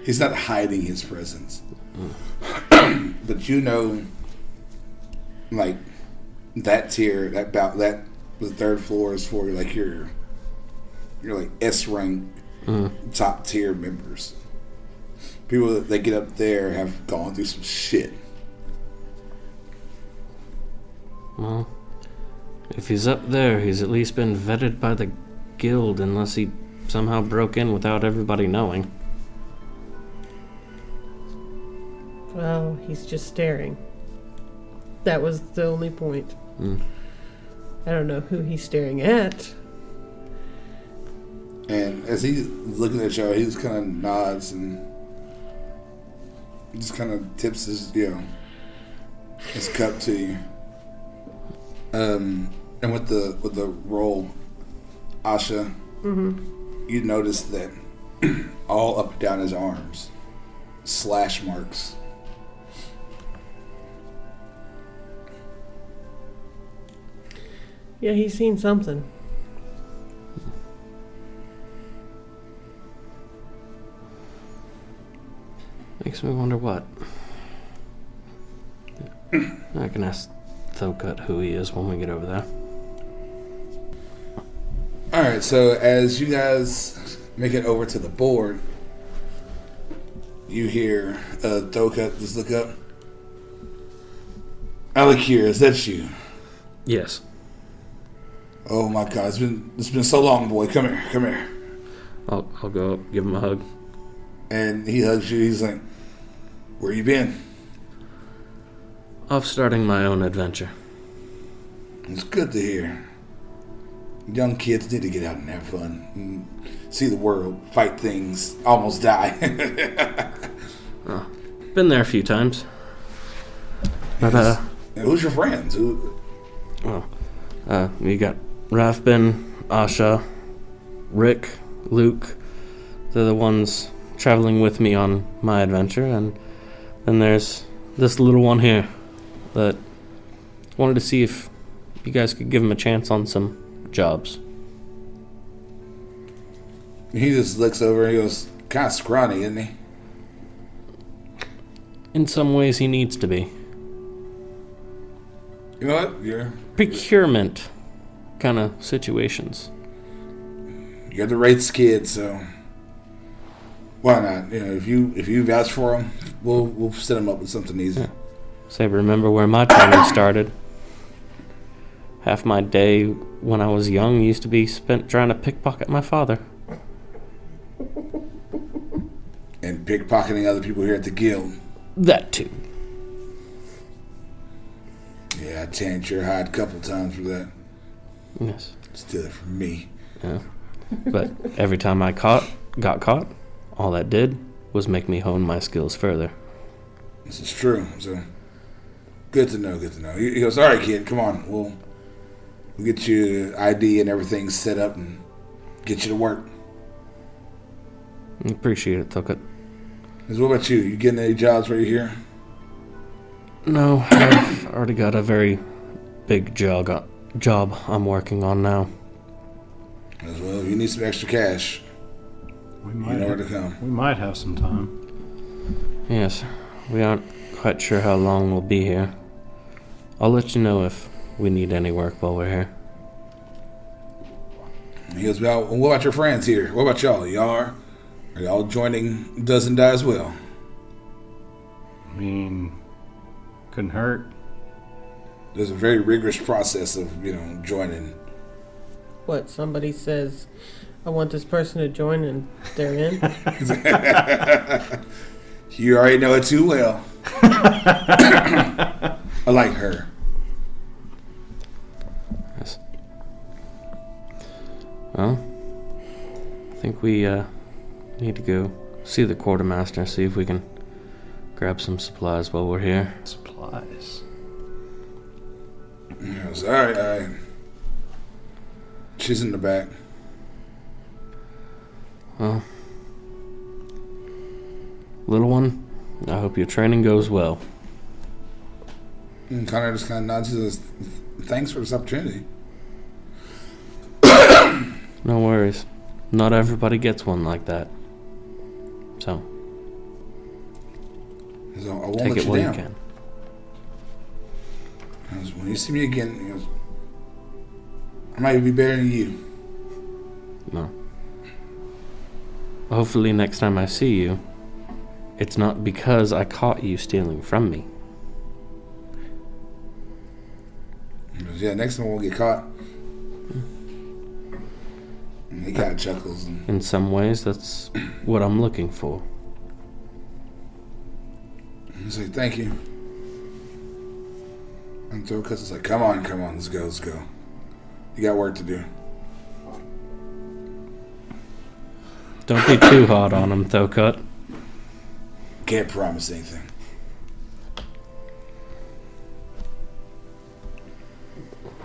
He's not hiding his presence. But you know, like that tier, that the third floor is for like your like S rank top tier members. People that get up there have gone through some shit. Well, if he's up there, he's at least been vetted by the guild, unless he somehow broke in without everybody knowing. Well, he's just staring. That was the only point. I don't know who he's staring at. And as he's looking at y'all, he just kind of nods and just kind of tips his cup to you. And with the roll, Asha, you notice that all up and down his arms, slash marks. Yeah, he's seen something. Makes me wonder what. I can ask Thokut who he is when we get over there. Alright, so as you guys make it over to the board, you hear Thokut just look up. Alikir, is that you? Yes. Oh my god, it's been so long, boy. Come here. I'll go up, give him a hug. And he hugs you. He's like, where you been? Off starting my own adventure. It's good to hear. Young kids need to get out and have fun. And see the world, fight things, almost die. Been there a few times. But, And who's your friends? we got Rafben, Asha, Rick, Luke. They're the ones traveling with me on my adventure, and then there's this little one here that wanted to see if you guys could give him a chance on some jobs. He just looks over and he goes, kind of scrawny, isn't he? In some ways, he needs to be. You know what? You're Procurement kind of situations. the Wraith's kid, so why not? If you vouch for him, we'll set him up with something easy. Yeah. Say, remember where my training started? Half my day when I was young used to be spent trying to pickpocket my father. And pickpocketing other people here at the guild. That too. Yeah, I tanned your hide a couple times for that. Yes. Steal it from me. Yeah. But every time I got caught, all that did was make me hone my skills further. This is true. So, good to know, good to know. He goes, all right, kid, come on. We'll get you ID and everything set up and get you to work. Appreciate it, Tucket. What about you? You getting any jobs right here? No, I've already got a very big job I'm working on now. As well, if you need some extra cash, you know where to come. We might have some time. Yes, we aren't quite sure how long we'll be here. I'll let you know if we need any work while we're here. He goes, well, what about your friends here? What about y'all? Are y'all joining Doesn't Die as well? I mean, couldn't hurt. There's a very rigorous process of, joining. What, somebody says, I want this person to join and they're in? You already know it too well. I like her. Yes. Well, I think we need to go see the quartermaster, see if we can grab some supplies while we're here. Supplies. Yes, all right. She's in the back. Well, little one, I hope your training goes well. And Connor just kind of nods and says, thanks for this opportunity. No worries. Not everybody gets one like that. So, I won't take let it you while down. you can. He goes, when you see me again, he goes, I might be better than you. No. Hopefully next time I see you, it's not because I caught you stealing from me. He goes, yeah, next time we won't get caught. And he kind of chuckles. And In some ways, that's what I'm looking for. he's like, thank you. And Thor Cuts is like, come on, let's go. You got work to do. Don't be too hard on him, Thokut. Can't promise anything.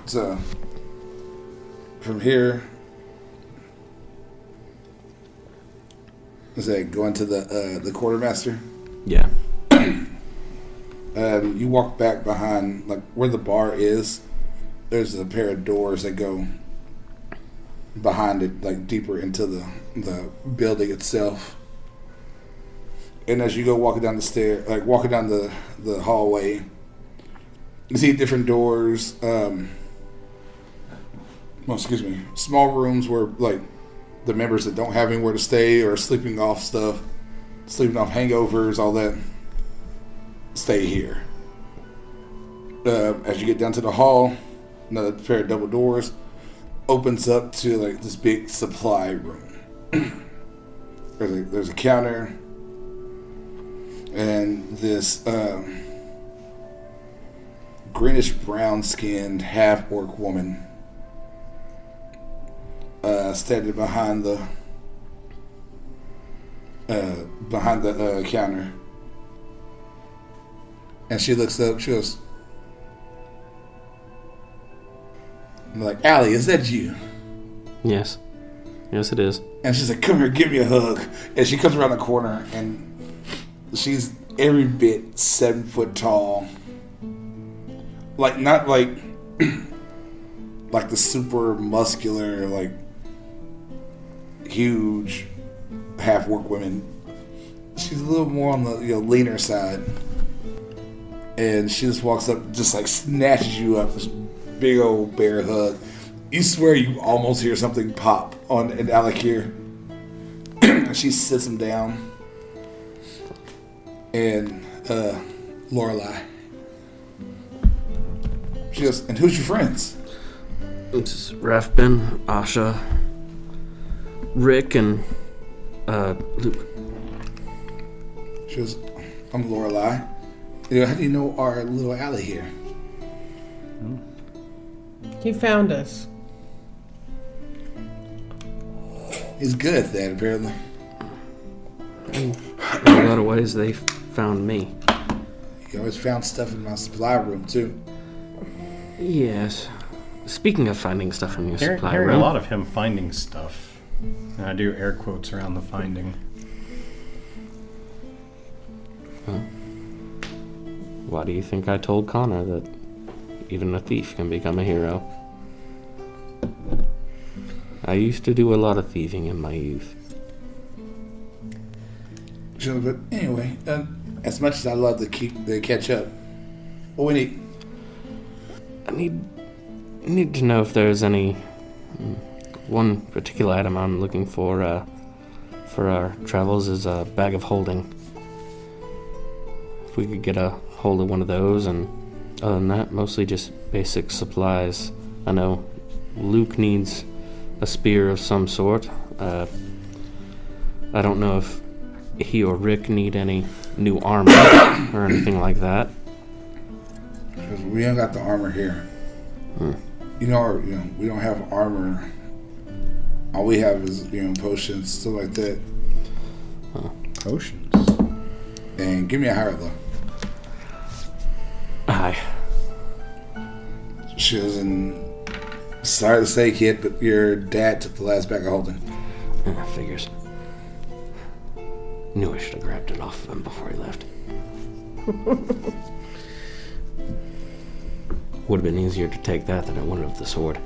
So, from here, is that going to the quartermaster? Yeah. You walk back behind, like where the bar is. There's a pair of doors that go behind it, like deeper into the building itself. And as you go walking down the stair, like walking down the hallway, you see different doors. Small rooms where like the members that don't have anywhere to stay or sleeping off hangovers, all that, stay here. As you get down to the hall, another pair of double doors opens up to like this big supply room. There's a counter and this greenish brown skinned half orc woman standing behind the counter, and she looks up. She goes, I'm like, Allie, is that you? Yes. Yes, it is. And she's like, come here, give me a hug. And she comes around the corner, and she's every bit 7 foot tall. Like, not like like the super muscular, like huge half orc women. She's a little more on the leaner side. And she just walks up, just like snatches you up, this big old bear hug. You swear you almost hear something pop in Alikir. And she sits him down. And Lorelei, she goes, and who's your friends? It's Rafben, Asha, Rick, and Luke. She goes, I'm Lorelei. You know, how do you know our little alley here? He found us. He's good at that, apparently. In a lot of ways, they found me. He always found stuff in my supply room, too. Yes. Speaking of finding stuff in your supply Hearing room, a lot of him finding stuff. And I do air quotes around the finding. why do you think I told Connor that even a thief can become a hero? I used to do a lot of thieving in my youth. Sure, but anyway, as much as I love to catch up, what we need? I need to know if there's any one particular item I'm looking for our travels is a bag of holding. If we could get a hold of one of those, and other than that, mostly just basic supplies. I know Luke needs a spear of some sort. I don't know if he or Rick need any new armor or anything like that. Because we ain't got the armor here. We don't have armor. All we have is potions, stuff like that. Potions? And give me a higher though. Aye. She was sorry to say, kid, but your dad took the last bag of holding. Figures. Knew I should have grabbed it off of him before he left. Would have been easier to take that than it would have the sword.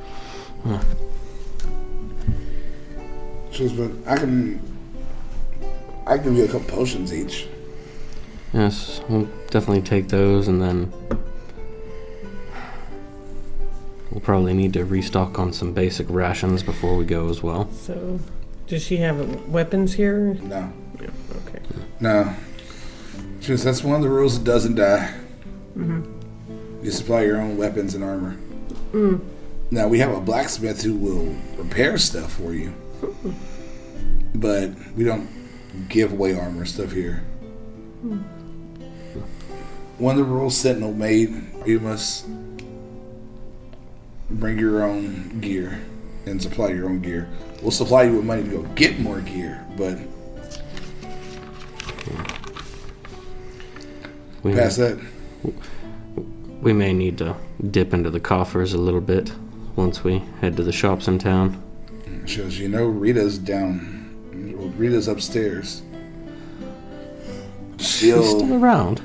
She was, but I can give you a couple potions each. Yes, we'll definitely take those, and then we'll probably need to restock on some basic rations before we go as well. So, does she have weapons here? No. Yeah, okay. No. She was, that's one of the rules that doesn't die. Mm-hmm. You supply your own weapons and armor. Mm. Now, we have a blacksmith who will repair stuff for you. But we don't give away armor stuff here. One of the rules Sentinel made, you must bring your own gear and supply your own gear. We'll supply you with money to go get more gear, but past that, we may need to dip into the coffers a little bit once we head to the shops in town. shows Rita's down. Well, Rita's upstairs. She's still around.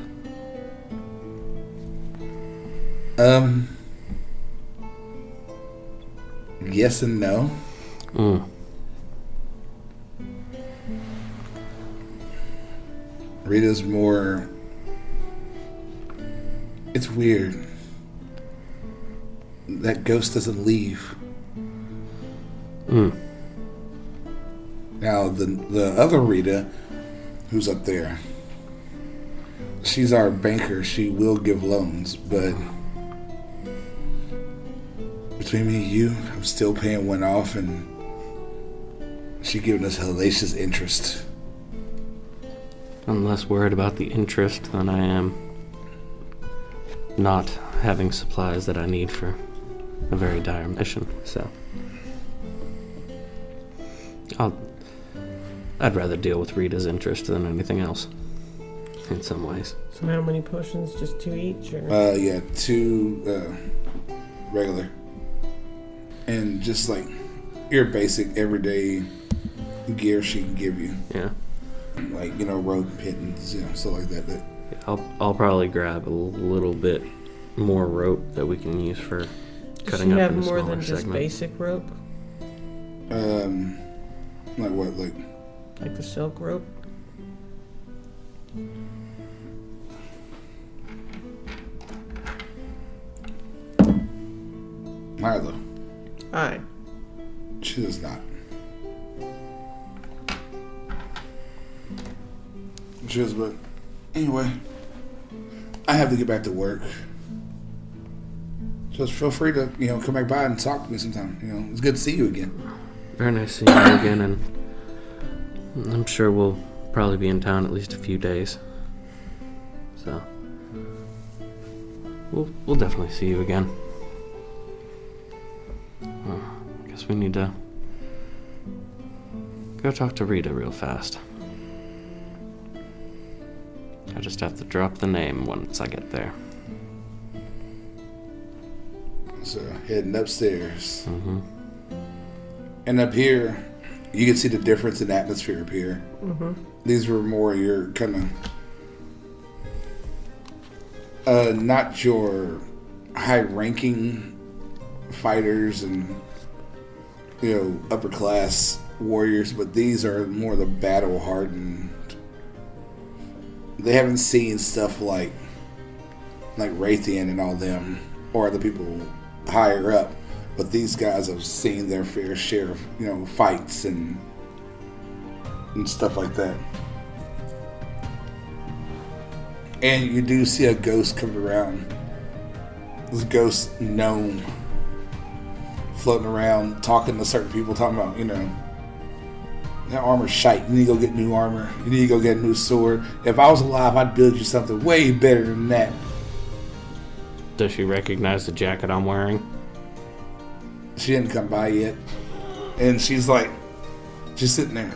Yes and no. Rita's more. It's weird. That ghost doesn't leave. Now the other Rita, who's up there, she's our banker. She will give loans, but between me and you, I'm still paying one off, and she giving us hellacious interest. I'm less worried about the interest than I am not having supplies that I need for a very dire mission, so I'd rather deal with Rita's interest than anything else, in some ways. So how many potions? Just 2 each? Or? Yeah, 2 regular. And just like your basic everyday gear she can give you. Yeah. Like, rope pittance, stuff like that. I'll probably grab a little bit more rope that we can use for cutting up in a smaller segment. Does she have more than just basic rope? Like what? Like the silk rope? Milo. Aye. She does not. She does, but anyway, I have to get back to work. Just feel free to, come back by and talk to me sometime. It's good to see you again. Very nice seeing you again, and I'm sure we'll probably be in town at least a few days. So, we'll definitely see you again. I guess we need to go talk to Rita real fast. I just have to drop the name once I get there. So, heading upstairs. Mm-hmm. And up here, you can see the difference in atmosphere up here. Mm-hmm. These were more your kind of, not your high-ranking fighters and, upper-class warriors, but these are more the battle-hardened. They haven't seen stuff like Raytheon and all them, or the people higher up, but these guys have seen their fair share of, fights and stuff like that. And you do see a ghost coming around. This ghost gnome floating around, talking to certain people, talking about, that armor's shite. You need to go get new armor. You need to go get a new sword. If I was alive, I'd build you something way better than that. Does she recognize the jacket I'm wearing? She didn't come by yet. And she's like, just sitting there.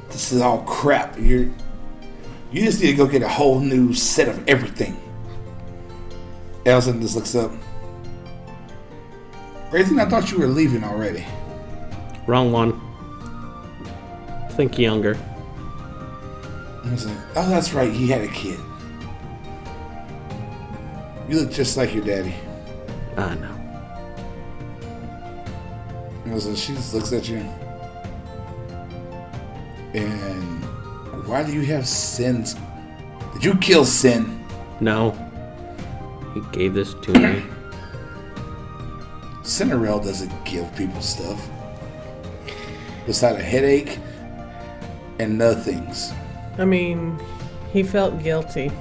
This is all crap. You just need to go get a whole new set of everything. Elson just looks up. Raytheon, I thought you were leaving already. Wrong one. Think younger. I was like, oh, that's right. He had a kid. You look just like your daddy. I know. I was like, she just looks at you. And why do you have sins? Did you kill Sin? No. He gave this to me. Cinderella doesn't give people stuff. Beside a headache and other things. I mean, he felt guilty.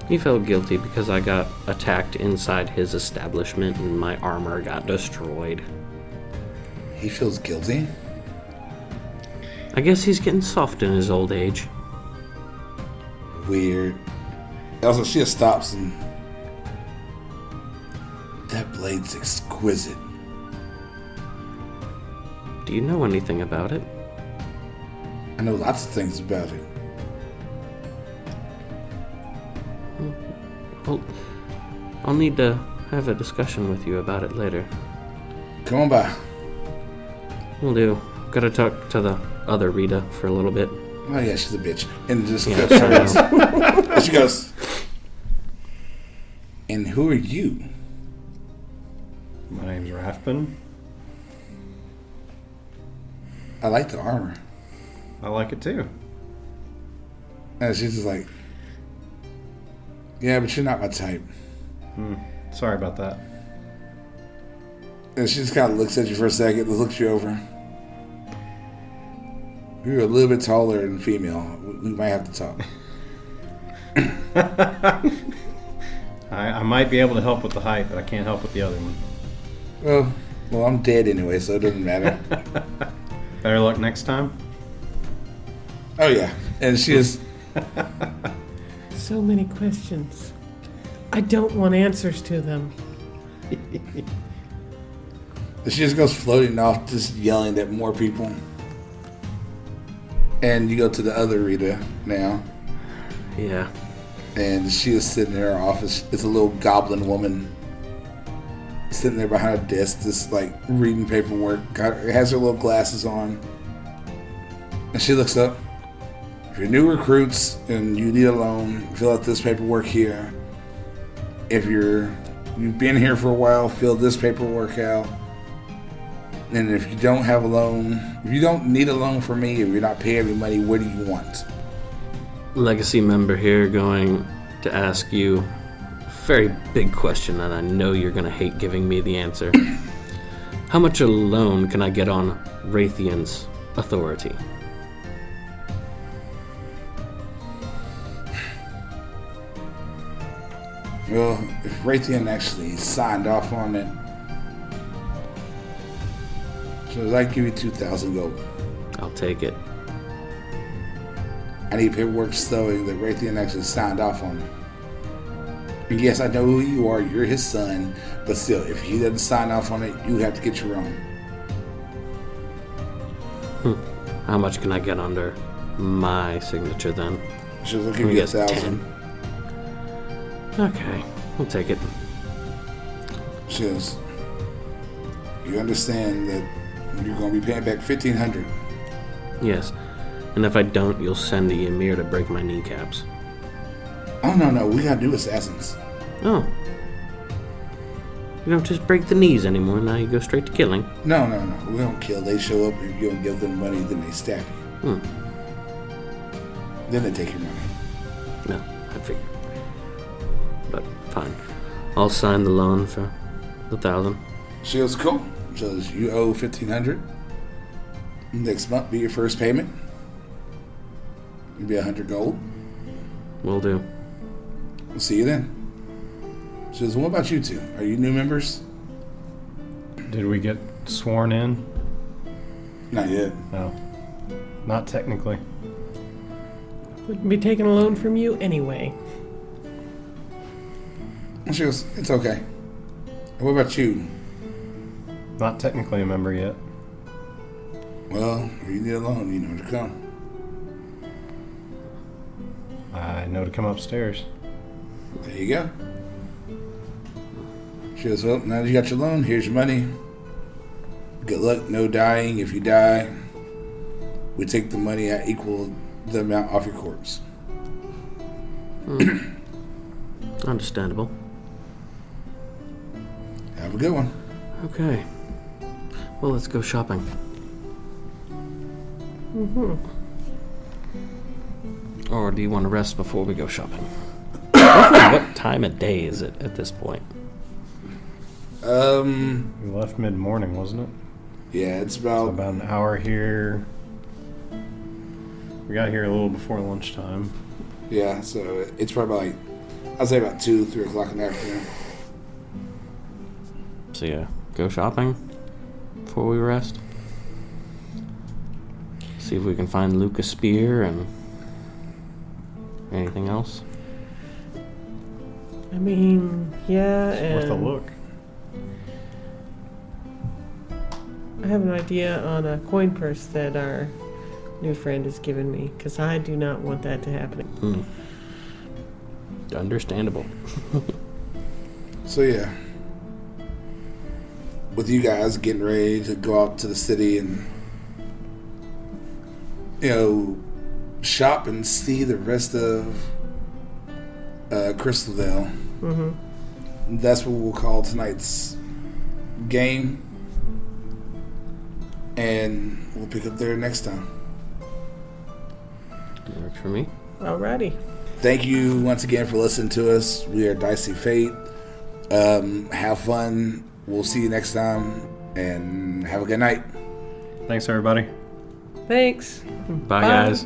He felt guilty because I got attacked inside his establishment and my armor got destroyed. He feels guilty? I guess he's getting soft in his old age. Weird. Also, she just stops and... That blade's exquisite. Do you know anything about it? I know lots of things about it. Well, I'll need to have a discussion with you about it later. Come on by. Will do. Gotta talk to the other Rita for a little bit. Oh yeah, she's a bitch. And just Yeah, goes, I know. and she goes, and who are you? My name's Rafben. I like the armor. I like it too. And she's just like, yeah, but you're not my type. Sorry about that. And she just kind of looks at you for a second, looks you over. You're a little bit taller than female. We might have to talk. I might be able to help with the height, but I can't help with the other one. Well, I'm dead anyway, so it doesn't matter. Better luck next time. Oh yeah, and she is. So many questions. I don't want answers to them. She just goes floating off, just yelling at more people. And you go to the other Rita now, Yeah. and she is sitting in her office. It's a little goblin woman sitting there behind a desk, just like reading paperwork. Has her little glasses on, and she looks up. If you're new recruits and you need a loan, fill out this paperwork here. If you've been here for a while, fill this paperwork out. And if you don't have a loan, if you don't need a loan from me, if you're not paying me money, what do you want? Legacy member here going to ask you a very big question, and I know you're going to hate giving me the answer. How much a loan can I get on Raytheon's authority? Well, if Raytheon actually signed off on it, so I give you 2,000 gold. I'll take it. I need paperwork showing that Raytheon actually signed off on it. And yes, I know who you are. You're his son. But still, if he doesn't sign off on it, you have to get your own. How much can I get under my signature then? So I'll give you 1,000. 10. Okay, I'll take it. She goes, you understand that you're going to be paying back 1,500. Yes. And if I don't, you'll send the Emir to break my kneecaps. Oh, no. We got to do assassins. Oh. You don't just break the knees anymore. Now you go straight to killing. No. We don't kill. They show up, you don't give them money, then they stab you. Then they take your money. No, I figured. But fine. I'll sign the loan for the 1,000. She goes, cool. So you owe 1,500. Next month be your first payment. It'll be 100 gold. Will do. We'll see you then. She says, what about you two? Are you new members? Did we get sworn in? Not yet. No. Not technically. Wouldn't be taking a loan from you anyway. She goes, it's okay. What about you? Not technically a member yet. Well, if you need a loan, you know to come. I know to come upstairs. There you go. She goes, well, now that you got your loan, here's your money. Good luck, no dying. If you die, we take the money at equal the amount off your corpse. Understandable. Have a good one. Okay. Well, let's go shopping. Or do you want to rest before we go shopping? What time of day is it at this point? We left mid-morning, wasn't it? Yeah, it's So about about an hour here. We got here a little before lunchtime. yeah. So it's probably like I'd say about 2-3 o'clock in the afternoon. So yeah, go shopping before we rest. See if we can find Lucas Spear and anything else. I mean, yeah, and Worth a look. I have an idea on a coin purse that our new friend has given me, because I do not want that to happen. Understandable. So yeah, with you guys getting ready to go out to the city and shop and see the rest of Crystaldale. That's what we'll call tonight's game, and we'll pick up there next time. Works for me. Alrighty. Thank you once again for listening to us. We are Dicey Fate. Have fun. We'll see you next time, and have a good night. Thanks, everybody. Thanks. Bye, guys.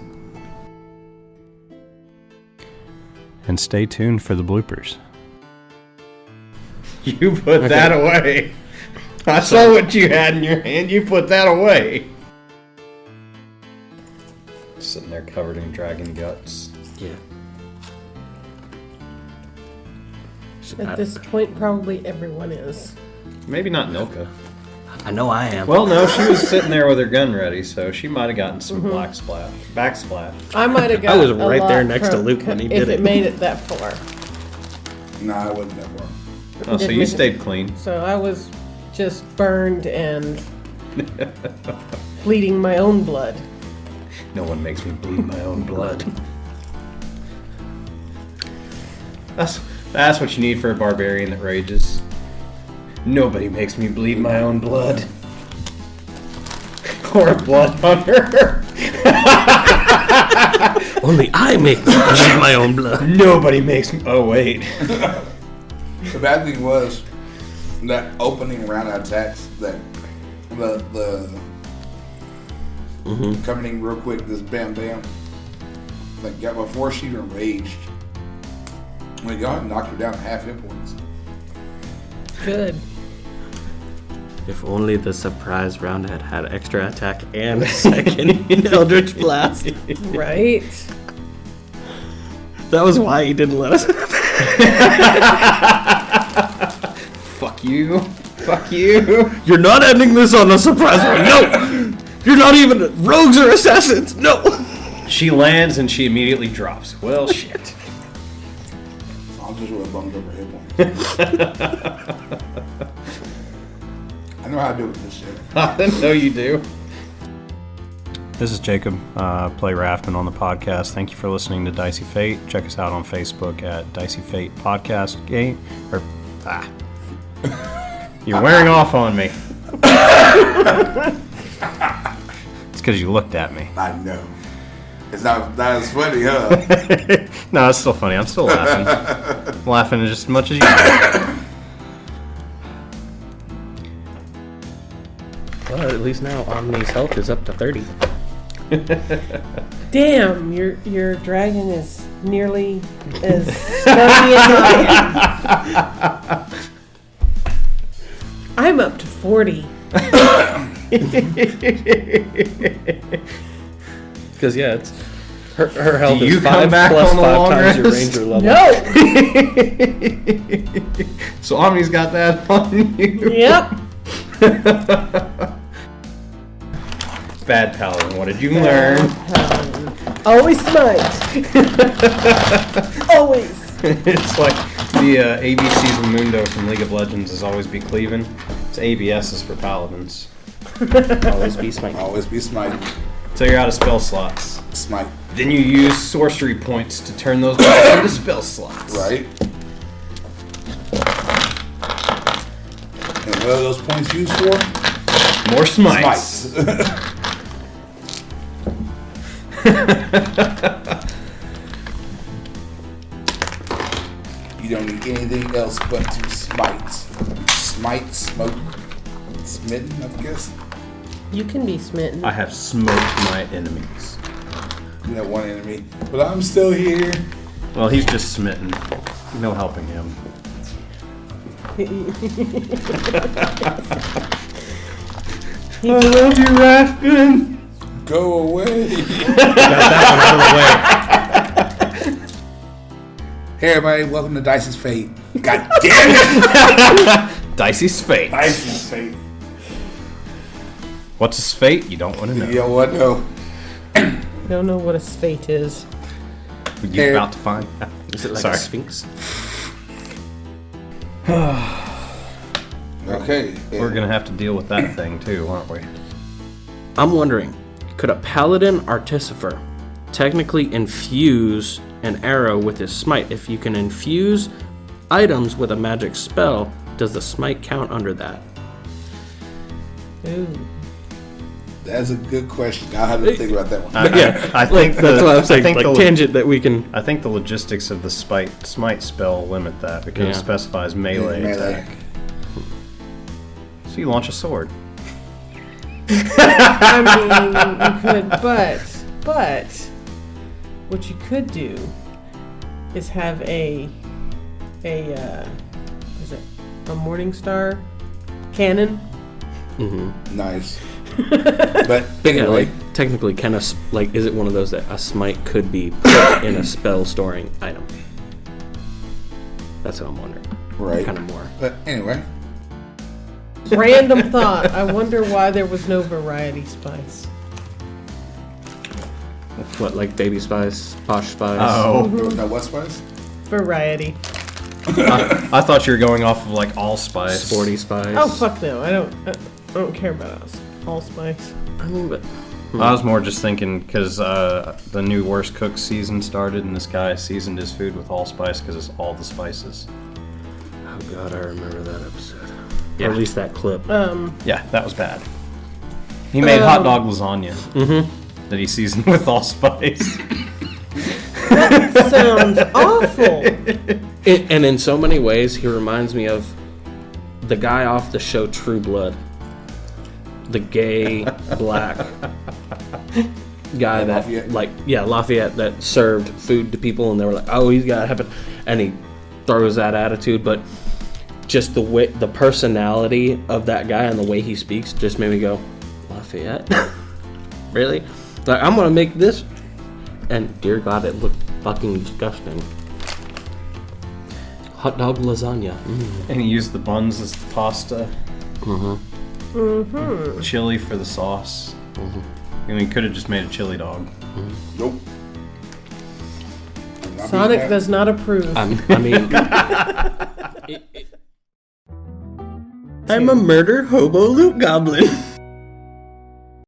And stay tuned for the bloopers. You put that away. I saw what you had in your hand. You put that away. Sitting there covered in dragon guts. Yeah. At this point, probably everyone is. Maybe not Nilka. I know I am. Well, no, she was sitting there with her gun ready, so she might have gotten some backsplat. I might have got I was a right there lot next to from- Luke when he if did it it. made it that far. No, I wasn't that far. Oh, so Didn't you make it. stayed clean. So I was just burned and bleeding my own blood. No one makes me bleed my own blood. That's what you need for a barbarian that rages. Nobody makes me bleed my own blood. Or a blood hunter. Only I make my own blood. Nobody makes me. Oh wait. The bad thing was that opening round of attacks, that the coming in real quick, this bam bam, like got before she even raged. Well, y'all knocked her down to half hit points. Good. If only the surprise round had had extra attack and a second Eldritch Blast. Right? That was why he didn't let us. Fuck you. Fuck you. You're not ending this on a surprise round. No! You're not even. Rogues or assassins. No! She lands and she immediately drops. Well, shit. I'm just really bummed over hit points. I know how to do with this shit. I know you do. This is Jacob, play Rafben on the podcast. Thank you for listening to Dicey Fate. Check us out on Facebook at Dicey Fate Podcast Game. You're wearing off on me. It's because you looked at me. I know. It's not as funny, huh? No, it's still funny. I'm still laughing. I'm laughing just as much as you are. Well, at least now Omni's health is up to 30. Damn, your dragon is nearly as sturdy as I am. I'm up to 40. Because, yeah, it's her health Do is you 5 come back plus on the 5 long times your rest? ranger level. No! So Omni's got that on you. Yep. Bad paladin. What did you learn? Always smite. Always. It's like the ABCs of Mundo from League of Legends is always be cleaving. It's ABSs for paladins. Always be smite. Always be smite. So you're out of spell slots. Smite. Then you use sorcery points to turn those back into spell slots. Right? And what are those points used for? More smites. Smites. You don't need anything else but to smite. Smite, smoke, smitten, I guess. You can be smitten. I have smoked my enemies. You know, one enemy. But I'm still here. Well, he's just smitten. No helping him. I love you, Rafben. Go away. Got that one out of the way. Hey everybody, welcome to Dicey's Fate. God damn it! Dicey's fate. Dicey's Fate. What's his fate? You don't want to know. You know what? No. Don't know what a fate is. You're about to find out. Is it like Sorry. a sphinx? Okay. We're going to have to deal with that thing too, aren't we? I'm wondering, could a paladin artificer technically infuse an arrow with his smite? If you can infuse items with a magic spell, does the smite count under that? Ooh. That's a good question. I'll have to think about that one. I think That's what I'm saying. I think Like the, tangent that we can. I think the logistics of the smite spell limit that because Yeah. it specifies melee attack. So you launch a sword. I mean, you could, but what you could do is have is it a Morning Star cannon? Nice. But Yeah, anyway, like technically, kind of like, is it one of those that a smite could be put in a spell storing item? That's what I'm wondering. right. Kind of more. But anyway, Random thought. I wonder why there was no variety spice. What, like baby spice, posh spice? Oh. there was no what spice? Variety. I thought you were going off of like allspice. Sporty spice. Oh fuck no! I don't care about allspice. I mean, but I was more just thinking because the new Worst Cook season started and this guy seasoned his food with allspice because it's all the spices. oh god, I remember that episode. Yeah. Or at least that clip. Yeah, that was bad. He made hot dog lasagna that he seasoned with allspice. That sounds awful. And in so many ways, he reminds me of the guy off the show True Blood. The gay, black guy that, Lafayette? like, yeah, Lafayette, that served food to people, and they were like, oh, he's got hepatic. And throws that attitude, but just the way, the personality of that guy and the way he speaks just made me go, Lafayette? Really? Like, I'm gonna make this, and dear God, it looked fucking disgusting. Hot dog lasagna. And he used the buns as the pasta. Chili for the sauce. I mean, he could have just made a chili dog. Nope. Sonic does not approve. I mean, I'm a murder hobo loot goblin.